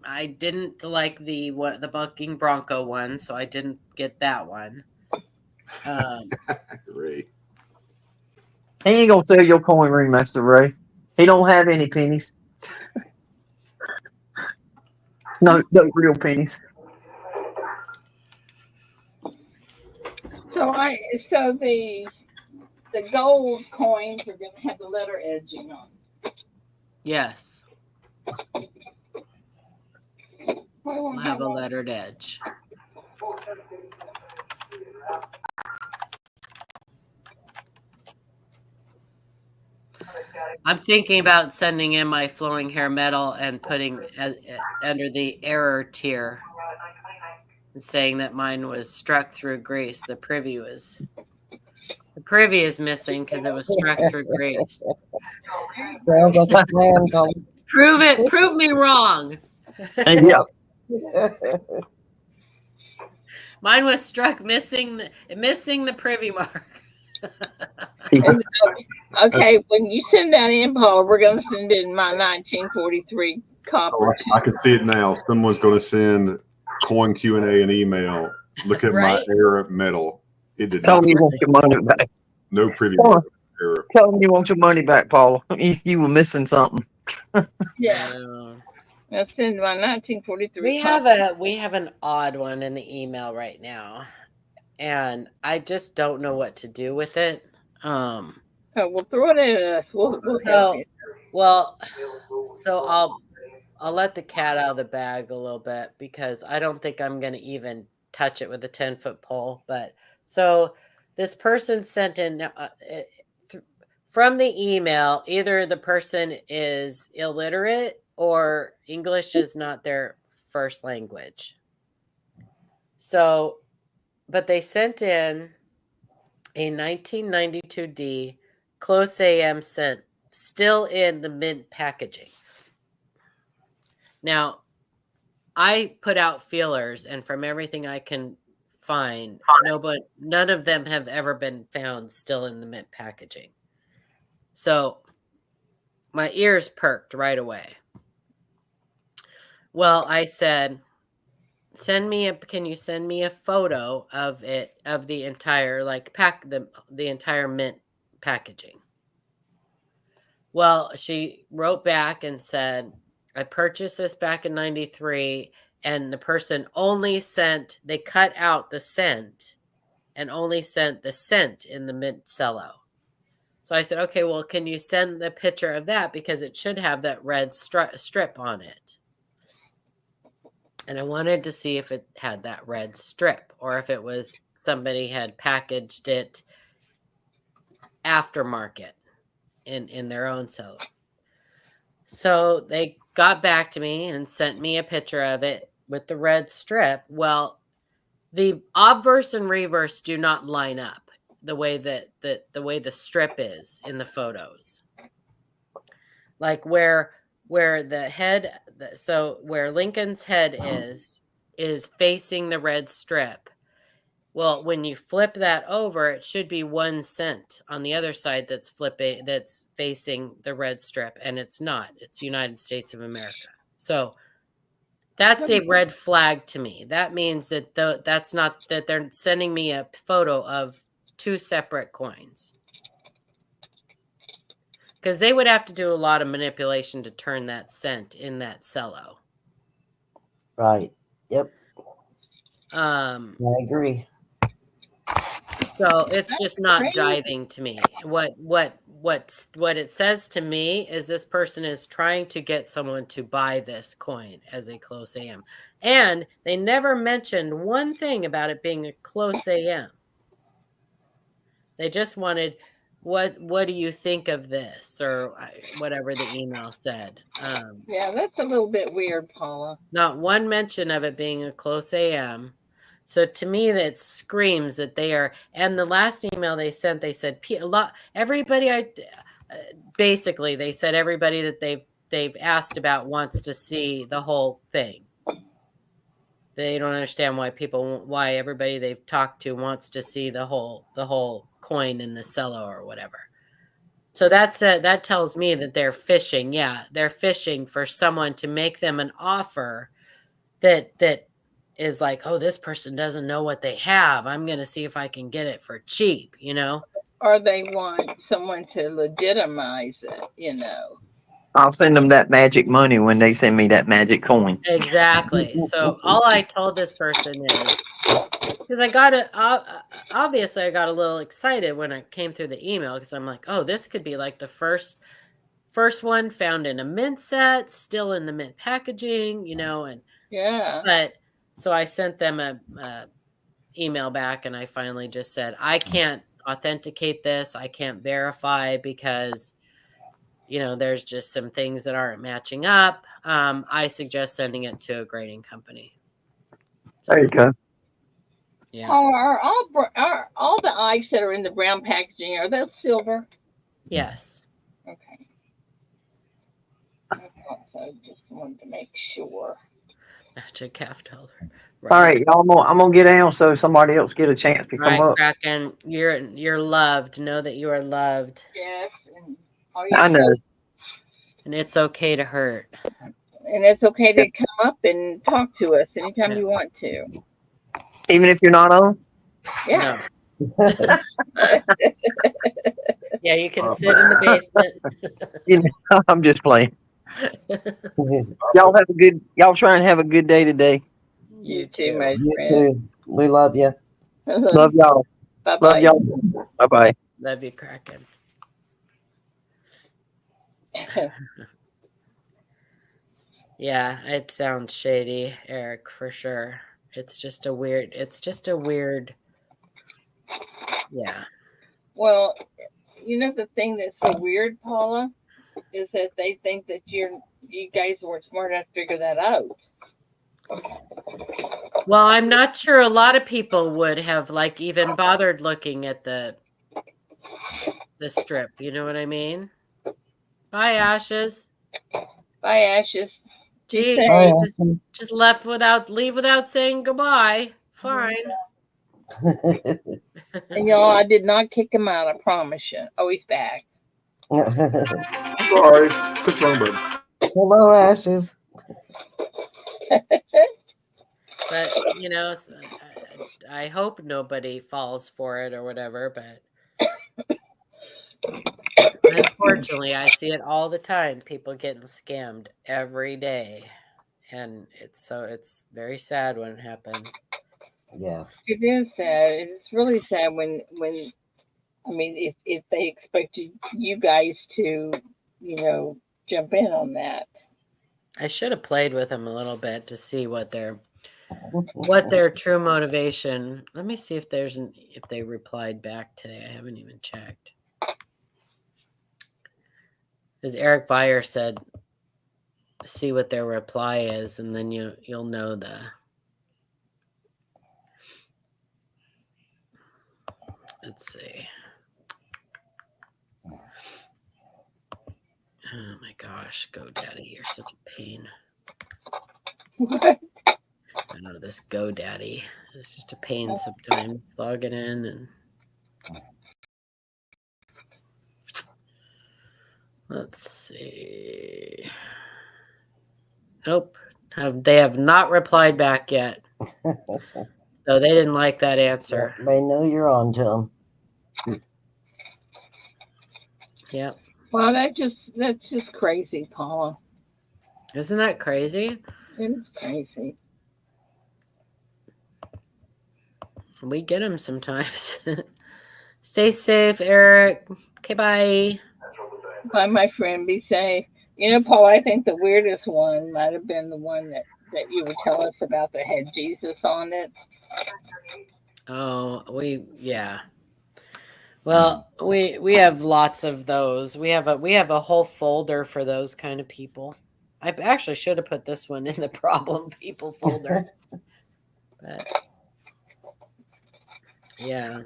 like the bucking bronco one, so I didn't get that one. Ray. He ain't gonna sell your coin ring, Master Ray. He don't have any pennies. No real pennies. So the gold coins are going to have the letter edging on. Yes. We'll have a lettered edge. I'm thinking about sending in my flowing hair medal and putting under the error tier and saying that mine was struck through grease. The privy is missing because it was struck through grease. Sounds like a plan, Colin. Prove it. Prove me wrong. And yeah. Mine was struck missing the privy mark. Okay, when you send that in, Paula, we're going to send in my 1943 copper. I can see it now. Someone's going to send coin Q&A an email. Look at my error medal. It did Tell not. me you want your money back. No privy error. Tell me you want your money back, Paula. You were missing something. Yeah. I'll send my 1943. We have an odd one in the email right now, and I just don't know what to do with it. We'll throw it at us. We'll help you. Well, so I'll let the cat out of the bag a little bit because I don't think I'm going to even touch it with a 10-foot pole. But so this person sent in from the email, either the person is illiterate or English is not their first language. So, but they sent in a 1992D Close AM scent, still in the mint packaging. Now, I put out feelers, and from everything I can find, none of them have ever been found still in the mint packaging. So my ears perked right away. Well, I said, can you send me a photo of it, of the entire the entire mint packaging? Well, she wrote back and said, I purchased this back in 93, and the person they cut out the scent and only sent the scent in the mint cello. So I said, okay, well, can you send the picture of that? Because it should have that red strip on it. And I wanted to see if it had that red strip or if it was somebody had packaged it aftermarket in their own cello. So they got back to me and sent me a picture of it with the red strip. Well, the obverse and reverse do not line up the way that the way the strip is in the photos. Like where the head, so where Lincoln's head is facing the red strip. Well, when you flip that over, it should be one cent on the other side that's facing the red strip, and it's not. It's United States of America. So that's a red flag to me. That means that that's not that they're sending me a photo of two separate coins. Because they would have to do a lot of manipulation to turn that cent in that cello. Right. Yep. I agree. So it's just not jiving to me. What what it says to me is this person is trying to get someone to buy this coin as a close AM. And they never mentioned one thing about it being a close AM. They just wanted, what do you think of this, or whatever the email said. Yeah, that's a little bit weird, Paula. Not one mention of it being a close AM. So to me, that screams that they are. And the last email they sent, they said everybody. Basically, they said everybody that they've asked about wants to see the whole thing. They don't understand why everybody they've talked to wants to see the whole coin in the cello or whatever. So that tells me that they're fishing. Yeah, they're fishing for someone to make them an offer that is like, oh, this person doesn't know what they have. I'm going to see if I can get it for cheap, Or they want someone to legitimize it, I'll send them that magic money when they send me that magic coin. Exactly. So all I told this person is, because I got it, obviously I got a little excited when I came through the email, because I'm like, oh, this could be like the first one found in a mint set, still in the mint packaging, and yeah. But so I sent them a email back, and I finally just said, I can't authenticate this. I can't verify because, there's just some things that aren't matching up. I suggest sending it to a grading company. There you go. Yeah. Are all the ice that are in the brown packaging, are those silver? Yes. Okay. I thought so. Just wanted to make sure. Magic half dollar. Right. All right, y'all. I'm gonna get down so somebody else get a chance to come up. Kraken, you're loved. Know that you are loved. Yes. I know. And it's okay to hurt. And it's okay to come up and talk to us anytime you want to. Even if you're not on? Yeah. No. Yeah, you can sit in the basement. I'm just playing. Y'all try and have a good day today. You too, my You friend. too. We love you. Love y'all. Bye-bye. Love y'all. Bye-bye. Love you, Kraken. Yeah, it sounds shady, Eric, for sure. It's just a weird. Yeah. Well, the thing that's so weird, Paula, is that they think that you guys weren't smart enough to figure that out. Well, I'm not sure a lot of people would have even bothered looking at the strip. You know what I mean? Bye, Ashes. Bye, Ashes. Gee, just leave without saying goodbye. Fine. And y'all, I did not kick him out. I promise you. Oh, he's back. Sorry, clicked wrong button. Hello, Ashes. But I hope nobody falls for it or whatever. But unfortunately, I see it all the time. People getting scammed every day, and it's very sad when it happens. Yeah, it is sad. It's really sad when if they expected you guys to, jump in on that. I should have played with them a little bit to see what their true motivation. Let me see if they replied back today. I haven't even checked. Because Eric Beyer said, see what their reply is, and then you'll know the. Let's see. Oh my gosh, GoDaddy, you're such a pain. What? I know this GoDaddy. It's just a pain sometimes logging in and. Let's see. Nope. They have not replied back yet. So they didn't like that answer. they know you're on to them. Yep. Well, that's just crazy, Paula. Isn't that crazy? It's crazy. We get them sometimes. Stay safe, Eric. Okay, bye. by my friend be say, Paul, I think the weirdest one might have been the one that you would tell us about that had Jesus on it. Oh, yeah. Well, we have lots of those. We have a whole folder for those kind of people. I actually should have put this one in the problem people folder. But yeah.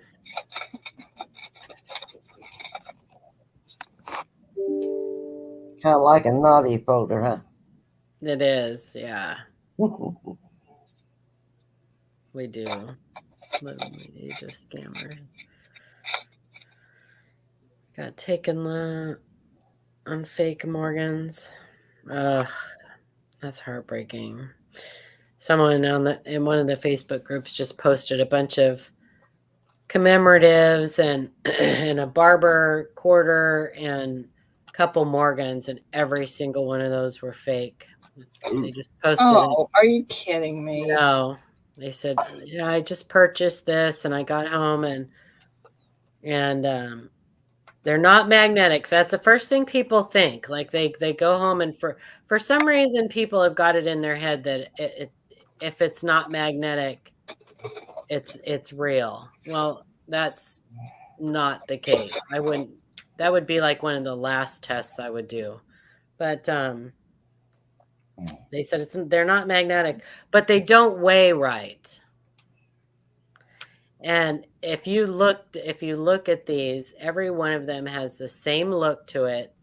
Kind of like a naughty folder, huh? It is, yeah. We do. Age of scammer. Got taken on fake Morgans. That's heartbreaking. Someone in one of the Facebook groups just posted a bunch of commemoratives and and a barber quarter and a couple Morgans, and every single one of those were fake. They just posted. Oh, are you kidding me? No, they said, yeah, I just purchased this and I got home and they're not magnetic. That's the first thing people think. Like they go home and for some reason people have got it in their head that if it's not magnetic, it's real. Well, that's not the case. That would be like one of the last tests I would do. But they said they're not magnetic, but they don't weigh right. And if you look at these, every one of them has the same look to it.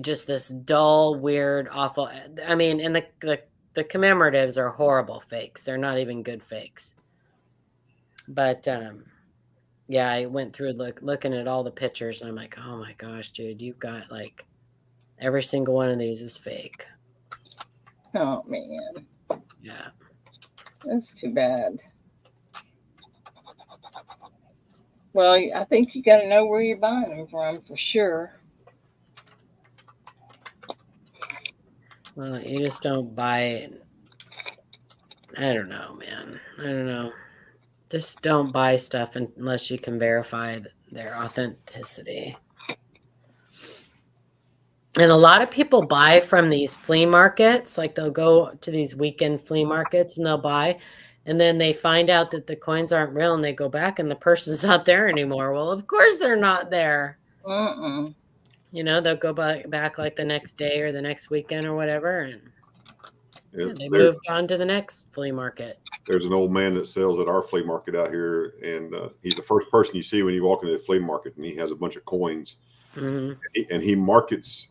Just this dull, weird, awful. I mean, and the commemoratives are horrible fakes. They're not even good fakes. But yeah, I went through looking at all the pictures, and I'm like, oh my gosh, dude, you've got like every single one of these is fake. Oh man. Yeah. That's too bad. Well, I think you got to know where you're buying them from for sure. Well, you just don't buy it. I don't know, man. I don't know. Just don't buy stuff unless you can verify their authenticity. And a lot of people buy from these flea markets. Like they'll go to these weekend flea markets and they'll buy. And then they find out that the coins aren't real and they go back and the person's not there anymore. Well, of course they're not there. They'll go back like the next day or the next weekend or whatever. And they moved on to the next flea market. There's an old man that sells at our flea market out here. And he's the first person you see when you walk into the flea market. And he has a bunch of coins. Mm-hmm. And he markets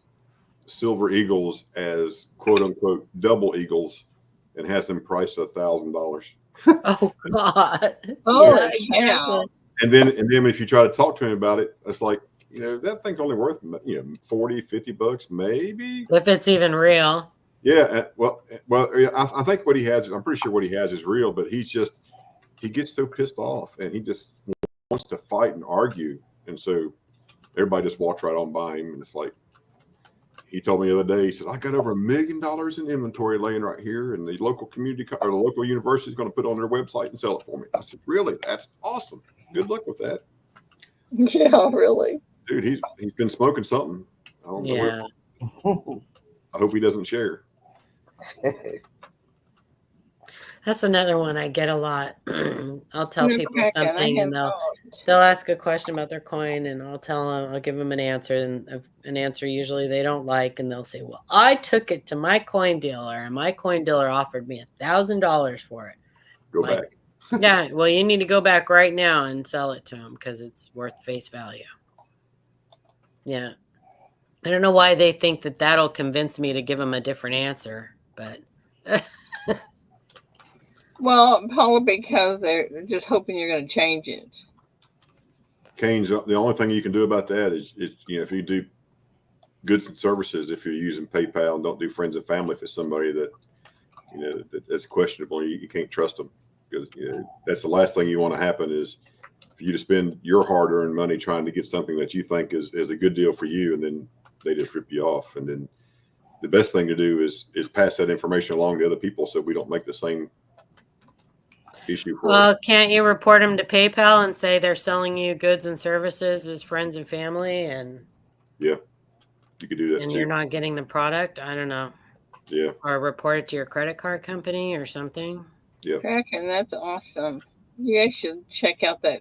silver eagles as quote unquote double eagles and has them priced at $1,000. Oh God. Oh yeah. And then if you try to talk to him about it, it's like, that thing's only worth, $40-$50 maybe. If it's even real. Yeah. Well, I think what he has I'm pretty sure what he has is real, but he gets so pissed off and he just wants to fight and argue. And so everybody just walks right on by him. And it's like, he told me the other day, he said, I got over $1 million in inventory laying right here, and the local community or the local university is going to put it on their website and sell it for me. I said, really? That's awesome. Good luck with that. Yeah, really. Dude, he's been smoking something. I don't know. Yeah. I hope he doesn't share. That's another one I get a lot. I'll tell people something and they'll ask a question about their coin and I'll give them an answer, and an answer usually they don't like, and they'll say, well, I took it to my coin dealer and my coin dealer offered me $1,000 for it. Go back. Yeah, well, you need to go back right now and sell it to them because it's worth face value. Yeah. I don't know why they think that that'll convince me to give them a different answer, but... Well, probably because they're just hoping you're going to change it. Kane's, the only thing you can do about that is if you do goods and services, if you're using PayPal, and don't do friends and family, if it's somebody that that's questionable, you can't trust them, because that's the last thing you want to happen is for you to spend your hard-earned money trying to get something that you think is a good deal for you, and then they just rip you off. And then the best thing to do is pass that information along to other people so we don't make the same issue for us. Well, can't you report them to PayPal and say they're selling you goods and services as friends and family, and Yeah, you could do that and too. you're not getting the product? I don't know. Yeah, Or report it to your credit card company or something. yeah. Kraken, that's awesome. You guys should check out that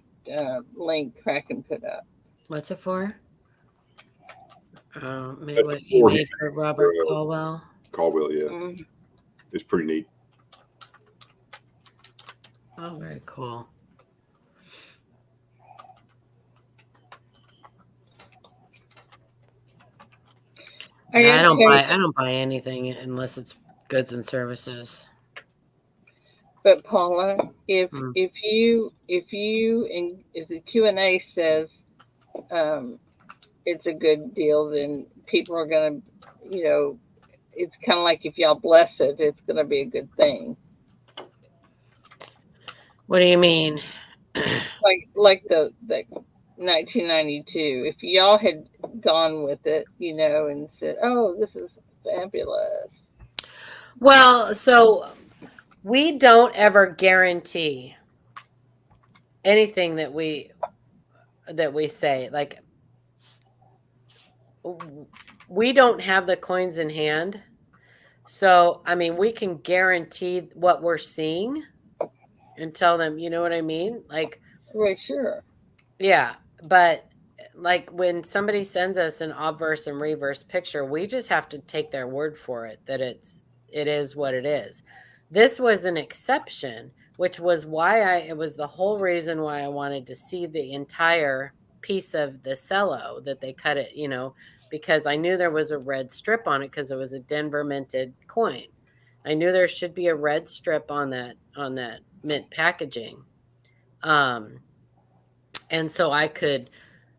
link Kraken put up. What's it for? Maybe That's what he for made for Robert Caldwell. Caldwell, yeah. Mm. It's pretty neat. Oh, very cool. Yeah, I don't buy anything unless it's goods and services. But Paula, if you and if the Q&A says it's a good deal, then people are gonna, it's kind of like if y'all bless it, it's gonna be a good thing. What do you mean? like the 1992. If y'all had gone with it, and said, "Oh, this is fabulous." Well, so we don't ever guarantee anything that we say. Like, we don't have the coins in hand. So, I mean, we can guarantee what we're seeing and tell them, you know what I mean? Like, right, sure. Yeah, but like when somebody sends us an obverse and reverse picture, we just have to take their word for it that it is what it is. This was an exception, which was why it was the whole reason why I wanted to see the entire piece of the cello that they cut it, because I knew there was a red strip on it because it was a Denver minted coin. I knew there should be a red strip on that mint packaging. And so I could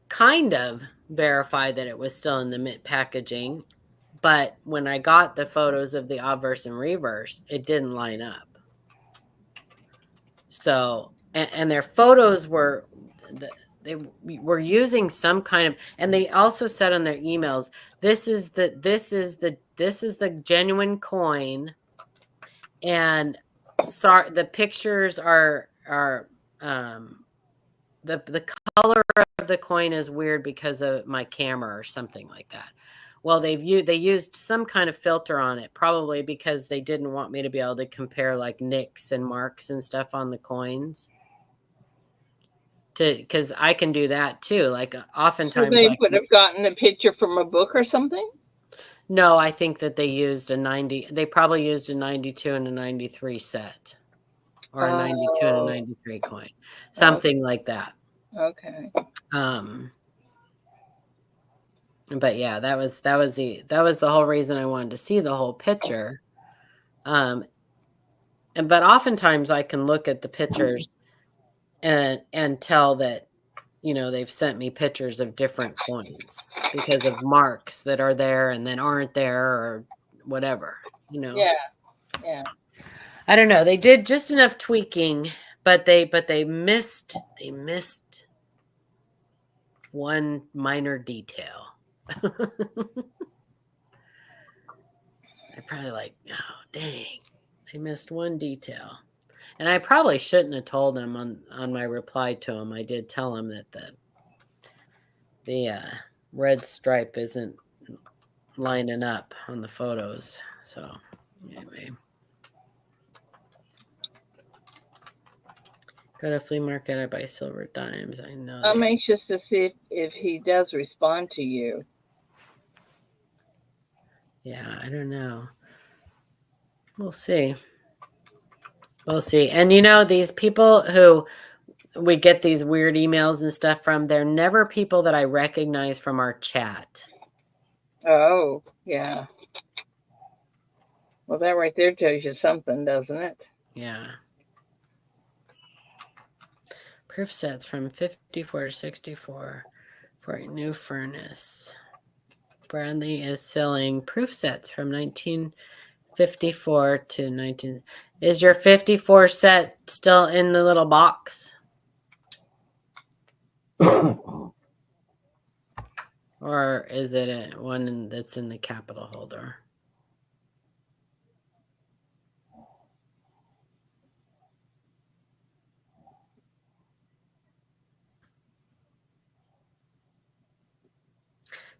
kind of verify that it was still in the mint packaging. But when I got the photos of the obverse and reverse, it didn't line up. So, and their photos were, they were using some kind of, and they also said on their emails, this is the genuine coin. And sorry, the pictures are the color of the coin is weird because of my camera or something like that. Well, they used some kind of filter on it, probably because they didn't want me to be able to compare like nicks and marks and stuff on the coins. Because I can do that too. Like oftentimes, so they would have gotten a picture from a book or something. No, I think that they used a 90. They probably used a 92 and a 93 set, or a 92 and a 93 coin, something like that. Okay. But yeah, that was the whole reason I wanted to see the whole picture. But oftentimes I can look at the pictures and tell that, they've sent me pictures of different coins because of marks that are there and then aren't there or whatever, Yeah. I don't know. They did just enough tweaking, but they missed one minor detail. I probably oh dang, they missed one detail. And I probably shouldn't have told them on my reply to him. I did tell him that the red stripe isn't lining up on the photos. So anyway, go to flea market, I buy silver dimes. I know. I'm anxious to see if he does respond to you. Yeah, I don't know. We'll see. We'll see. And these people who we get these weird emails and stuff from, they're never people that I recognize from our chat. Oh, yeah. Well, that right there tells you something, doesn't it? Yeah. Proof sets from 54 to 64 for a new furnace. Bradley is selling proof sets from 1954 to 19. Is your 54 set still in the little box? Or is it one that's in the capital holder?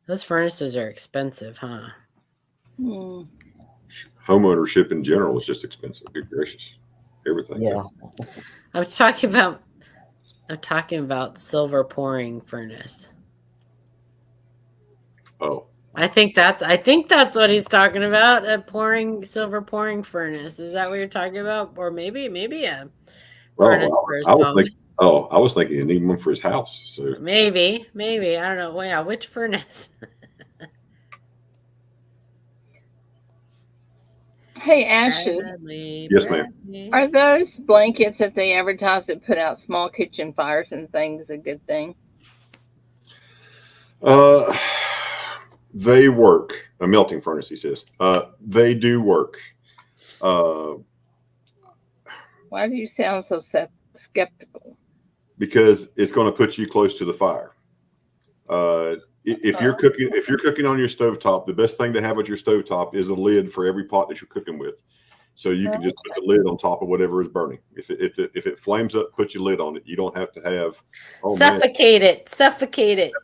Those furnaces are expensive, huh? Homeownership in general is just expensive. Good gracious, everything. Yeah. I'm talking about silver pouring furnace. Oh. I think that's what he's talking about. A silver pouring furnace. Is that what you're talking about? Or maybe a furnace for his home. I was thinking he needed one for his house. So maybe. I don't know. Well, yeah, which furnace? Hey, Ashes. Yes, ma'am. Are those blankets that they advertise that put out small kitchen fires and things a good thing? They work. A melting furnace, he says. They do work. Why do you sound so skeptical? Because it's going to put you close to the fire. If you're cooking on your stovetop, the best thing to have at your stovetop is a lid for every pot that you're cooking with. So you can just put the lid on top of whatever is burning. If it flames up, put your lid on it. You don't have to have suffocate it. That's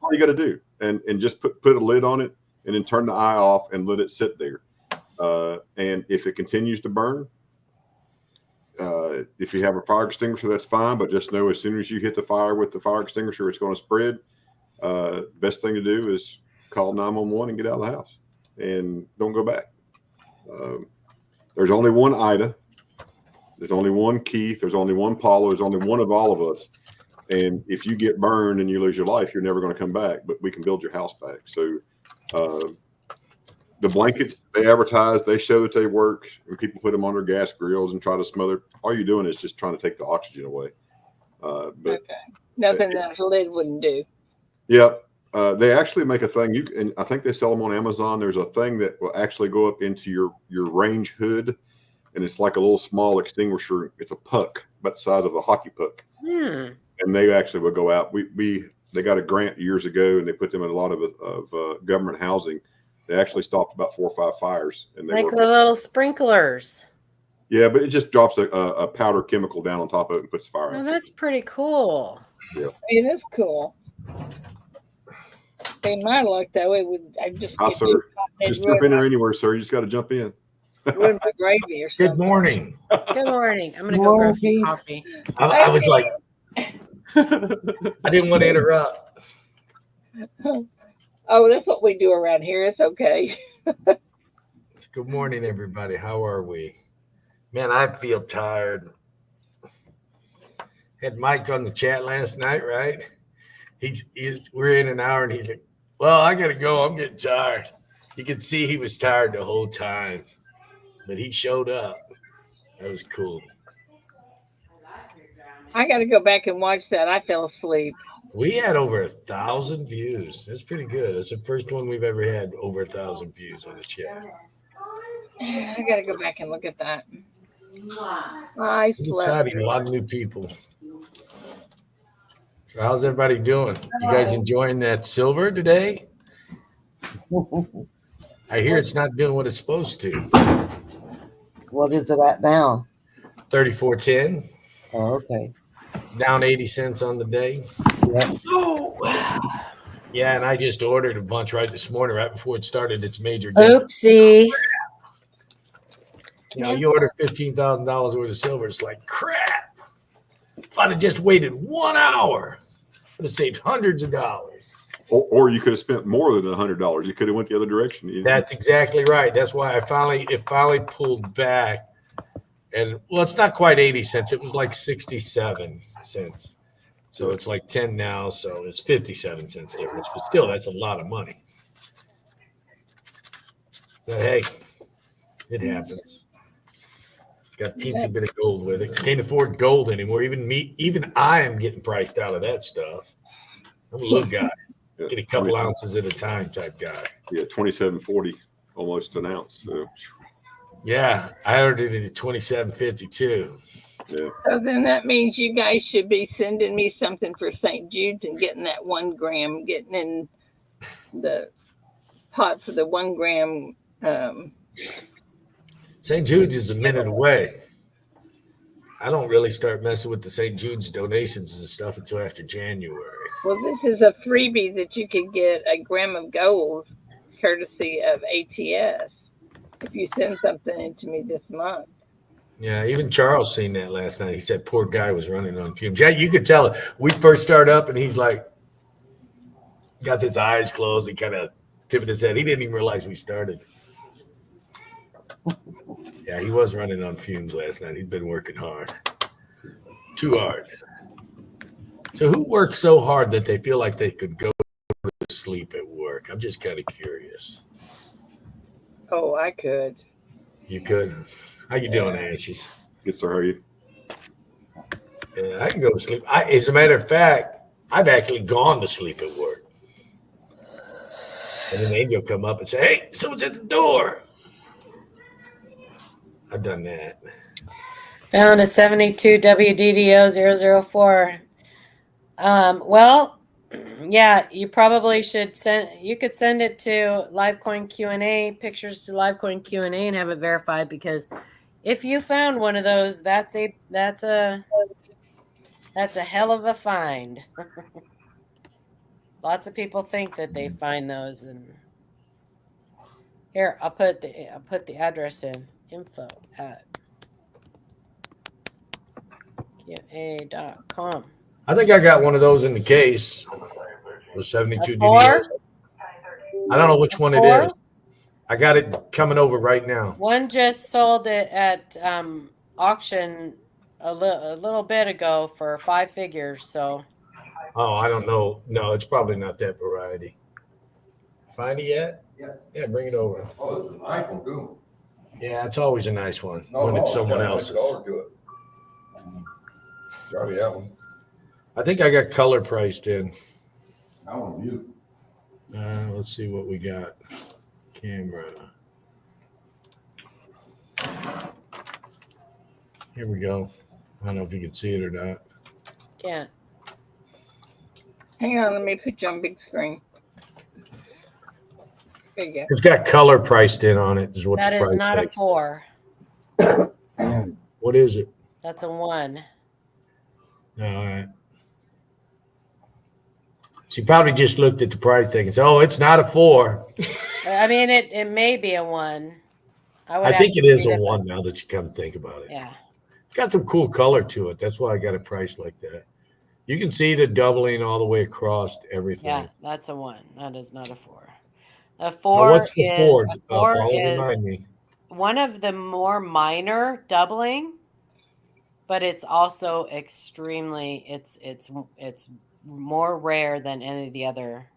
all you got to do, and just put a lid on it, and then turn the eye off and let it sit there. And if it continues to burn, if you have a fire extinguisher, that's fine. But just know as soon as you hit the fire with the fire extinguisher, it's going to spread. Best thing to do is call 911 and get out of the house, and don't go back. There's only one Ida. There's only one Keith. There's only one Paulo. There's only one of all of us. And if you get burned and you lose your life, you're never going to come back. But we can build your house back. So the blankets, they advertise, they show that they work. And people put them on their gas grills and try to smother. All you're doing is just trying to take the oxygen away. But nothing that a lid wouldn't do. Yep. They actually make a thing and I think they sell them on Amazon. There's a thing that will actually go up into your range hood, and it's like a little small extinguisher. It's a puck about the size of a hockey puck. And they actually will go out. They got a grant years ago, and they put them in a lot of government housing. They actually stopped about 4 or 5 fires, and they like the little sprinklers. Yeah, but it just drops a powder chemical down on top of it and puts fire. Oh, that's pretty cool. Yeah, it is cool. In my luck, though, just sir. Just jump in there anywhere, sir. You just got to jump in. Gravy or something. Good morning. Good morning. I'm gonna go grab some coffee. I was like, I didn't want to interrupt. Oh, that's what we do around here. It's okay. Good morning, everybody. How are we? Man, I feel tired. Had Mike on the chat last night, right? We're in an hour, and he's like, well, I got to go. I'm getting tired. You could see he was tired the whole time, but he showed up. That was cool. I got to go back and watch that. I fell asleep. We had over 1,000 views. That's pretty good. That's the first one we've ever had over 1,000 views on the chat. I got to go back and look at that. Exciting. A lot of new people. So how's everybody doing? You guys enjoying that silver today? I hear it's not doing what it's supposed to. What is it at now? 34.10. Oh, okay. Down 80 cents on the day. Yeah. Oh, wow. Yeah, and I just ordered a bunch right this morning, right before it started its major day. Oopsie. You know, you order $15,000 worth of silver, it's like, crap. If I'd have just waited 1 hour, I'd have saved hundreds of dollars. Or you could have spent more than $100. You could have went the other direction. That's exactly right. That's why it finally pulled back. And well, it's not quite 80 cents. It was like 67 cents. So it's like 10 now. So it's 57 cents difference. But still, that's a lot of money. But hey, it happens. Got a teensy bit of gold with it. Can't afford gold anymore. Even I am getting priced out of that stuff. I'm a little guy. Get a couple ounces at a time type guy. Yeah, $27.40 almost an ounce. So. Yeah, I ordered it at $27.52. Yeah. So then that means you guys should be sending me something for St. Jude's and getting that 1 gram, getting in the pot for the 1 gram. St. Jude's is a minute away. I don't really start messing with the St. Jude's donations and stuff until after January. Well, this is a freebie that you could get a gram of gold courtesy of ATS if you send something into me this month. Yeah, even Charles seen that last night. He said poor guy was running on fumes. Yeah, you could tell it. We first start up and he's like, got his eyes closed and kind of tipping his head. He didn't even realize we started. Yeah, he was running on fumes last night. He'd been working hard. Too hard. So who works so hard that they feel like they could go to sleep at work? I'm just kind of curious. Oh, I could. You could. How you doing, Ashes? Good, sir. How are you? Yeah, I can go to sleep. As a matter of fact, I've actually gone to sleep at work. And then Angel come up and say, hey, someone's at the door. I've done that. Found a 72 WDDO 004. Well, yeah, you probably should you could send it to Livecoin Q&A, pictures to Livecoin Q&A and have it verified, because if you found one of those, that's a hell of a find. Lots of people think that they find those, and here I'll put the address in, info@qa.com. I think I got one of those in the case. With 72 DDOs. I don't know which one it is. I got it coming over right now. One just sold it at auction a little bit ago for 5 figures. So. Oh, I don't know. No, it's probably not that variety. Find it yet? Yeah, bring it over. Oh, this is a nice one too. Yeah, it's always a nice one when it's someone else's. Probably that one. I think I got color priced in. I want you. Let's see what we got. Camera. Here we go. I don't know if you can see it or not. Can't. Hang on, let me put you on big screen. There you go. It's got color priced in on it. Is what that the price is not takes. A 4. What is it? That's a 1. All right. She probably just looked at the price tag and said, "Oh, it's not a 4." I mean, it may be a 1. I think it is a 1 now that you come to think about it. Yeah. It's got some cool color to it. That's why I got it priced like that. You can see the doubling all the way across everything. Yeah, that's a 1. That is not a 4. A 4 now, what's the is, 4? a 4 is remind me. one of the more minor doubling, but it's also extremely it's more rare than any of the other.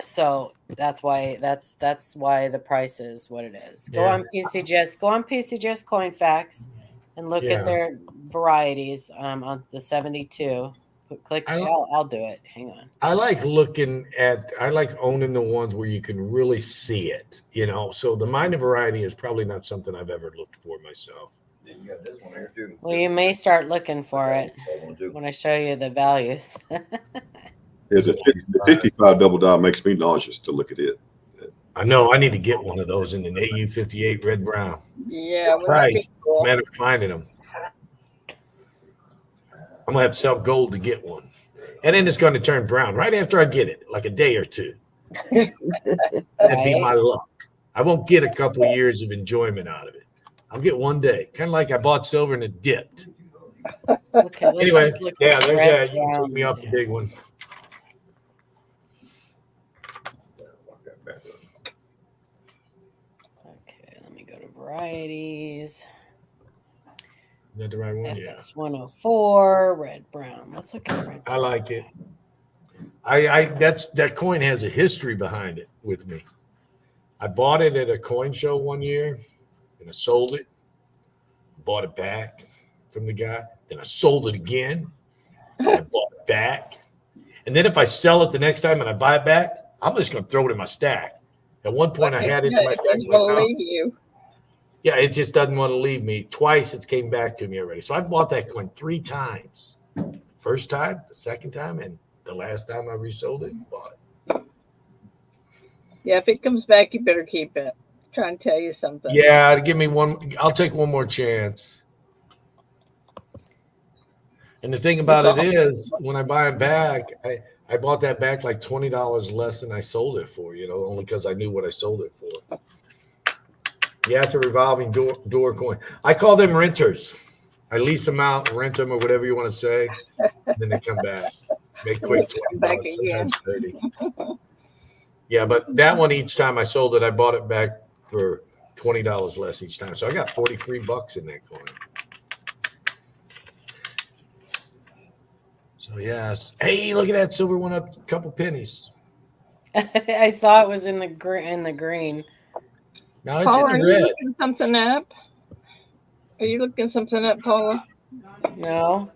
So that's why the price is what it is. Go on PCGS Coin Facts and look at their varieties on the 72. Click. I'll do it. Hang on. I like owning the ones where you can really see it. So the minor variety is probably not something I've ever looked for myself. You got this one here too. Well, you may start looking for it when I show you the values. Yeah, the 55 double dot makes me nauseous to look at it. I know. I need to get one of those in an AU58 red brown. Yeah, price. Cool. Matter of finding them. I'm gonna have to sell gold to get one, and then it's going to turn brown right after I get it, like a day or two. That'd be my luck. I won't get a couple of years of enjoyment out of it. I'll get one day, kind of like I bought silver and it dipped. Okay, anyway, yeah, there's that. You can take me off the big one. Okay, let me go to varieties. Is that the right one? FS 104, red brown. Let's look at red brown. I like it. That coin has a history behind it with me. I bought it at a coin show one year, and I sold it. Bought it back from the guy. Then I sold it again. And I bought it back. And then if I sell it the next time and I buy it back, I'm just going to throw it in my stack. At one point, I had it in my stack. It doesn't leave you. Yeah, it just doesn't want to leave me. Twice it's came back to me already. So I bought that coin 3 times. First time, the second time, and the last time I resold it, bought it. Yeah, if it comes back, you better keep it. trying to tell you something. Yeah, give me one. I'll take one more chance. And the thing about it is, when I buy them back, I bought that back like $20 less than I sold it for, only because I knew what I sold it for. Yeah, it's a revolving door coin. I call them renters. I lease them out, rent them, or whatever you want to say. Then they come back. Make quick $20, sometimes 30. Yeah, but that one, each time I sold it, I bought it back for $20 less each time. So I got $43 in that coin. So yes. Hey, look at that silver one up a couple pennies. I saw it was in the green. No, it's Paula, in the are you red. looking something up? Are you looking something up, Paula? No.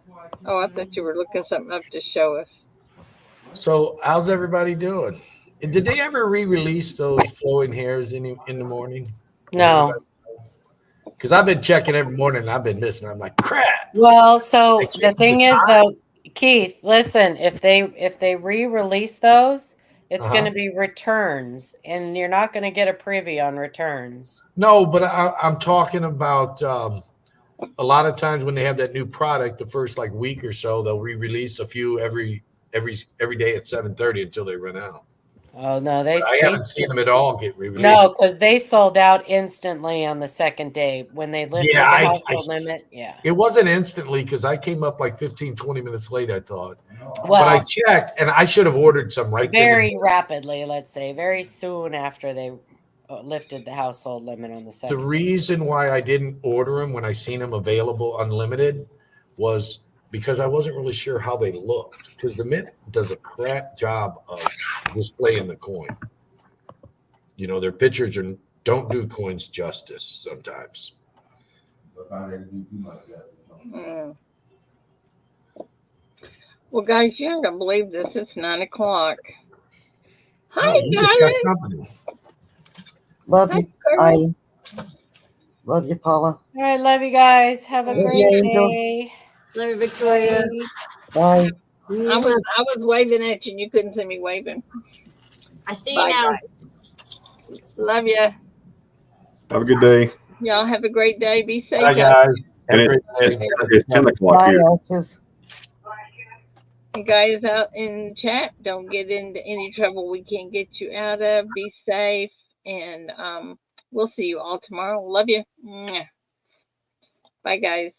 Oh, I thought you were looking something up to show us. So how's everybody doing? Did they ever re-release those flowing hairs in the morning? No. Because I've been checking every morning and I've been missing. I'm like, crap. Well, so the thing is though, Keith, listen, if they re-release those, it's going to be returns, and you're not going to get a preview on returns. No, but I'm talking about a lot of times when they have that new product, the first like week or so, they'll re-release a few every day at 7:30 until they run out. Oh no, I haven't seen them at all get re-released. No, because they sold out instantly on the second day when they lifted the household limit. Yeah, it wasn't instantly because I came up like 15-20 minutes late, I thought. Well, but I checked and I should have ordered some right very rapidly. Let's say very soon after they lifted the household limit on the second. The reason why I didn't order them when I seen them available unlimited was because I wasn't really sure how they looked, because the Mint does a crap job of displaying the coin. Their pictures don't do coins justice sometimes. Well, guys, you're not gonna believe this. It's 9 o'clock. Hi, you just got company. Love you. I love you, Paula. All right, love you guys. Have a great day. Love you, Victoria. Bye. I was waving at you and you couldn't see me waving. I see you now. Guys. Love you. Have a good day. Y'all have a great day. Be safe. Bye, guys. It's 10 o'clock here. And guys out in chat, don't get into any trouble we can't get you out of. Be safe. And we'll see you all tomorrow. Love you. Bye, guys.